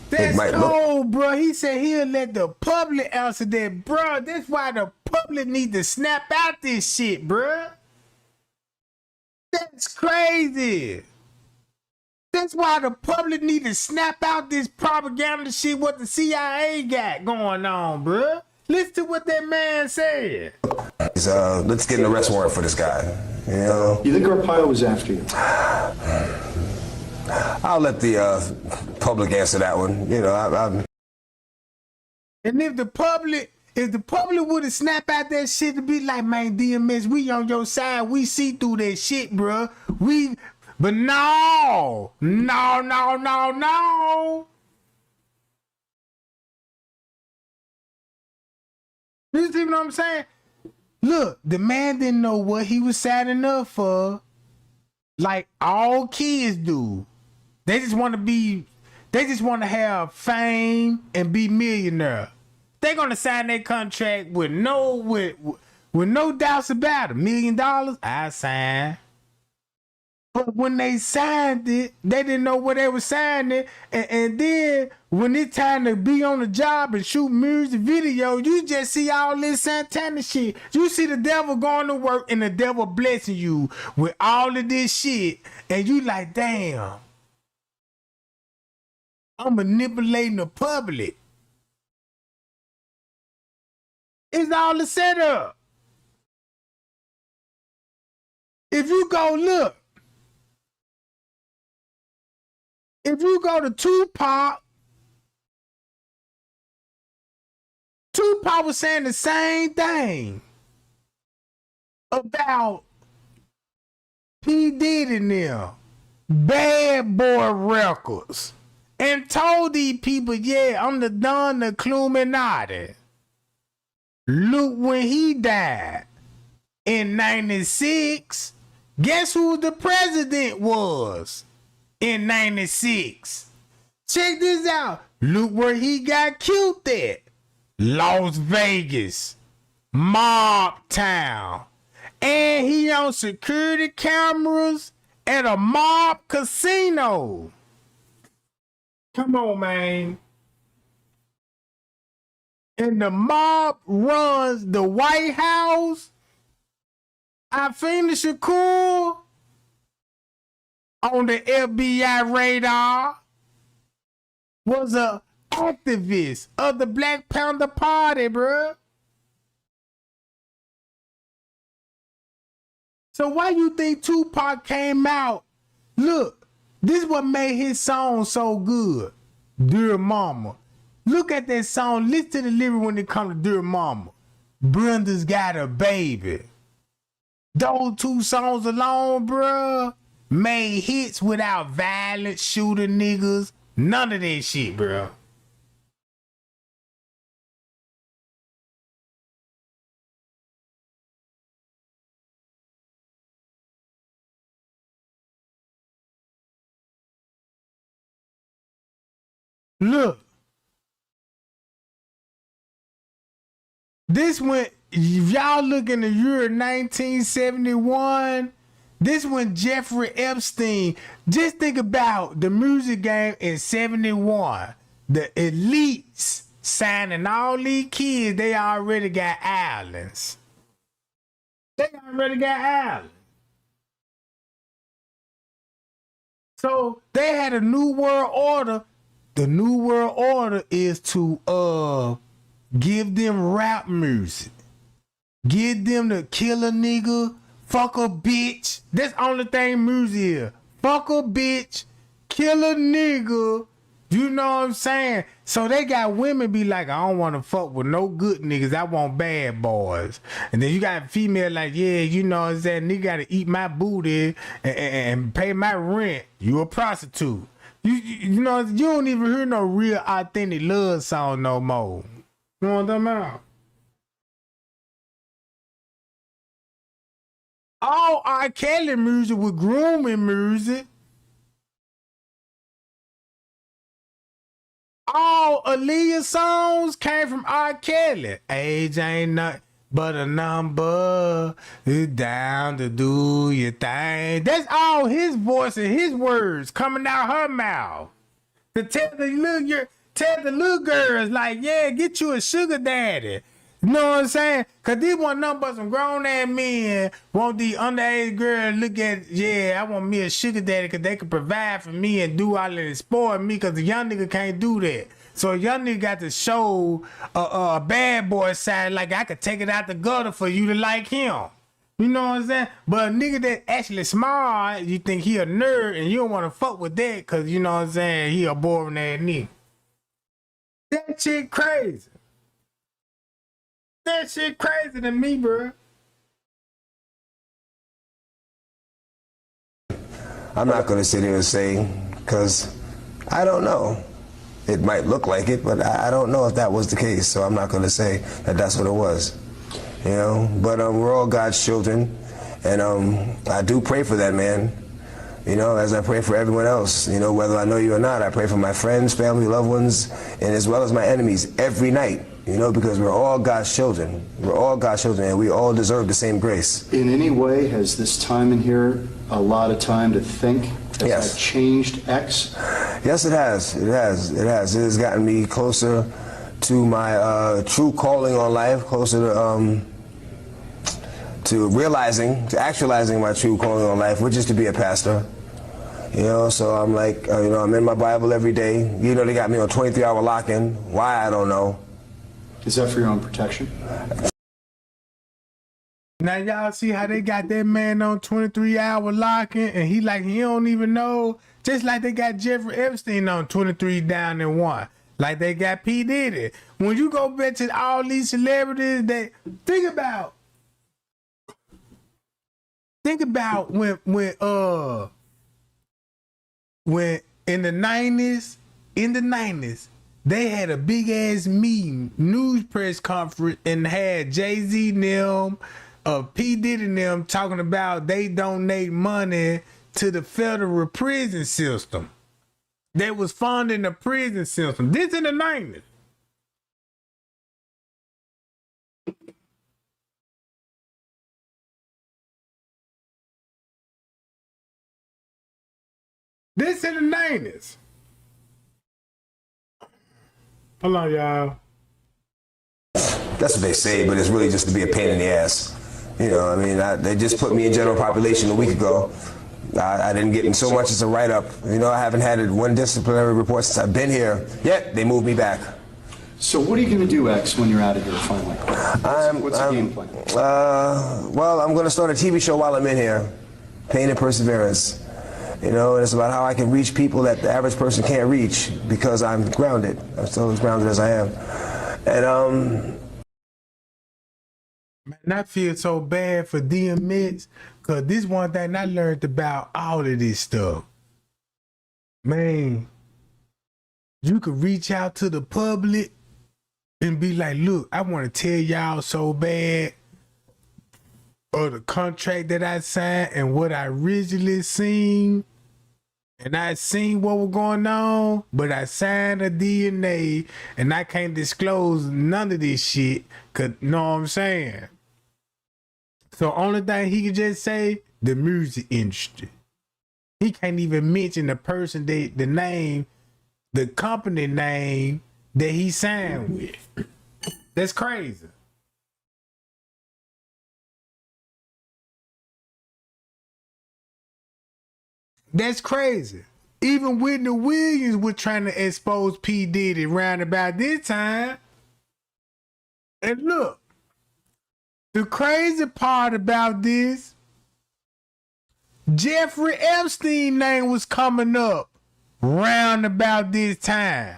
That's cold, bro. He said he'll let the public answer that, bro. That's why the public need to snap out this shit, bro. That's crazy. That's why the public need to snap out this propaganda shit what the CIA got going on, bro. Listen to what that man said. Let's get an arrest warrant for this guy. You know. You think Arpaio was after you? I'll let the public answer that one. You know, And if the public would have snapped out that shit to be like, man, DMS, we on your side, we see through that shit, bro. But no. You see what I'm saying? Look, the man didn't know what he was signing up for. Like all kids do. They just want to have fame and be millionaire. They're gonna sign that contract with no doubts about it. $1 million, I sign. But when they signed it, they didn't know what they were signing. And then when it's time to be on the job and shoot music video, you just see all this satanic shit. You see the devil going to work and the devil blessing you with all of this shit. And you like, damn, I'm manipulating the public. It's all a setup. If you go look, if you go to Tupac was saying the same thing about P. Diddy and them, Bad Boy Records, and told these people, yeah, I'm the Don the Illuminati. Look, when he died in 96, guess who the president was in 96? Check this out. Look where he got killed at. Las Vegas, Mob Town. And he on security cameras at a mob casino. Come on, man. And the mob runs the White House. Afeni Shakur on the FBI radar was a activist of the Black Panther Party, bruh. So why you think Tupac came out? Look, this is what made his song so good. Dear Mama. Look at that song. Listen to the lyric when it comes to Dear Mama. Brenda's got a baby. Those two songs alone, bruh, made hits without violence, shooting niggas. None of that shit, bruh. Look. This went, if y'all look in the year 1971, this when Jeffrey Epstein, just think about the music game in 71. The elites signing all these kids, they already got islands. They already got islands. So they had a new world order. The new world order is to give them rap music. Give them to kill a nigga, fuck a bitch. That's the only thing music is. Fuck a bitch, kill a nigga. You know what I'm saying? So they got women be like, I don't want to fuck with no good niggas. I want bad boys. And then you got female like, yeah, you know what I'm saying? Nigga got to eat my booty and pay my rent. You a prostitute. You know, you don't even hear no real authentic love song no more. You know what I'm talking about? All R. Kelly music was grooming music. All Aaliyah songs came from R. Kelly. Age ain't nothing but a number. You down to do your thing. That's all his voice and his words coming out her mouth. To tell the little girls, like, yeah, get you a sugar daddy. You know what I'm saying? Cause these want nothing but some grown ass men want the underage girl look at, yeah, I want me a sugar daddy cause they can provide for me and do all that and spoil me cause the young nigga can't do that. So a young nigga got to show a bad boy side, like I could take it out the gutter for you to like him. You know what I'm saying? But a nigga that actually smart, you think he a nerd and you don't want to fuck with that cause you know what I'm saying, he a boring ass nigga. That shit crazy. That shit crazy to me, bro. I'm not going to sit here and say, because I don't know. It might look like it, but I don't know if that was the case, so I'm not going to say that that's what it was. You know, but we're all God's children, and I do pray for that man, you know, as I pray for everyone else, you know, whether I know you or not. I pray for my friends, family, loved ones, and as well as my enemies every night. You know, because we're all God's children. We're all God's children, and we all deserve the same grace. In any way, has this time in here a lot of time to think? Has Yes. that changed X? Yes, it has. It has. It has. It has gotten me closer to my true calling on life, closer to realizing, to actualizing my true calling on life, which is to be a pastor. You know, so I'm like, you know, I'm in my Bible every day. You know, they got me on 23-hour lock-in. Why, I don't know. Is that for your own protection? Now y'all see how they got that man on 23-hour lock-in and he don't even know, just like they got Jeffrey Epstein on 23 down and 1. Like they got P. Diddy. When you go back to all these celebrities, that think about when in the 90s, they had a big ass meeting, news press conference, and had Jay-Z and them, P. Diddy and them talking about they donate money to the federal prison system. They was funding the prison system. This in the 90s. This in the 90s. Hold on, y'all. That's what they say, but it's really just to be a pain in the ass. You know, I mean, they just put me in general population a week ago. I didn't get in so much as a write-up. You know, I haven't had one disciplinary report since I've been here. Yet, they moved me back. So what are you going to do, X, when you're out of here finally? What's the game plan? Well, I'm going to start a TV show while I'm in here. Pain and Perseverance. You know, and it's about how I can reach people that the average person can't reach because I'm grounded. I'm still as grounded as I am. And, Man, I feel so bad for DMX, because this one thing I learned about all of this stuff. Man, you could reach out to the public and be like, look, I want to tell y'all so bad of the contract that I signed and what I originally seen. And I seen what was going on, but I signed a DNA and I can't disclose none of this shit, cause you know what I'm saying? So only thing he could just say, the music industry. He can't even mention the person, the name, the company name that he signed with. That's crazy. That's crazy. Even Whitney Williams was trying to expose P. Diddy around about this time. And look, the crazy part about this, Jeffrey Epstein name was coming up round about this time.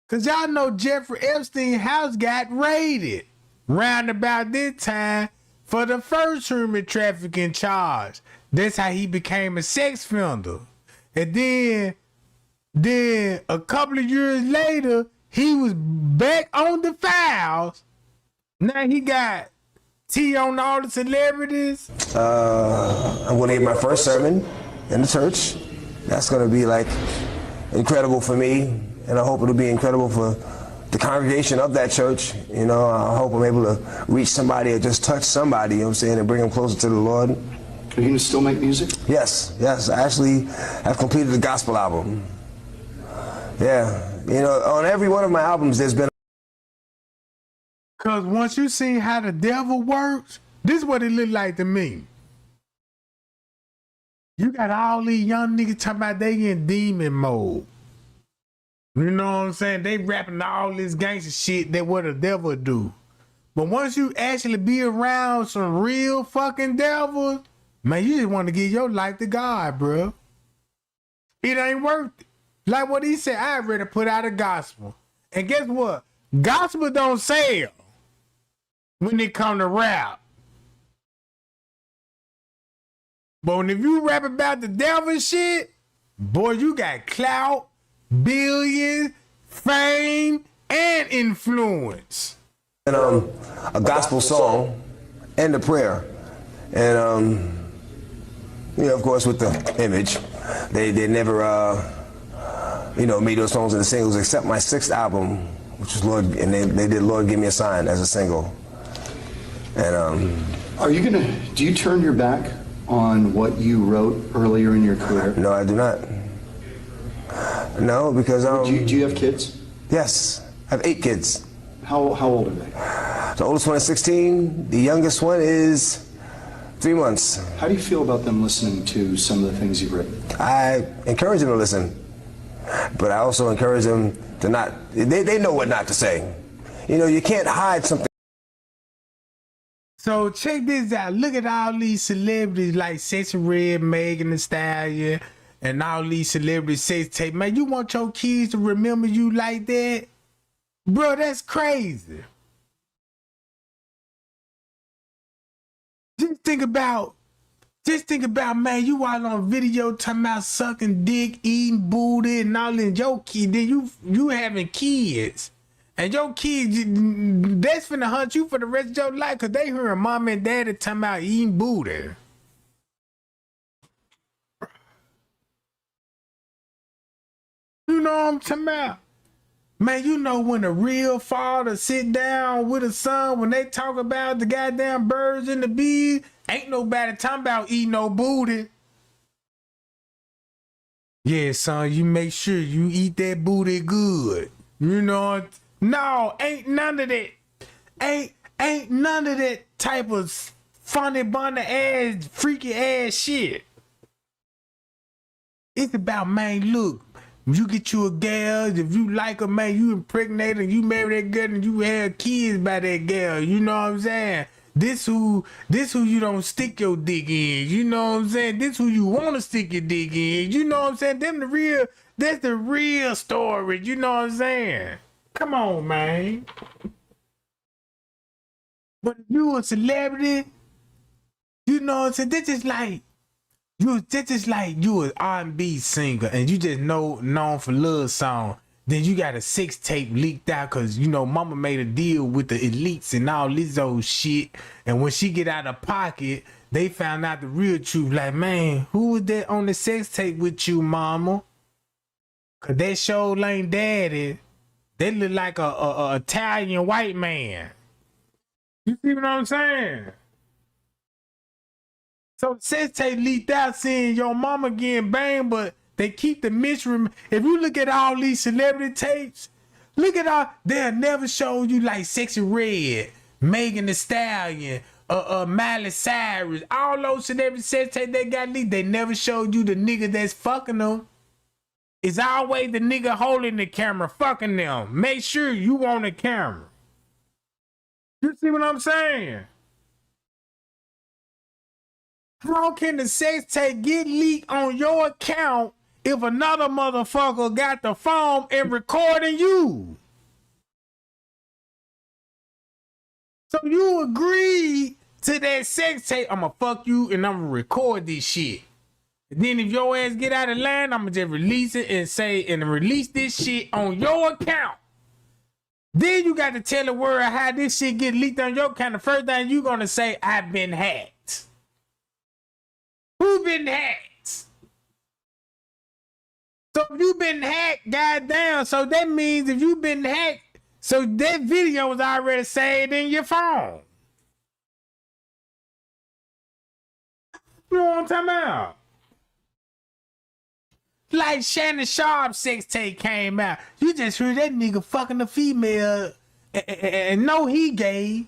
Cause y'all know Jeffrey Epstein house got raided round about this time for the first human trafficking charge. That's how he became a sex offender. And then a couple of years later, he was back on the files. Now he got T on all the celebrities. I'm going to give my first sermon in the church. That's going to be like incredible for me, and I hope it'll be incredible for the congregation of that church. You know, I hope I'm able to reach somebody or just touch somebody, you know what I'm saying, and bring them closer to the Lord. Are you going to still make music? Yes. I actually have completed the gospel album. Yeah. You know, on every one of my albums, there's been. Because once you see how the devil works, this is what it looked like to me. You got all these young niggas talking about they in demon mode. You know what I'm saying? They rapping all this gangster shit that what the devil do. But once you actually be around some real fucking devils, man, you just want to give your life to God, bro. It ain't worth it. Like what he said, I'd rather put out a gospel. And guess what? Gospel don't sell when it come to rap. But if you rap about the devil shit, boy, you got clout, billions, fame, and influence. And a gospel song and a prayer. And you know, of course, with the image, they never made those songs into singles except my 6th album, which was Lord, and they did Lord Give Me a Sign as a single. And are you do you turn your back on what you wrote earlier in your career? No, I do not. No, because do you have kids? Yes, I have 8 kids. How old are they? The oldest one is 16. The youngest one is 3 months. How do you feel about them listening to some of the things you've written? I encourage them to listen, but I also encourage them to not. They know what not to say. You know, you can't hide something. So check this out. Look at all these celebrities like Sexy Red, Megan Thee Stallion, and all these celebrities sex tape. Man, you want your kids to remember you like that? Bro, that's crazy. Just think about, man, you all on video talking about sucking dick, eating booty, and all in your kid. Then you having kids. And your kids, that's finna hunt you for the rest of your life because they hearing mom and daddy talking about eating booty. You know what I'm talking about? Man, you know when a real father sit down with a son, when they talk about the goddamn birds and the bees, ain't nobody talking about eating no booty. Yeah, son, you make sure you eat that booty good. You know, no, ain't none of that. Ain't none of that type of funny bunny ass, freaky ass shit. It's about, man, look, you get you a gal, if you like her, man, you impregnate her, you marry that girl and you have kids by that gal, you know what I'm saying? This who you don't stick your dick in, you know what I'm saying? This who you want to stick your dick in, you know what I'm saying? That's the real story, you know what I'm saying? Come on, man. But if you a celebrity, you know what I'm saying? This is like you an R&B singer and you just known for love song. Then you got a sex tape leaked out because, you know, mama made a deal with the elites and all this old shit. And when she get out of pocket, they found out the real truth. Like, man, who was that on the sex tape with you, mama? Because that show ain't daddy. They look like a Italian white man. You see what I'm saying? So the sex tape leaked out saying your mama getting banged, but they keep the mystery. If you look at all these celebrity tapes, they'll never show you like Sexy Red, Megan Thee Stallion, Miley Cyrus, all those celebrity sex tapes they got leaked. They never showed you the nigga that's fucking them. It's always the nigga holding the camera, fucking them. Make sure you on the camera. You see what I'm saying? How can the sex tape get leaked on your account if another motherfucker got the phone and recording you? So you agreed to that sex tape. I'ma fuck you and I'ma record this shit. And then if your ass get out of line, I'ma just release it and release this shit on your account. Then you got to tell the world how this shit get leaked on your account. The first thing you gonna say, I've been hacked. Who been hacked? So if you been hacked, goddamn, so that means if you been hacked, so that video was already saved in your phone. You know what I'm talking about? Like Shannon Sharp's sex tape came out. You just heard that nigga fucking a female and know he gay.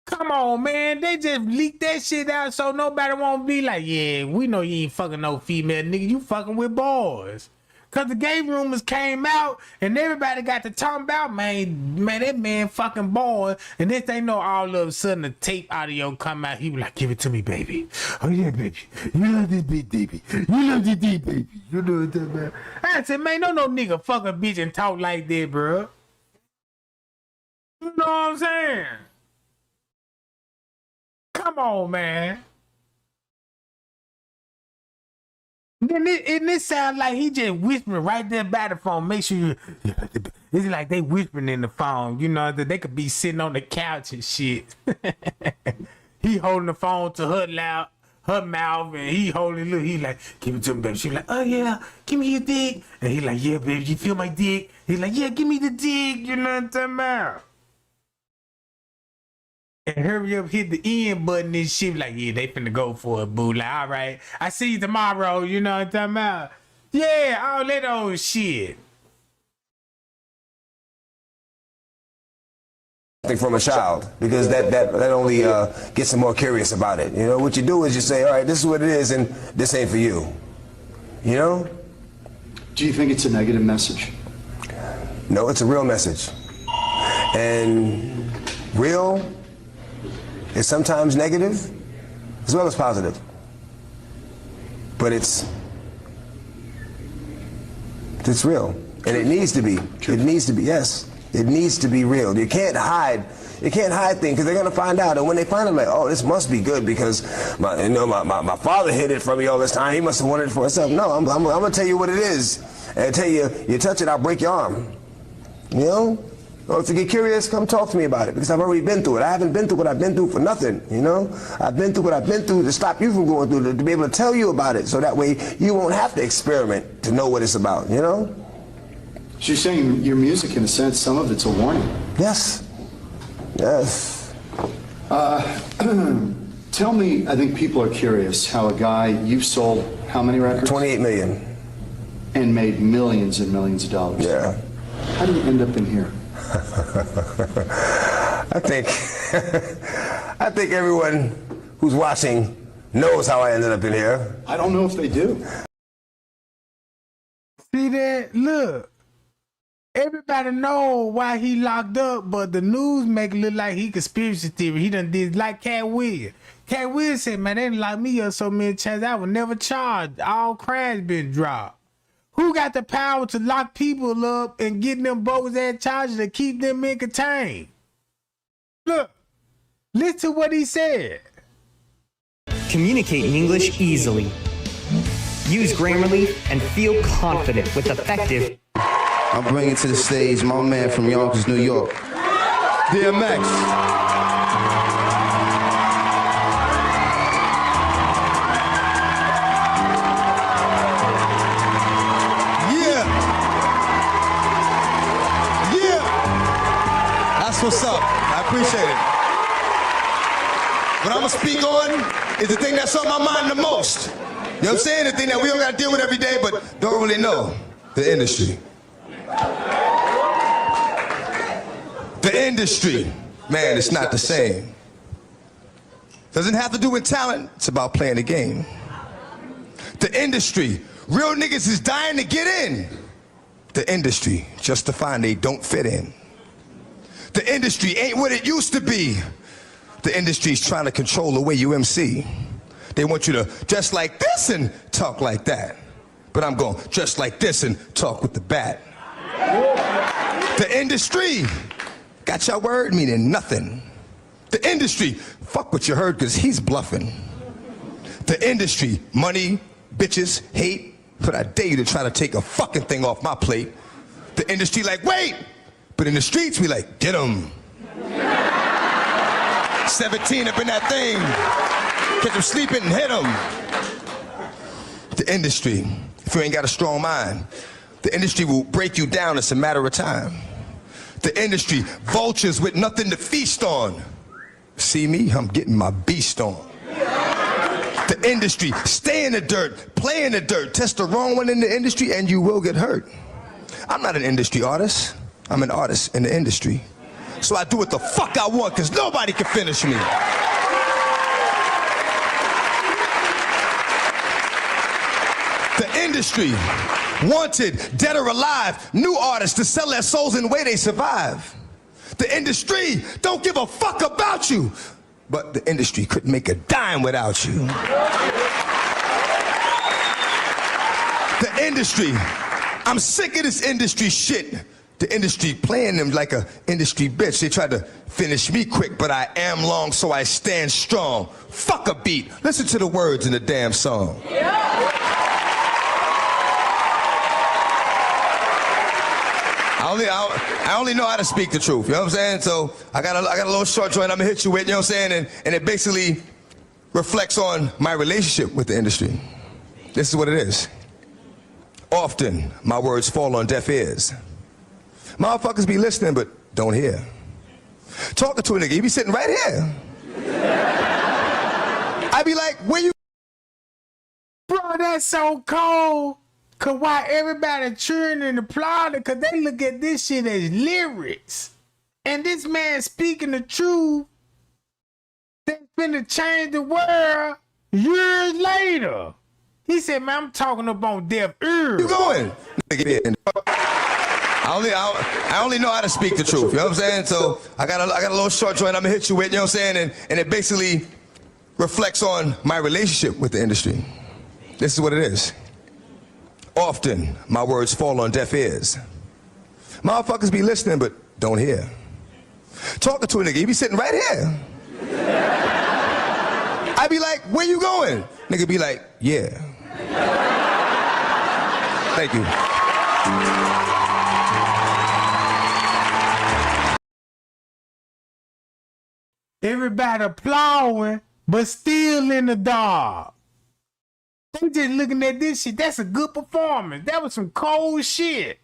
Come on, man. They just leaked that shit out so nobody won't be like, yeah, we know you ain't fucking no female nigga. You fucking with boys. Because the gay rumors came out and everybody got to talk about, man, that man fucking boy. And then they know all of a sudden the tape audio come out. He was like, give it to me, baby. Oh, yeah, baby. You love this beat, baby. You love this beat, baby. You know what I'm talking about? I said, man, no nigga fuck a bitch and talk like that, bro. You know what I'm saying? Come on, man. Then this sounds like he just whispering right there by the phone. Make sure you. It's like they whispering in the phone. You know that they could be sitting on the couch and shit. He holding the phone to her mouth, and he holding. Look, he like, give it to me, baby. She like, oh yeah, give me your dick. And he like, yeah, baby, you feel my dick? He like, yeah, give me the dick. You know what I'm talking about? And hurry up, hit the end button and shit. Like, yeah, they finna go for it, boo. Like, all right, I see you tomorrow. You know what I'm talking about? Yeah, all that old shit. From a child, because that only gets them more curious about it. You know, what you do is you say, all right, this is what it is, and this ain't for you. You know? Do you think it's a negative message? No, it's a real message. And real is sometimes negative as well as positive. But it's real. And it needs to be. It needs to be, yes. It needs to be real. You can't hide things because they're gonna find out. And when they find out, like, oh, this must be good because my father hid it from me all this time. He must have wanted it for himself. No, I'm gonna tell you what it is. And I tell you, you touch it, I'll break your arm. You know? Or if you get curious, come talk to me about it because I've already been through it. I haven't been through what I've been through for nothing, you know? I've been through what I've been through to stop you from going through it, to be able to tell you about it so that way you won't have to experiment to know what it's about, you know? So you're saying your music, in a sense, some of it's a warning? Yes. Yes. Tell me, I think people are curious how a guy, you've sold How many records? 28 million. And made millions and millions of dollars. Yeah. How do you end up in here? I think everyone who's watching knows how I ended up in here. I don't know if they do. See that? Look. Everybody know why he locked up, but the news make it look like he conspiracy theory. He done did like Cat Williams. Cat Williams said, man, they didn't lock me up so many times I was never charged. All crimes been dropped. Who got the power to lock people up and get them bogus ass charges to keep them in contained? Look, listen to what he said. Communicate in English easily. Use Grammarly and feel confident with effective. I'm bringing to the stage my man from Yonkers, New York, DMX. That's what's up. I appreciate it. What I'm gonna speak on is the thing that's on my mind the most. You know what I'm saying? The thing that we don't gotta deal with every day, but don't really know. The industry. The industry. Man, it's not the same. Doesn't have to do with talent. It's about playing the game. The industry. Real niggas is dying to get in. The industry. Just to find they don't fit in. The industry ain't what it used to be. The industry's trying to control the way you MC. They want you to dress like this and talk like that. But I'm going dress like this and talk with the bat. The industry got your word meaning nothing. The industry, fuck what you heard because he's bluffing. The industry, money, bitches, hate, but I dare you to try to take a fucking thing off my plate. The industry like, wait! But in the streets, we like, get 'em. 17 up in that thing. Catch them sleeping and hit 'em. The industry, if you ain't got a strong mind, the industry will break you down. It's a matter of time. The industry, vultures with nothing to feast on. See me? I'm getting my beast on. The industry, stay in the dirt, play in the dirt, test the wrong one in the industry and you will get hurt. I'm not an industry artist. I'm an artist in the industry. So I do what the fuck I want because nobody can finish me. The industry, wanted, dead or alive, new artists to sell their souls in the way they survive. The industry don't give a fuck about you, but the industry couldn't make a dime without you. The industry, I'm sick of this industry shit. The industry playing them like a industry bitch. They tried to finish me quick, but I am long, so I stand strong. Fuck a beat. Listen to the words in the damn song. I only know how to speak the truth, you know what I'm saying? So I got a little short joint I'm gonna hit you with, you know what I'm saying? And it basically reflects on my relationship with the industry. This is what it is. Often, my words fall on deaf ears. Motherfuckers be listening, but don't hear. Talking to a nigga, he be sitting right here. I be like, where you? Bro, that's so cold. Cause why everybody cheering and applauding? Cause they look at this shit as lyrics. And this man speaking the truth that's finna change the world years later. He said, man, I'm talking up on deaf ears. You going? I only know how to speak the truth, you know what I'm saying? So I got a little short joint I'm gonna hit you with, you know what I'm saying? And it basically reflects on my relationship with the industry. This is what it is. Often, my words fall on deaf ears. Motherfuckers be listening, but don't hear. Talking to a nigga, he be sitting right here. I be like, where you going? Nigga be like, yeah. Thank you. Everybody applauding, but still in the dark. They just looking at this shit. That's a good performance. That was some cold shit.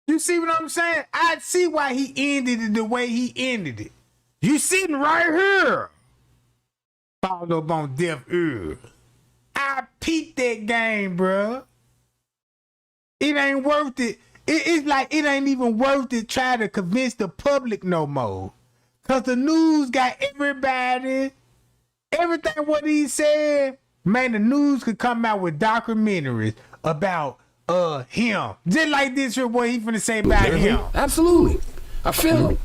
You see what I'm saying? I see why he ended it the way he ended it. You sitting right here. Followed up on deaf ears. I peep that game, bruh. It ain't worth it. It's like it ain't even worth it trying to convince the public no more. Cause the news got everybody, everything what he said, man, the news could come out with documentaries about him. Just like this here, what he finna say about him. Absolutely. I feel him.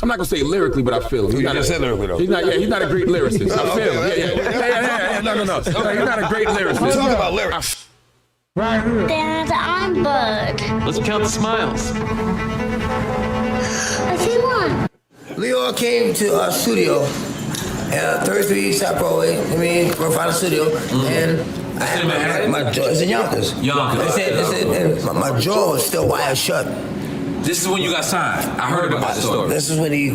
I'm not gonna say lyrically, but I feel him. You just said lyrically though. He's not a great lyricist. I feel him. Yeah. No. He's not a great lyricist. Let's talk about lyrics. Right here. Dad, I'm bored. Let's count the smiles. I see one. Leo came to our studio, 33 South Broadway. We're final studio, and I had my jaw. It's in Yonkers. And my jaw was still wired shut. This is when you got signed. I heard about the story. This is when he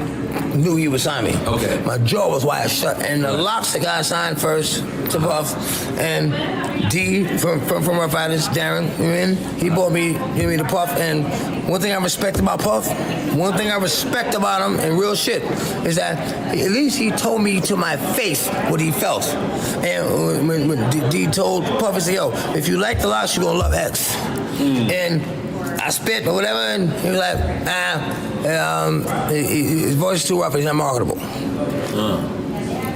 knew he would sign me. Okay. My jaw was wired shut, and the locks that got signed first to Puff, and D from our fighters, Darren, he bought me, gave me the Puff. And one thing I respect about Puff, one thing I respect about him, and real shit, is that at least he told me to my face what he felt. And when D told Puff, he said, "Yo, if you like the locks, you're gonna love X." And I spit or whatever, and he was like, his voice is too rough, he's not marketable.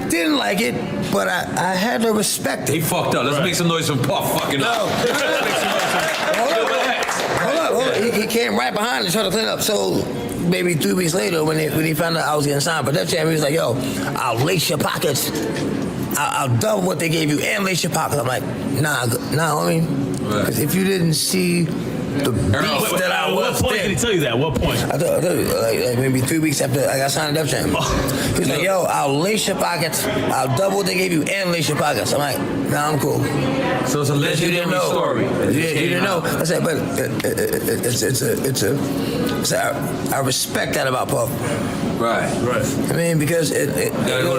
Didn't like it, but I had to respect it. He fucked up. Let's make some noise from Puff fucking up. Hold up. He came right behind and tried to clean up. So maybe 3 weeks later, when he found out I was getting signed for Def Jam, he was like, "Yo, I'll lace your pockets. I'll double what they gave you and lace your pockets." I'm like, nah, homie. Because if you didn't see the beast that I was. What point did he tell you that? What point? I told you, like maybe 3 weeks after I got signed to Def Jam. He was like, "Yo, I'll lace your pockets. I'll double what they gave you and lace your pockets." I'm like, "Nah, I'm cool." So it's a legendary story. You didn't know. I said, but I respect that about Puff. Right. Because a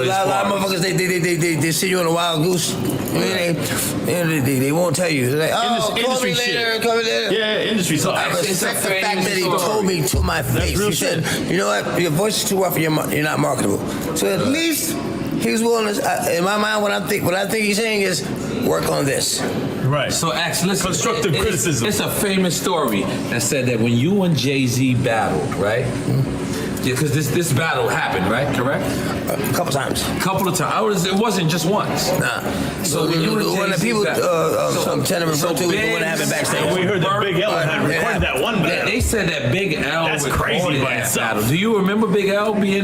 lot of motherfuckers they see you on a wild goose. They won't tell you. They're like, "Oh, call me later, call me later." Yeah, industry stuff. I respect the fact that he told me to my face. He said, "You know what? Your voice is too rough and you're not marketable." So at least he was willing to. In my mind, what I think he's saying is, work on this. Right. So, Ax, listen. Constructive criticism. It's a famous story that said that when you and Jay-Z battled, right? Because this battle happened, right? Correct? A couple of times. It wasn't just once. Nah. So when you when the people, some tenor referred to, it would happen backstage. We heard that Big L had recorded that one battle. They said that Big L That's recorded crazy by that itself. battle. Do you remember Big L being?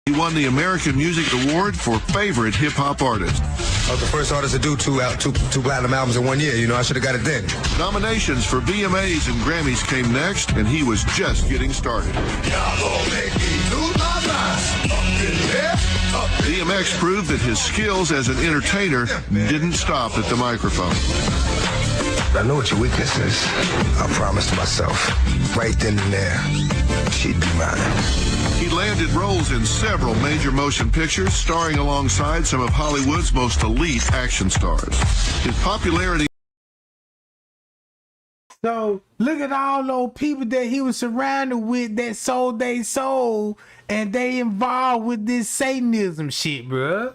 He won the American Music Award for Favorite Hip Hop Artist. I was the first artist to do two platinum albums in 1 year. I should have got it then. Nominations for VMAs and Grammys came next, and he was just getting started. DMX proved that his skills as an entertainer didn't stop at the microphone. I know what your weakness is. I promised myself, right then and there, she'd be mine. He landed roles in several major motion pictures, starring alongside some of Hollywood's most elite action stars. His popularity... So, look at all those people that he was surrounded with that sold their soul, and they involved with this Satanism shit, bruh.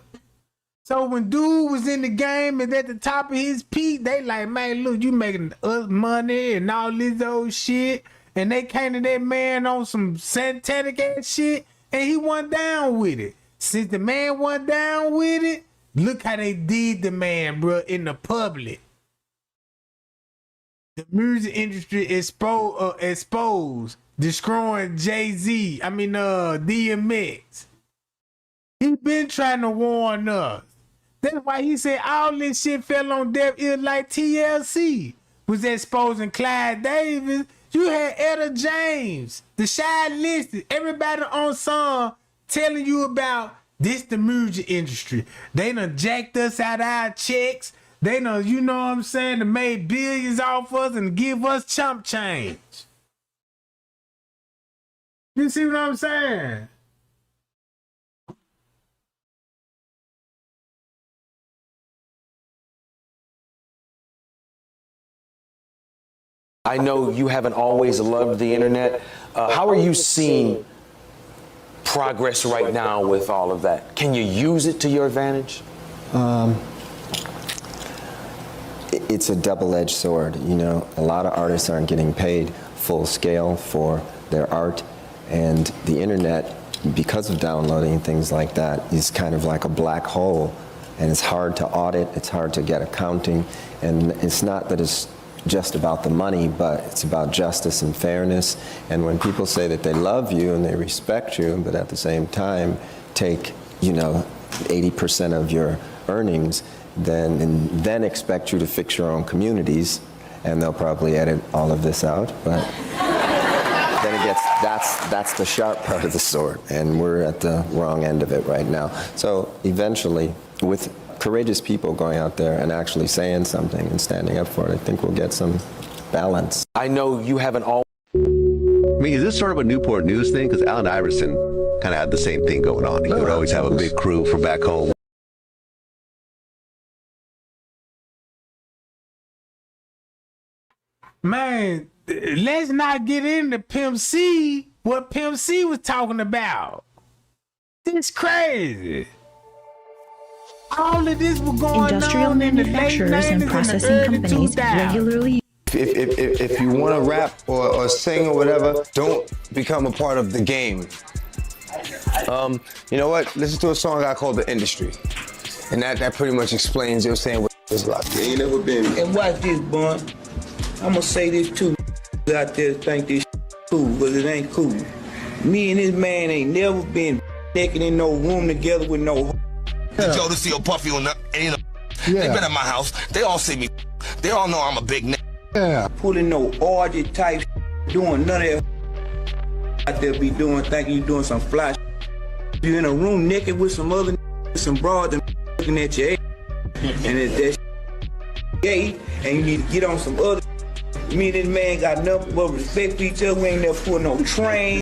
So when dude was in the game and at the top of his peak, they like, "Man, look, you making us money and all this old shit." And they came to that man on some satanic ass shit, and he went down with it. Since the man went down with it, look how they did the man, bro, in the public. The music industry exposed, destroying DMX. He been trying to warn us. That's why he said all this shit fell on deaf ears, like TLC was exposing Clyde Davis. You had Etta James, the Shy Listed, everybody on song telling you about this the music industry. They done jacked us out of our checks. They done, you know what I'm saying, they made billions off us and give us chump change. You see what I'm saying? I know you haven't always loved the internet. How are you seeing progress right now with all of that? Can you use it to your advantage? It's a double-edged sword. You know, a lot of artists aren't getting paid full scale for their art, and the internet, because of downloading and things like that, is kind of like a black hole, and it's hard to audit, it's hard to get accounting, and it's not that it's just about the money, but it's about justice and fairness. And when people say that they love you and they respect you, but at the same time take, you know, 80% of your earnings, then expect you to fix your own communities, and they'll probably edit all of this out, but then it gets, that's the sharp part of the sword, and we're at the wrong end of it right now. So eventually, with courageous people going out there and actually saying something and standing up for it, I think we'll get some balance. I know you haven't all. I mean, is this sort of a Newport News thing? Because Allen Iverson kind of had the same thing going on. He would always have a big crew from back home. Man, let's not get into Pimp C, what Pimp C was talking about. This crazy. All of this was going Industrial on in the late manufacturers 90s and processing and the early companies 2000s. regularly. If you want to rap or sing or whatever, don't become a part of the game. You know what? Listen to a song I got called The Industry. And that pretty much explains, you know what I'm saying, what it's like. You ain't never been. And watch this, Bun. I'm gonna say this too. Out there think this cool, but it ain't cool. Me and this man ain't never been naked in no room together with no. Joe to see a Puffy on the, and, they been at my house. They all see me. They all know I'm a big nigga. Yeah. Pulling no orgy type, doing none of that. Out there be doing, thinking you doing some fly. You in a room naked with some other some broad and looking at your ass. And if that's gay, and you need to get on some other. Me and this man got nothing but respect for each other. We ain't never put no train.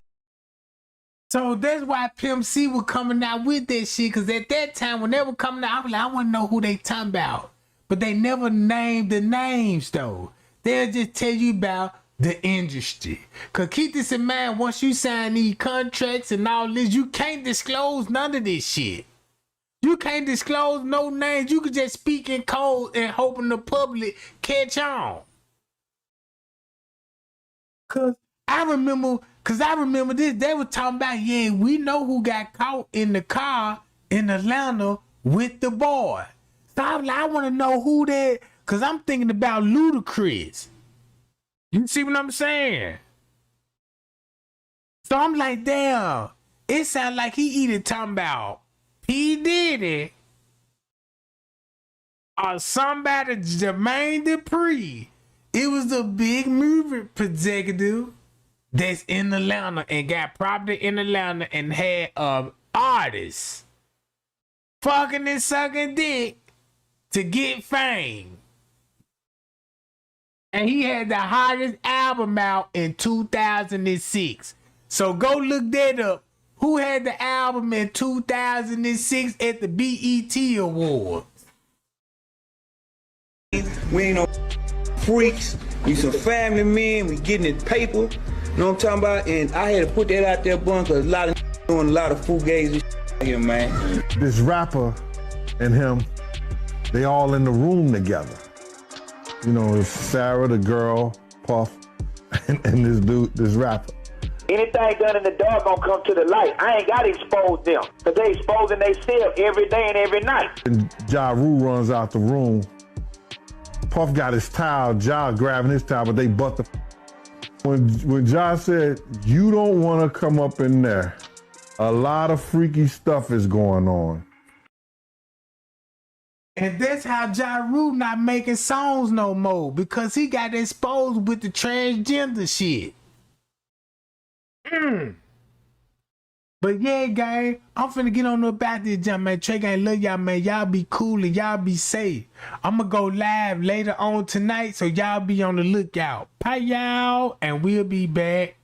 So that's why Pimp C was coming out with that shit, because at that time, when they were coming out, I was like, I want to know who they talking about. But they never named the names, though. They'll just tell you about the industry. Because keep this in mind, once you sign these contracts and all this, you can't disclose none of this shit. You can't disclose no names. You can just speak in code and hoping the public catch on. Because I remember this, they were talking about, yeah, we know who got caught in the car in Atlanta with the boy. So I was like, I want to know who that, because I'm thinking about Ludacris. You see what I'm saying? So I'm like, damn, it sounds like he either talking about P. Diddy or somebody, Jermaine Dupri. It was a big movie executive that's in Atlanta and got property in Atlanta and had artists fucking and sucking dick to get fame. And he had the hottest album out in 2006. So go look that up. Who had the album in 2006 at the BET Awards? We ain't no freaks. We some family men. We getting it paper. You know what I'm talking about? And I had to put that out there, Bun, because a lot of doing a lot of fugazi here, man. This rapper and him, they all in the room together. You know, it's Sarah, the girl, Puff, and this dude, this rapper. Anything done in the dark gonna come to the light. I ain't gotta expose them, because they exposing themselves every day and every night. And Ja Rule runs out the room. Puff got his towel, Ja grabbing his towel, but they butt the. When Ja said, you don't want to come up in there, a lot of freaky stuff is going on. And that's how Ja Rule not making songs no more, because he got exposed with the transgender shit. But yeah, gang, I'm finna get on about this jump, man. Trey gang, love y'all, man. Y'all be cool and y'all be safe. I'ma go live later on tonight, so y'all be on the lookout. Bye, y'all, and we'll be back.